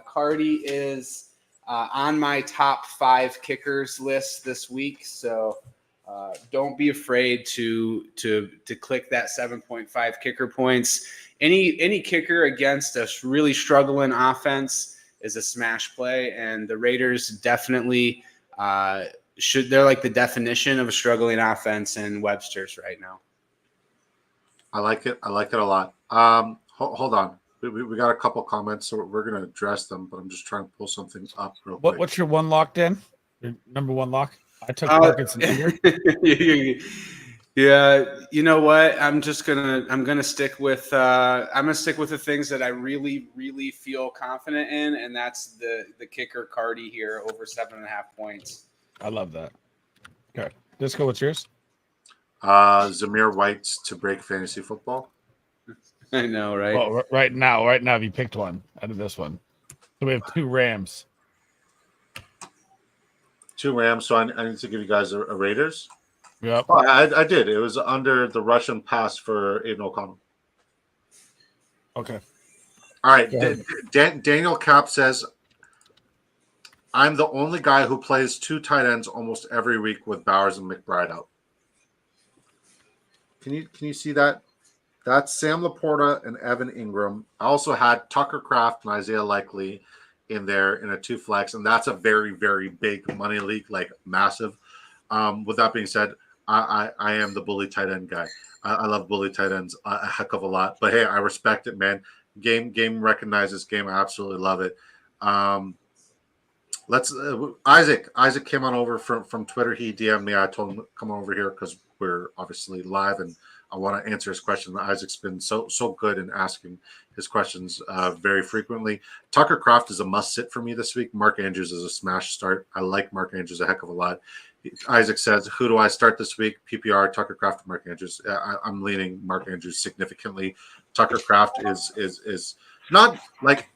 Cardi is on my top 5 kickers list this week. So don't be afraid to click that 7.5 kicker points. Any kicker against a really struggling offense is a smash play, and the Raiders definitely they're like the definition of a struggling offense in Webster's right now. I like it. I like it a lot. Hold on. We got a couple comments, so we're going to address them, but I'm just trying to pull something up real quick. What's your one lock, Dan? Your number one lock? I took Parkinson here. Yeah, you know what? I'm gonna stick with the things that I really, really feel confident in, and that's the kicker Cardi here over 7.5 points. I love that. Okay. Disco, what's yours? Zamir White's to break fantasy football. I know, right? Well, right now, if you picked one out of this one, so we have 2 Rams. 2 Rams. So I need to give you guys a Raiders. Yep. Oh, I did. It was under the Russian pass for Aiden O'Connell. Okay. All right. Go ahead. Daniel Cap says, I'm the only guy who plays 2 tight ends almost every week with Bowers and McBride out. Can you see that? That's Sam Laporta and Evan Ingram. I also had Tucker Kraft and Isaiah Likely in there in a 2 flex, and that's a very, very big money league, like massive. With that being said, I am the bully tight end guy. I love bully tight ends a heck of a lot. But hey, I respect it, man. Game recognizes game. I absolutely love it. Let's Isaac came on over from Twitter. He DM'd me. I told him to come over here because we're obviously live and I want to answer his question. Isaac's been so good in asking his questions very frequently. Tucker Kraft is a must sit for me this week. Mark Andrews is a smash start. I like Mark Andrews a heck of a lot. Isaac says, who do I start this week? PPR, Tucker Kraft, and Mark Andrews. I'm leaning Mark Andrews significantly. Tucker Kraft is not like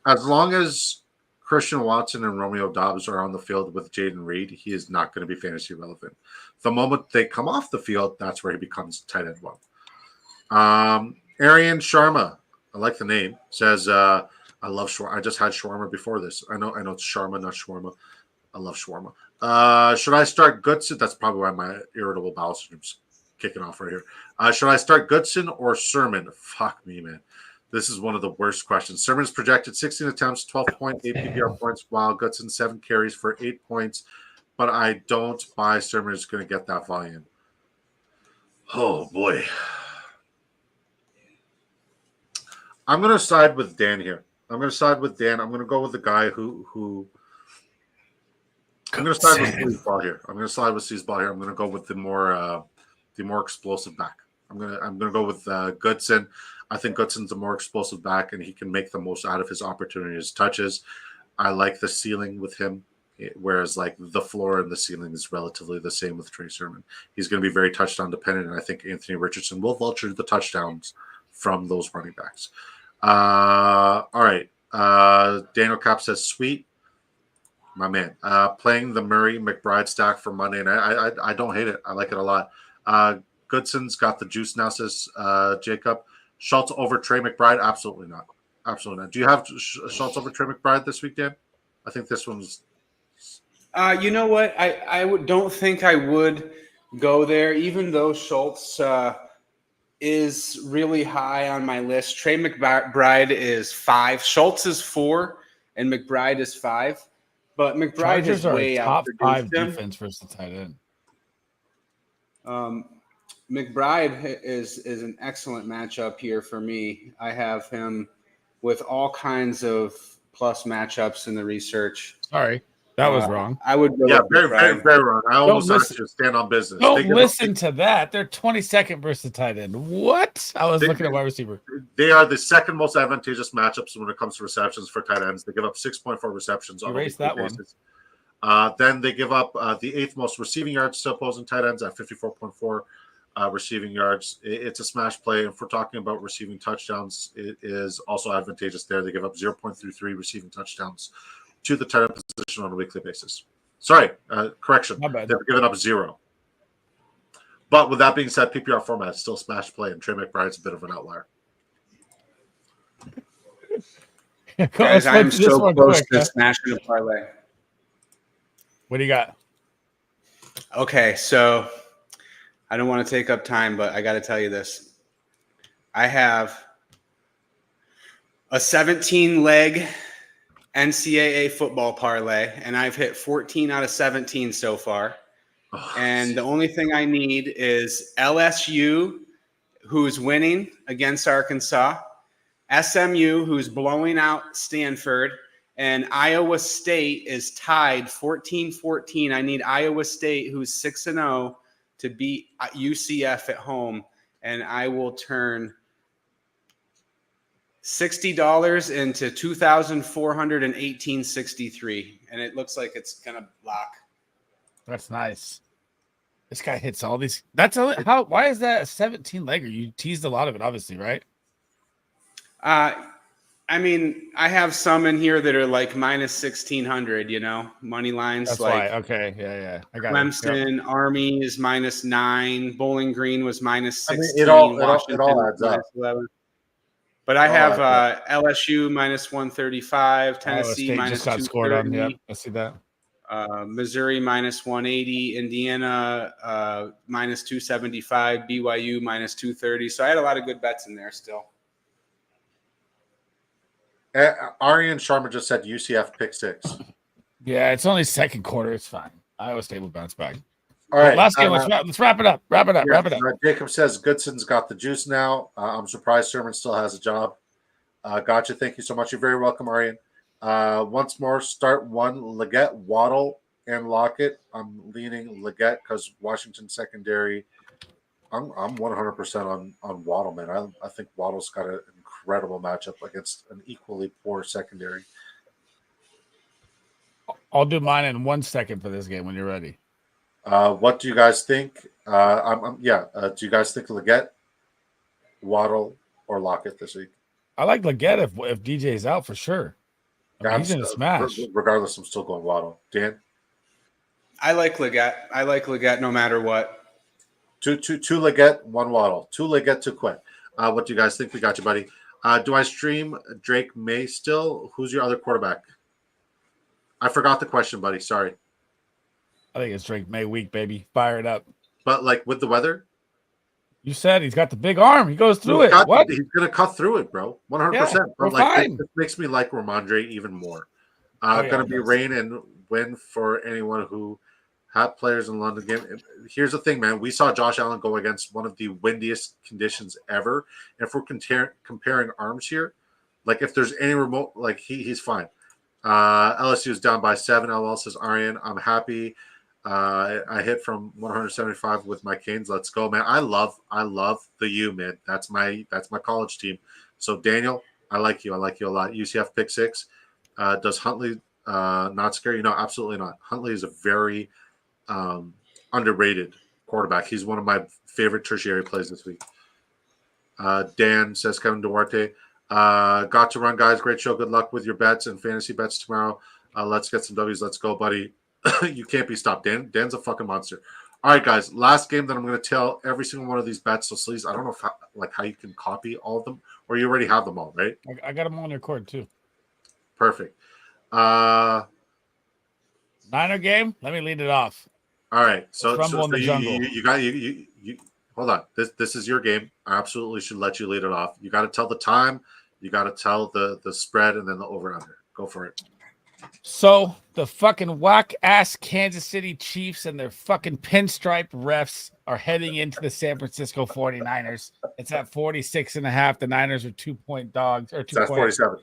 as long as Christian Watson and Romeo Doubs are on the field with Jaden Reed, he is not going to be fantasy relevant. The moment they come off the field, that's where he becomes tight end one. Arian Sharma, I like the name, says, I love shawarma. I just had shawarma before this. I know it's Sharma, not shawarma. I love shawarma. Should I start Goodson? That's probably why my irritable bowel syndrome's kicking off right here. Should I start Goodson or Sermon? Fuck me, man. This is one of the worst questions. Sermon's projected 16 attempts, 12.8 PPR points, while Goodson 7 carries for 8 points. But I don't buy Sermon is going to get that volume. Oh, boy. I'm going to side with Dan here. I'm going to go with the guy who I'm going to side with Sleezball here. I'm going to go with the more explosive back. I'm going to go with Goodson. I think Goodson's a more explosive back, and he can make the most out of his opportunities, touches. I like the ceiling with him, whereas like the floor and the ceiling is relatively the same with Trey Sermon. He's going to be very touchdown dependent, and I think Anthony Richardson will vulture the touchdowns from those running backs. All right. Daniel Cap says, sweet. My man. Playing the Murray McBride stack for Monday, and I don't hate it. I like it a lot. Goodson's got the juice now, says Jacob. Schultz over Trey McBride? Absolutely not. Absolutely not. Do you have Schultz over Trey McBride this week, Dan? I think this one's. You know what? I don't think I would go there, even though Schultz is really high on my list. Trey McBride is 5. Schultz is 4, and McBride is 5. But McBride Chargers is are way a top 5 him. defense versus the tight end. McBride is an excellent matchup here for me. I have him with all kinds of plus matchups in the research. Sorry, that was wrong. I would go very wrong. I almost asked you to stand on business. Don't listen to that. They're 22nd versus the tight end. What? I was looking at wide receiver. They are the second most advantageous matchups when it comes to receptions for tight ends. They give up 6.4 receptions on a weekly basis. Then they give up the 8th most receiving yards to opposing tight ends at 54.4 receiving yards. It's a smash play. If we're talking about receiving touchdowns, it is also advantageous there. They give up 0.33 receiving touchdowns to the tight end position on a weekly basis. Sorry, correction. They've given up 0. But with that being said, PPR format is still smash play, and Trey McBride's a bit of an outlier. Guys, I'm so close to smashing a parlay. What do you got? Okay, so I don't want to take up time, but I got to tell you this. I have a 17-leg NCAA football parlay, and I've hit 14 out of 17 so far. And the only thing I need is LSU, who's winning against Arkansas, SMU, who's blowing out Stanford, and Iowa State is tied 14-14. I need Iowa State, who's 6-0, to beat UCF at home, and I will turn $60 into $2,418.63, and it looks like it's gonna block. That's nice. This guy hits all these. That's how. Why is that a 17 legger? You teased a lot of it, obviously, right? I mean, I have some in here that are like minus 1,600. Money lines. That's like why. Okay, yeah. I got Clemson, it. Army is -9. Bowling Green was minus I mean, 16. it all Washington was adds up. -11. But I It all have adds up. LSU minus 135, Iowa Tennessee State minus just got scored on. Yep, 230, I see that. Missouri minus 180, Indiana minus 275, BYU minus 230. So I had a lot of good bets in there still. Arian Sharma just said UCF pick 6. Yeah, it's only second quarter. It's fine. Iowa State will bounce back. All right. Last game. Let's wrap it up. Wrap it up. Jacob says Goodson's got the juice now. I'm surprised Sherman still has a job. Gotcha. Thank you so much. You're very welcome, Arian. Once more, start 1, Leggett, Waddle, and Lockett. I'm leaning Leggett because Washington secondary. I'm 100% on Waddle, man. I think Waddle's got an incredible matchup against an equally poor secondary. I'll do mine in 1 second for this game when you're ready. What do you guys think? Do you guys think Leggett, Waddle, or Lockett this week? I like Leggett if DJ's out for sure. He's in a smash. Regardless, I'm still going Waddle. Dan? I like Leggett no matter what. Two Leggett, 1 Waddle. 2 Leggett, 2 Quinn. What do you guys think? We got you, buddy. Do I stream Drake May still? Who's your other quarterback? I forgot the question, buddy. Sorry. I think it's Drake May week, baby. Fire it up. But like with the weather? You said he's got the big arm. He goes through it. What? He's going to cut through it, bro. 100%. Yeah, but fine. It makes me like Ramondre even more. Going to be rain and wind for anyone who had players in London game. Here's the thing, man. We saw Josh Allen go against one of the windiest conditions ever. And if we're comparing arms here, like if there's any remote, like he's fine. LSU is down by 7. LL says Arian, I'm happy. I hit from 175 with my Canes. Let's go, man. I love the U, man. That's my college team. So Daniel, I like you. I like you a lot. UCF pick 6. Does Huntley not scare you? No, absolutely not. Huntley is a very underrated quarterback. He's one of my favorite tertiary plays this week. Dan says Kevin Duarte. Got to run, guys. Great show. Good luck with your bets and fantasy bets tomorrow. Let's get some W's. Let's go, buddy. You can't be stopped. Dan's a fucking monster. All right, guys. Last game that I'm going to tell every single one of these bets. So, Sleaze, I don't know how you can copy all of them, or you already have them all, right? I got them on record too. Perfect. Niner game. Let me lead it off. All right. So jungle. You got you hold on. This is your game. I absolutely should let you lead it off. You got to tell the time. You got to tell the spread and then the over under. Go for it. So the fucking whack ass Kansas City Chiefs and their fucking pinstripe refs are heading into the San Francisco 49ers. It's at 46.5. The Niners are 2-point dogs or 47.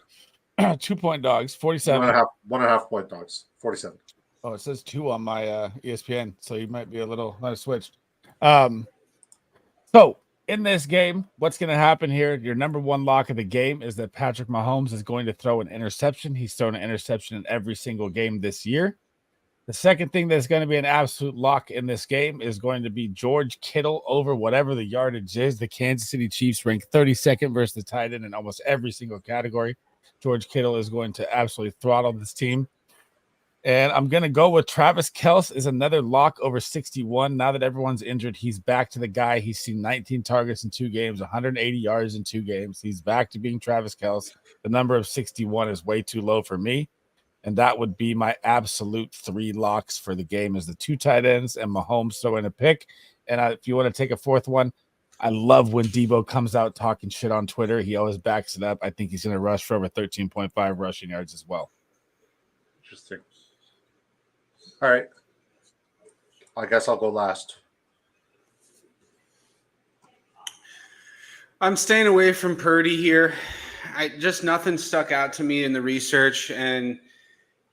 2-point dogs. 47. 1.5 point dogs. 47. Oh, it says 2 on my ESPN, so you might be a little switched. So in this game, what's going to happen here? Your number 1 lock of the game is that Patrick Mahomes is going to throw an interception. He's thrown an interception in every single game this year. The second thing that's going to be an absolute lock in this game is going to be George Kittle over whatever the yardage is. The Kansas City Chiefs rank 32nd versus the tight end in almost every single category. George Kittle is going to absolutely throttle this team. And I'm going to go with Travis Kelce is another lock over 61. Now that everyone's injured, he's back to the guy. He's seen 19 targets in 2 games, 180 yards in 2 games. He's back to being Travis Kelce. The number of 61 is way too low for me. And that would be my absolute 3 locks for the game is the 2 tight ends and Mahomes throwing a pick. And if you want to take a 4th one, I love when Debo comes out talking shit on Twitter. He always backs it up. I think he's going to rush for over 13.5 rushing yards as well. Interesting. All right. I guess I'll go last. I'm staying away from Purdy here. Nothing stuck out to me in the research. And,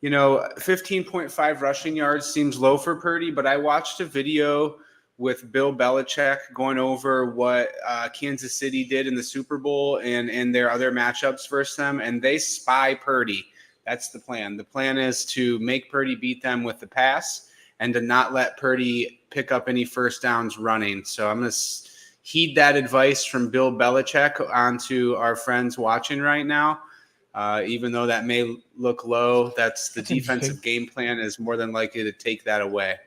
15.5 rushing yards seems low for Purdy, but I watched a video with Bill Belichick going over what Kansas City did in the Super Bowl and their other matchups versus them, and they spy Purdy. That's the plan. The plan is to make Purdy beat them with the pass and to not let Purdy pick up any first downs running. So I'm going to heed that advice from Bill Belichick onto our friends watching right now. Even though that may look low, that's defensive game plan is more than likely to take that away.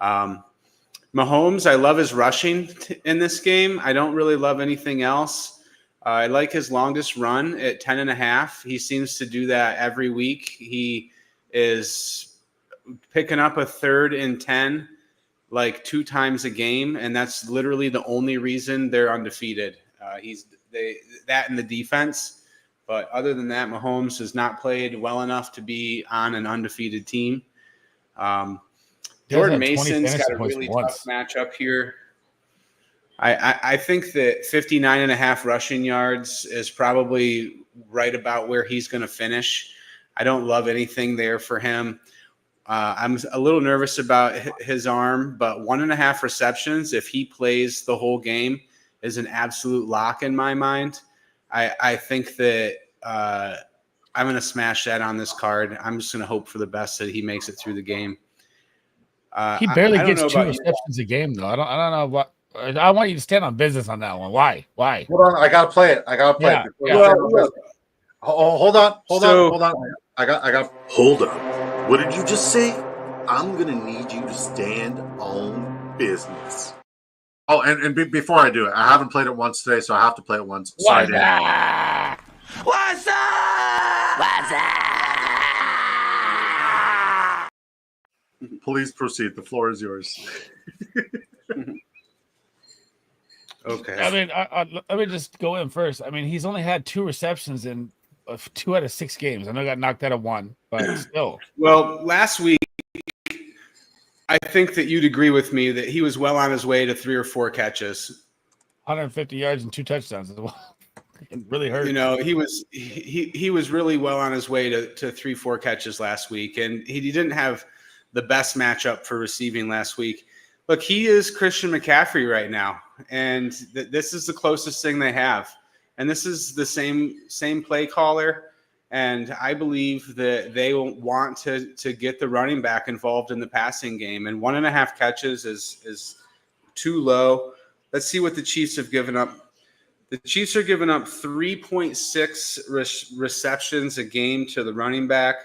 Mahomes, I love his rushing in this game. I don't really love anything else. I like his longest run at 10.5. He seems to do that every week. He is picking up a 3rd and 10 like 2 times a game, and that's literally the only reason they're undefeated. That in the defense. But other than that, Mahomes has not played well enough to be on an undefeated team. Jordan Mason's got a really tough matchup here. I think that 59.5 rushing yards is probably right about where he's going to finish. I don't love anything there for him. I'm a little nervous about his arm, but 1.5 receptions, if he plays the whole game, is an absolute lock in my mind. I think that I'm going to smash that on this card. I'm just going to hope for the best that he makes it through the game. He barely gets 2 receptions a game, though. I don't know what. I want you to stand on business on that one. Why? Hold on, I gotta play it. Yeah. Hold on. I got. Hold up. What did you just say? I'm gonna need you to stand on business. Oh, and before I do it, I haven't played it once today, so I have to play it once. What's up? What's up? What's up? Please proceed. The floor is yours. Okay. I mean, let me just go in first. I mean, he's only had 2 receptions in 2 out of 6 games. I know he got knocked out of 1, but still. Well, last week, I think that you'd agree with me that he was well on his way to 3 or 4 catches. 150 yards and 2 touchdowns as well. It really hurt. You know, he was really well on his way to 3-4 catches last week, and he didn't have the best matchup for receiving last week. Look, he is Christian McCaffrey right now, and this is the closest thing they have. And this is the same play caller, and I believe that they want to get the running back involved in the passing game. And 1.5 catches is too low. Let's see what the Chiefs have given up. The Chiefs are giving up 3.6 receptions a game to the running back.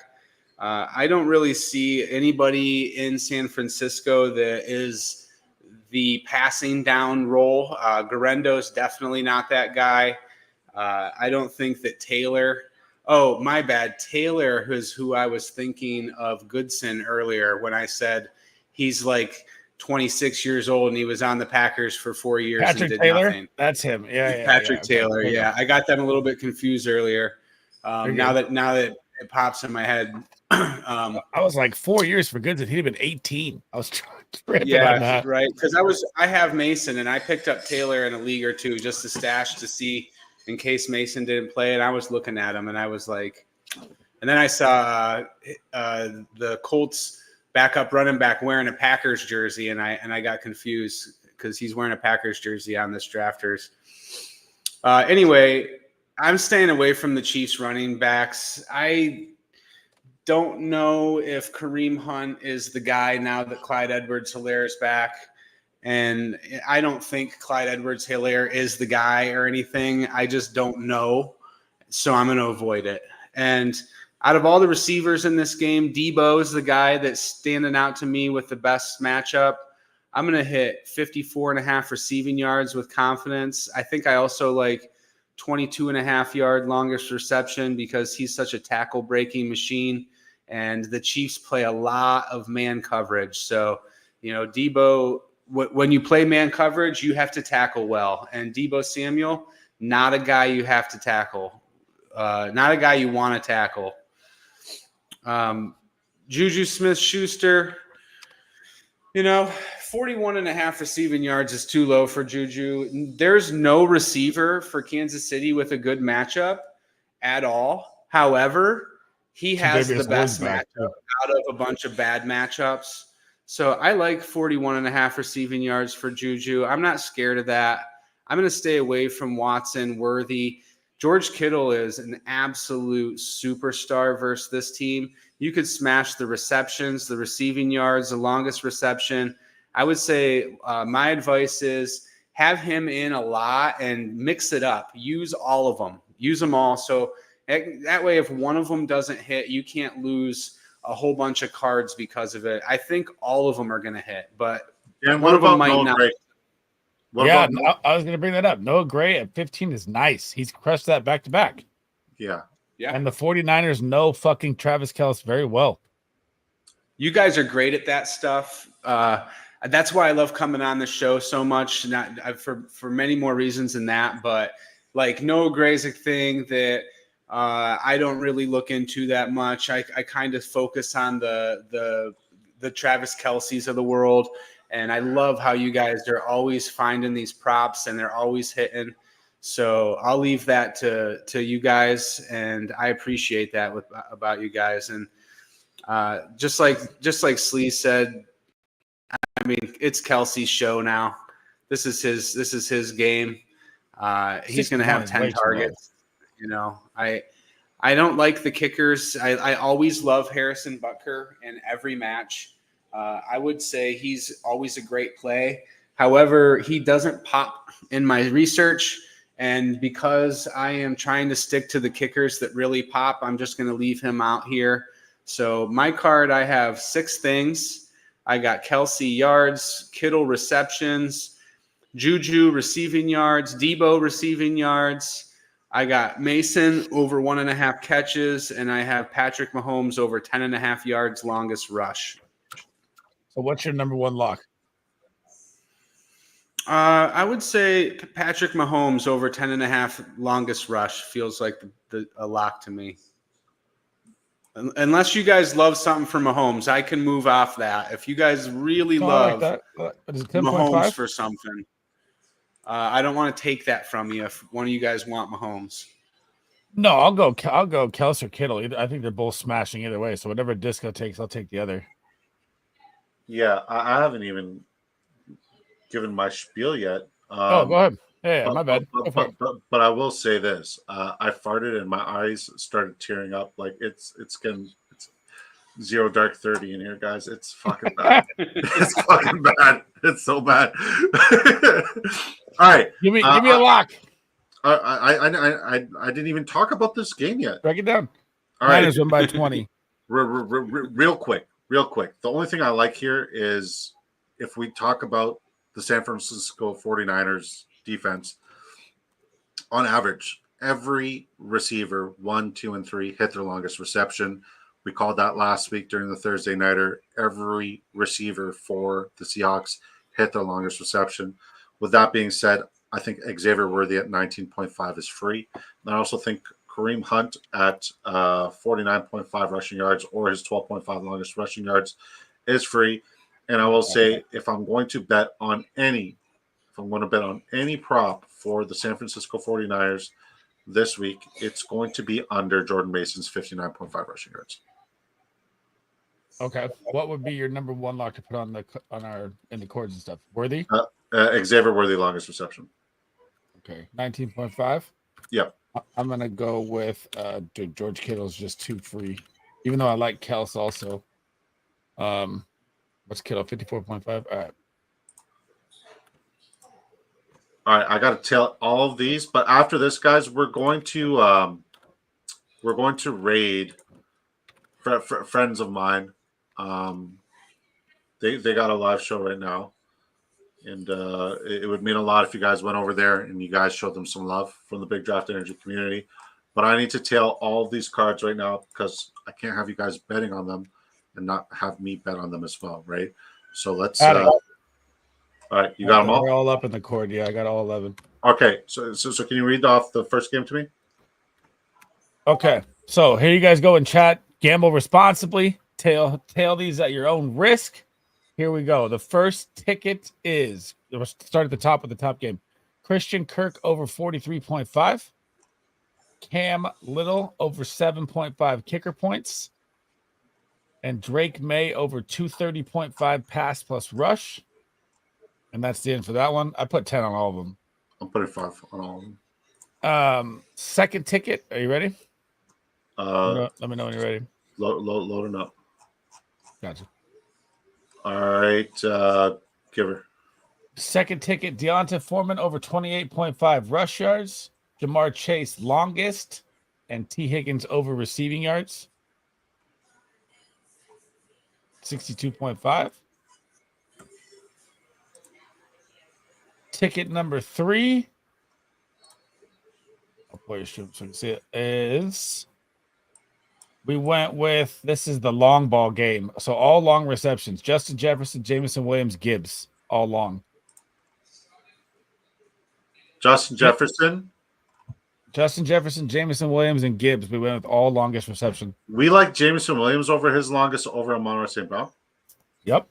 I don't really see anybody in San Francisco that is the passing down role. Garendo's definitely not that guy. I don't think that Taylor. Oh, my bad. Taylor, who I was thinking of Goodson earlier when I said he's like 26 years old and he was on the Packers for 4 years Patrick and did Taylor? nothing. That's him. Yeah. Patrick Taylor. Yeah, I got them a little bit confused earlier. Now that it pops in my head. I was like 4 years for Goodson. He'd have been 18. I was tripping on that. Right. Because I have Mason and I picked up Taylor in a league or two just to stash to see in case Mason didn't play. And I was looking at him and I was like, and then I saw the Colts backup running back wearing a Packers jersey, and I got confused because he's wearing a Packers jersey on this drafters. Anyway, I'm staying away from the Chiefs running backs. I don't know if Kareem Hunt is the guy now that Clyde Edwards-Helaire is back. And I don't think Clyde Edwards-Helaire is the guy or anything. I just don't know. So I'm going to avoid it. And out of all the receivers in this game, Debo is the guy that's standing out to me with the best matchup. I'm going to hit 54.5 receiving yards with confidence. I think I also like 22.5 yard longest reception because he's such a tackle breaking machine. And the Chiefs play a lot of man coverage. So, Debo, when you play man coverage, you have to tackle well. And Debo Samuel, not a guy you have to tackle. Not a guy you want to tackle. Juju Smith-Schuster, 41.5 receiving yards is too low for Juju. There's no receiver for Kansas City with a good matchup at all. However, he has the best matchup out of a bunch of bad matchups. So I like 41.5 receiving yards for Juju. I'm not scared of that. I'm going to stay away from Watson, Worthy. George Kittle is an absolute superstar versus this team. You could smash the receptions, the receiving yards, the longest reception. I would say my advice is have him in a lot and mix it up. Use all of them. Use them all. So that way, if one of them doesn't hit, you can't lose a whole bunch of cards because of it. I think all of them are going to hit, but And one what of them about might Noah not. Gray? What Yeah, about Noah? I was going to bring that up. Noah Gray at 15 is nice. He's crushed that back to back. Yeah. Yeah. And the 49ers know fucking Travis Kelce very well. You guys are great at that stuff. That's why I love coming on the show so much. Not for many more reasons than that, but like Noah Gray's a thing that I don't really look into that much. I kind of focus on the Travis Kelce's of the world, and I love how you guys are always finding these props and they're always hitting. So I'll leave that to you guys, and I appreciate that about you guys. And just like Sleeze said, I mean, it's Kelsey's show now. This is his game. He's going to have 10 targets. You know, I don't like the kickers. I always love Harrison Butker in every match. I would say he's always a great play. However, he doesn't pop in my research. And because I am trying to stick to the kickers that really pop, I'm just going to leave him out here. So my card, I have 6 things. I got Kelsey yards, Kittle receptions, Juju receiving yards, Debo receiving yards. I got Mason over 1.5 catches, and I have Patrick Mahomes over 10.5 yards longest rush. So what's your number one lock? I would say Patrick Mahomes over 10.5 longest rush feels like a lock to me. Unless you guys love something from Mahomes, I can move off that. If you guys really love Mahomes for something, I don't want to take that from you if one of you guys want Mahomes. No, I'll go Kelce or Kittle. I think they're both smashing either way. So whatever Disco takes, I'll take the other. Yeah, I haven't even given my spiel yet. Go ahead. Yeah, my bad. But I will say this: I farted and my eyes started tearing up. Like it's 0 dark 30 in here, guys. It's fucking bad. It's fucking bad. It's so bad. All right, give me a lock. I didn't even talk about this game yet. Break it down. All right, Niners win by 20. Real quick. The only thing I like here is if we talk about the San Francisco 49ers defense, on average, every receiver 1, 2, and 3 hit their longest reception. We called that last week during the Thursday nighter. Every receiver for the Seahawks hit their longest reception. With that being said, I think Xavier Worthy at 19.5 is free. And I also think Kareem Hunt at 49.5 rushing yards or his 12.5 longest rushing yards is free. And I will say, if I'm going to bet on any prop for the San Francisco 49ers this week, it's going to be under Jordan Mason's 59.5 rushing yards. Okay. What would be your number one lock to put in the cords and stuff? Worthy? Xavier Worthy longest reception. Okay. 19.5? Yep. I'm going to go with George Kittle's just too free. Even though I like Kels also. What's Kittle? 54.5? All right. All right, I got to tell all of these, but after this, guys, we're going to raid friends of mine. They got a live show right now, and it would mean a lot if you guys went over there and you guys showed them some love from the Big Draft Energy community. But I need to tell all of these cards right now because I can't have you guys betting on them and not have me bet on them as well, right? So let's. All right, you got them all. They're all up in the cord. Yeah, I got all 11. Okay, so can you read off the first game to me? Okay, so here you guys go in chat. Gamble responsibly. Tail these at your own risk. Here we go. The first ticket is, we'll start at the top with the top game. Christian Kirk over 43.5. Cam Little over 7.5 kicker points. And Drake May over 230.5 pass plus rush. And that's the end for that one. I put 10 on all of them. I'm putting 5 on all of them. Second ticket. Are you ready? Let me know when you're ready. Loading up. Gotcha. All right. Give her. Second ticket, Deonta Foreman over 28.5 rush yards. Jamar Chase longest. And T. Higgins over receiving yards. 62.5. Ticket number 3. I'll play your stream so you can see it. Is we went with this is the long ball game. So all long receptions. Justin Jefferson, Jameson Williams, Gibbs. All long. Justin Jefferson. Justin Jefferson, Jameson Williams, and Gibbs. We went with all longest reception. We like Jameson Williams over his longest over Amon-Ra St. Brown. Yep.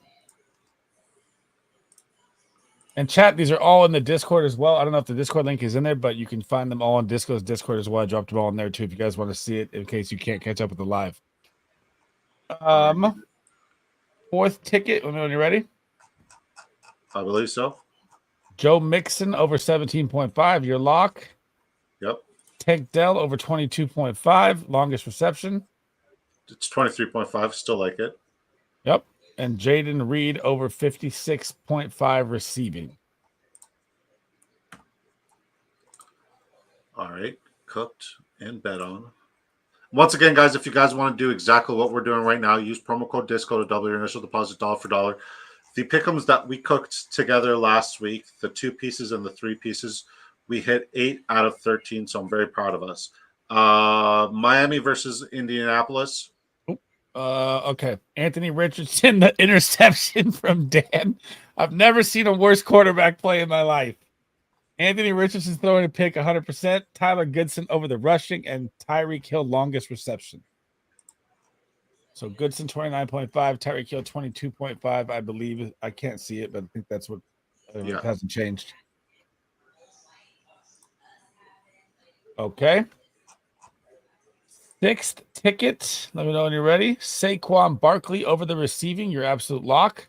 And chat, these are all in the Discord as well. I don't know if the Discord link is in there, but you can find them all on Discord as well. I dropped them all in there too if you guys want to see it in case you can't catch up with the live. Fourth ticket, let me know when you're ready. I believe so. Joe Mixon over 17.5, your lock. Yep. Tank Dell over 22.5, longest reception. It's 23.5. Still like it. Yep. And Jaden Reed over 56.5 receiving. All right. Cooked and bet on. Once again, guys, if you guys want to do exactly what we're doing right now, use promo code DISCO to double your initial deposit dollar for dollar. The pick'ems that we cooked together last week, the 2 pieces and the 3 pieces, we hit 8 out of 13, so I'm very proud of us. Miami versus Indianapolis. Okay. Anthony Richardson, the interception from Dan. I've never seen a worse quarterback play in my life. Anthony Richardson throwing a pick 100%. Tyler Goodson over the rushing, and Tyreek Hill longest reception. So Goodson 29.5, Tyreek Hill 22.5, I believe. I can't see it, but I think that's what it hasn't changed. Okay. Sixth ticket. Let me know when you're ready. Saquon Barkley over the receiving, your absolute lock.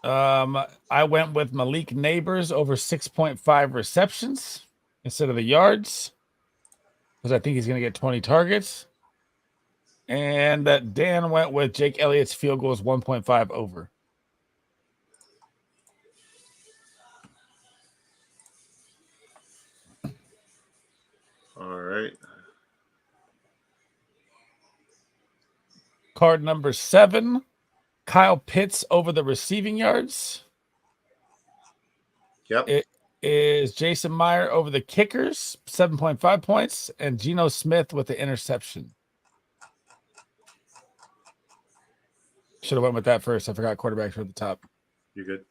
I went with Malik Neighbors over 6.5 receptions instead of the yards because I think he's going to get 20 targets. And that Dan went with Jake Elliott's field goals 1.5 over. All right. Card number 7. Kyle Pitts over the receiving yards. Yep. It is Jason Meyer over the kickers, 7.5 points, and Geno Smith with the interception. Should have went with that first. I forgot quarterbacks were at the top. You're good.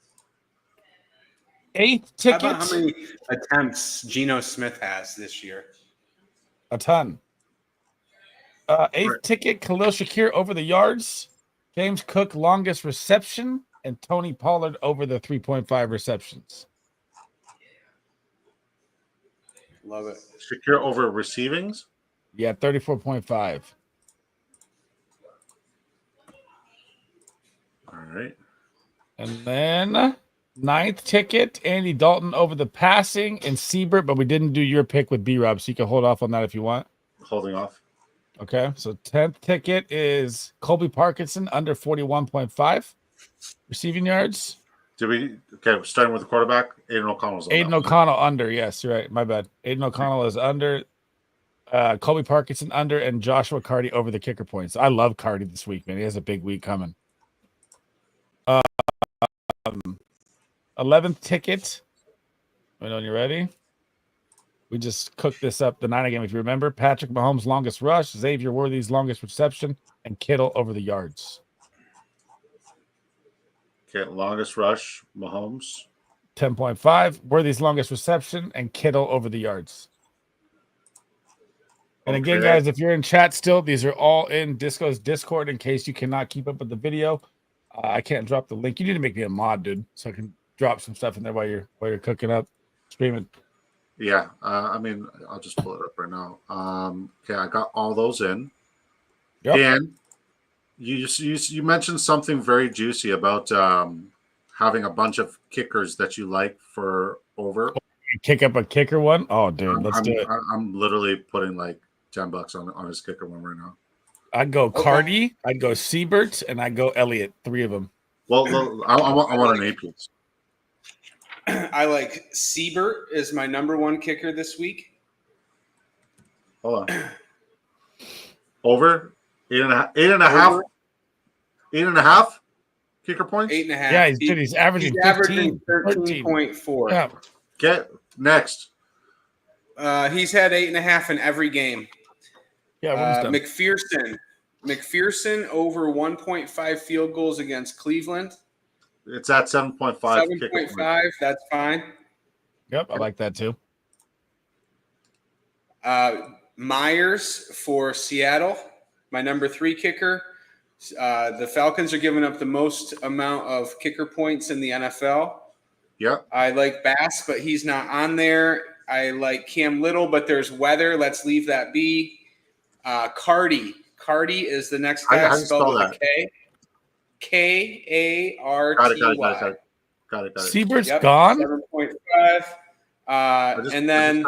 Eighth ticket. How about how many attempts Geno Smith has this year? A ton. Eighth ticket, Khalil Shakir over the yards. James Cook, longest reception. And Tony Pollard over the 3.5 receptions. Love it. Secure over receivings. Yeah, 34.5. All right. And then ninth ticket, Andy Dalton over the passing and Siebert, but we didn't do your pick with B-Rob, so you can hold off on that if you want. Holding off. Okay, so 10th ticket is Colby Parkinson under 41.5 receiving yards. Okay, starting with the quarterback, Aiden O'Connell's on Aiden that. O'Connell under, yes, you're right. My bad. Aiden O'Connell is under. Colby Parkinson under, and Joshua Cardi over the kicker points. I love Cardi this week, man. He has a big week coming. 11th ticket. I know when you're ready. We just cooked this up the Niner game, if you remember. Patrick Mahomes' longest rush, Xavier Worthy's longest reception, and Kittle over the yards. Okay, longest rush, Mahomes. 10.5. Worthy's longest reception, and Kittle over the yards. And again, Okay. guys, if you're in chat still, these are all in Disco's Discord in case you cannot keep up with the video. I can't drop the link. You need to make me a mod, dude, so I can drop some stuff in there while you're cooking up, streaming. Yeah, I mean, I'll just pull it up right now. Okay, I got all those in. Yep. And you mentioned something very juicy about having a bunch of kickers that you like for over. Kick up a kicker one? Oh, dude, let's do it. I'm literally putting like $10 on his kicker one right now. I'd go Cardi, I'd go Siebert, and I'd go Elliott. 3 of them. Well, I want an A piece. I like Siebert is my number one kicker this week. Hold on. Over 8.5. Over 8.5 kicker points. 8.5. Yeah, he's averaging 13.4. Yeah. Get next. He's had 8.5 in every game. Yeah, McPherson over 1.5 field goals against Cleveland. It's at 7.5. 7.5, that's fine. Yep, I like that too. Myers for Seattle, my number 3 kicker. The Falcons are giving up the most amount of kicker points in the NFL. Yep. I like Bass, but he's not on there. I like Cam Little, but there's weather. Let's leave that be. Cardi is the next guy. How do you spell spelled with that? a K. Karty. Got it. Siebert's Yep, gone. 7.5. And then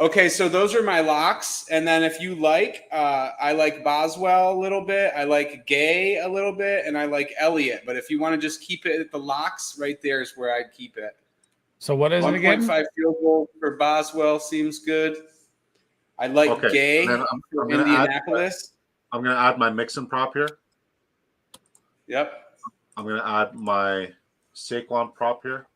okay, so those are my locks. And then if you like, I like Boswell a little bit. I like Gay a little bit, and I like Elliott. But if you want to just keep it at the locks, right there is where I'd keep it. So what is it again? 1.5 field goal for Boswell seems good. I like Gay for Indianapolis. I'm going to add my Mixon prop here. Yep. I'm going to add my Saquon prop here.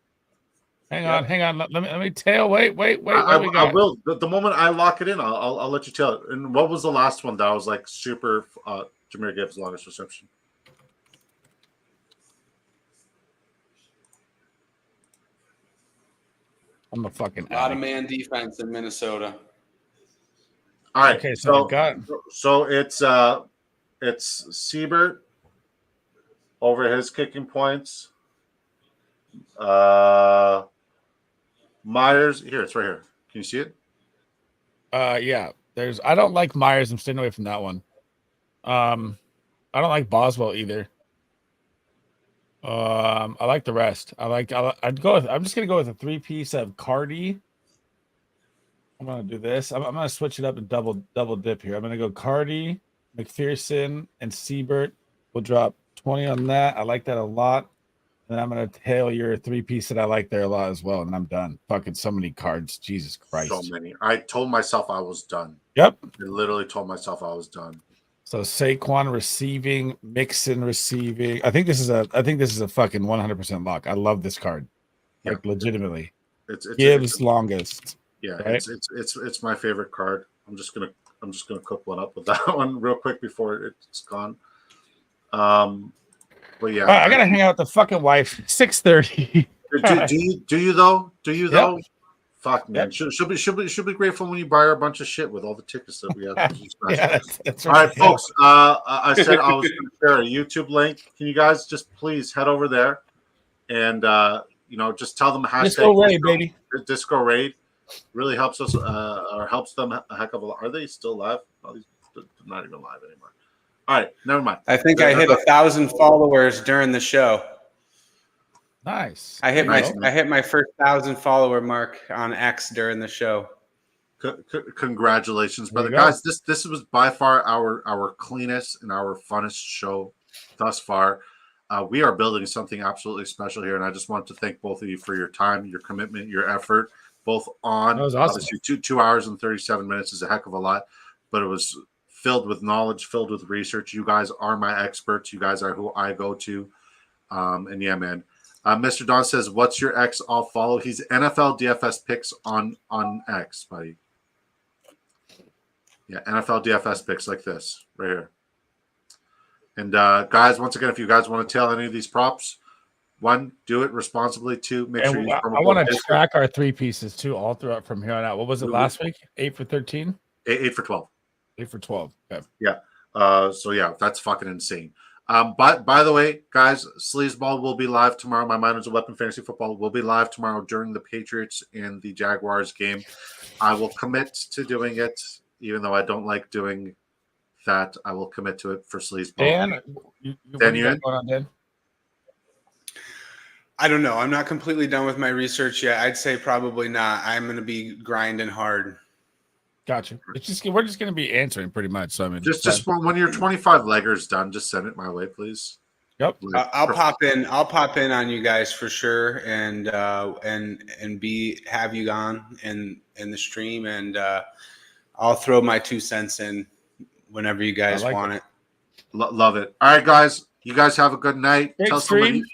Hang on. Let me tail. Wait. I will. The moment I lock it in, I'll let you tell it. And what was the last one that was like super Jameer Gibbs' longest reception? I'm a fucking A lot of man defense in Minnesota. All right. Okay, so it's Siebert over his kicking points. Myers here. It's right here. Can you see it? Yeah. I don't like Myers. I'm staying away from that one. I don't like Boswell either. I like the rest. I'm just gonna go with a 3-piece of Cardi. I'm gonna do this. I'm gonna switch it up and double dip here. I'm gonna go Cardi, McPherson, and Siebert. We'll drop 20 on that. I like that a lot. And I'm gonna tail your 3-piece that I like there a lot as well. And I'm done. Fucking so many cards. Jesus Christ. So many. I told myself I was done. Yep. I literally told myself I was done. So Saquon receiving, Mixon receiving. I think this is a fucking 100% lock. I love this card. Like legitimately. It's Gibbs longest. Yeah, right? it's my favorite card. I'm just gonna cook one up with that one real quick before it's gone. But yeah, I gotta hang out with the fucking wife. 6:30. Do you though? Yep. Fuck man, Yep. she'll be grateful when you buy her a bunch of shit with all the tickets that we have. Yeah, that's all right, folks. I said I was going to share a YouTube link. Can you guys just please head over there and just tell them hashtag Disco Raid, baby. Disco Raid really helps us or helps them a heck of a lot. Are they still live? No, they're not even live anymore. All right, never mind. I think I hit 1,000 followers during the show. Nice. I hit my first 1,000 follower mark on X during the show. Congratulations, brother. Guys, this was by far our cleanest and our funnest show thus far. We are building something absolutely special here, and I just want to thank both of you for your time, your commitment, your effort, both on. That was awesome. Obviously 2 hours and 37 minutes is a heck of a lot, but it was filled with knowledge, filled with research. You guys are my experts. You guys are who I go to. And yeah, man. Mr. Don says, what's your X? I'll follow. He's NFL DFS picks on X, buddy. Yeah, NFL DFS picks like this right here. And guys, once again, if you guys want to tail any of these props, 1, do it responsibly. 2, make sure you. I want to track our 3-pieces too, all throughout from here on out. What was it last week? 8 for 13? 8 for 12. 8 for 12. Okay. Yeah. So yeah, that's fucking insane. But by the way, guys, Sleezball will be live tomorrow. My Miners of Weapon Fantasy Football will be live tomorrow during the Patriots and the Jaguars game. I will commit to doing it, even though I don't like doing that. I will commit to it for Sleezeball. Dan, Dan, you in? Going on, Dan? I don't know. I'm not completely done with my research yet. I'd say probably not. I'm going to be grinding hard. Gotcha. We're just going to be answering pretty much. So I mean, just when your 25 leggers done, just send it my way, please. Yep. I'll pop in. I'll pop in on you guys for sure, and have you on in the stream, and I'll throw my 2 cents in whenever you guys want it. Love it. All right, guys. You guys have a good night. Great Tell stream.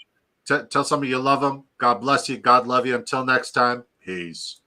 somebody you love them. God bless you. God love you. Until next time. Peace.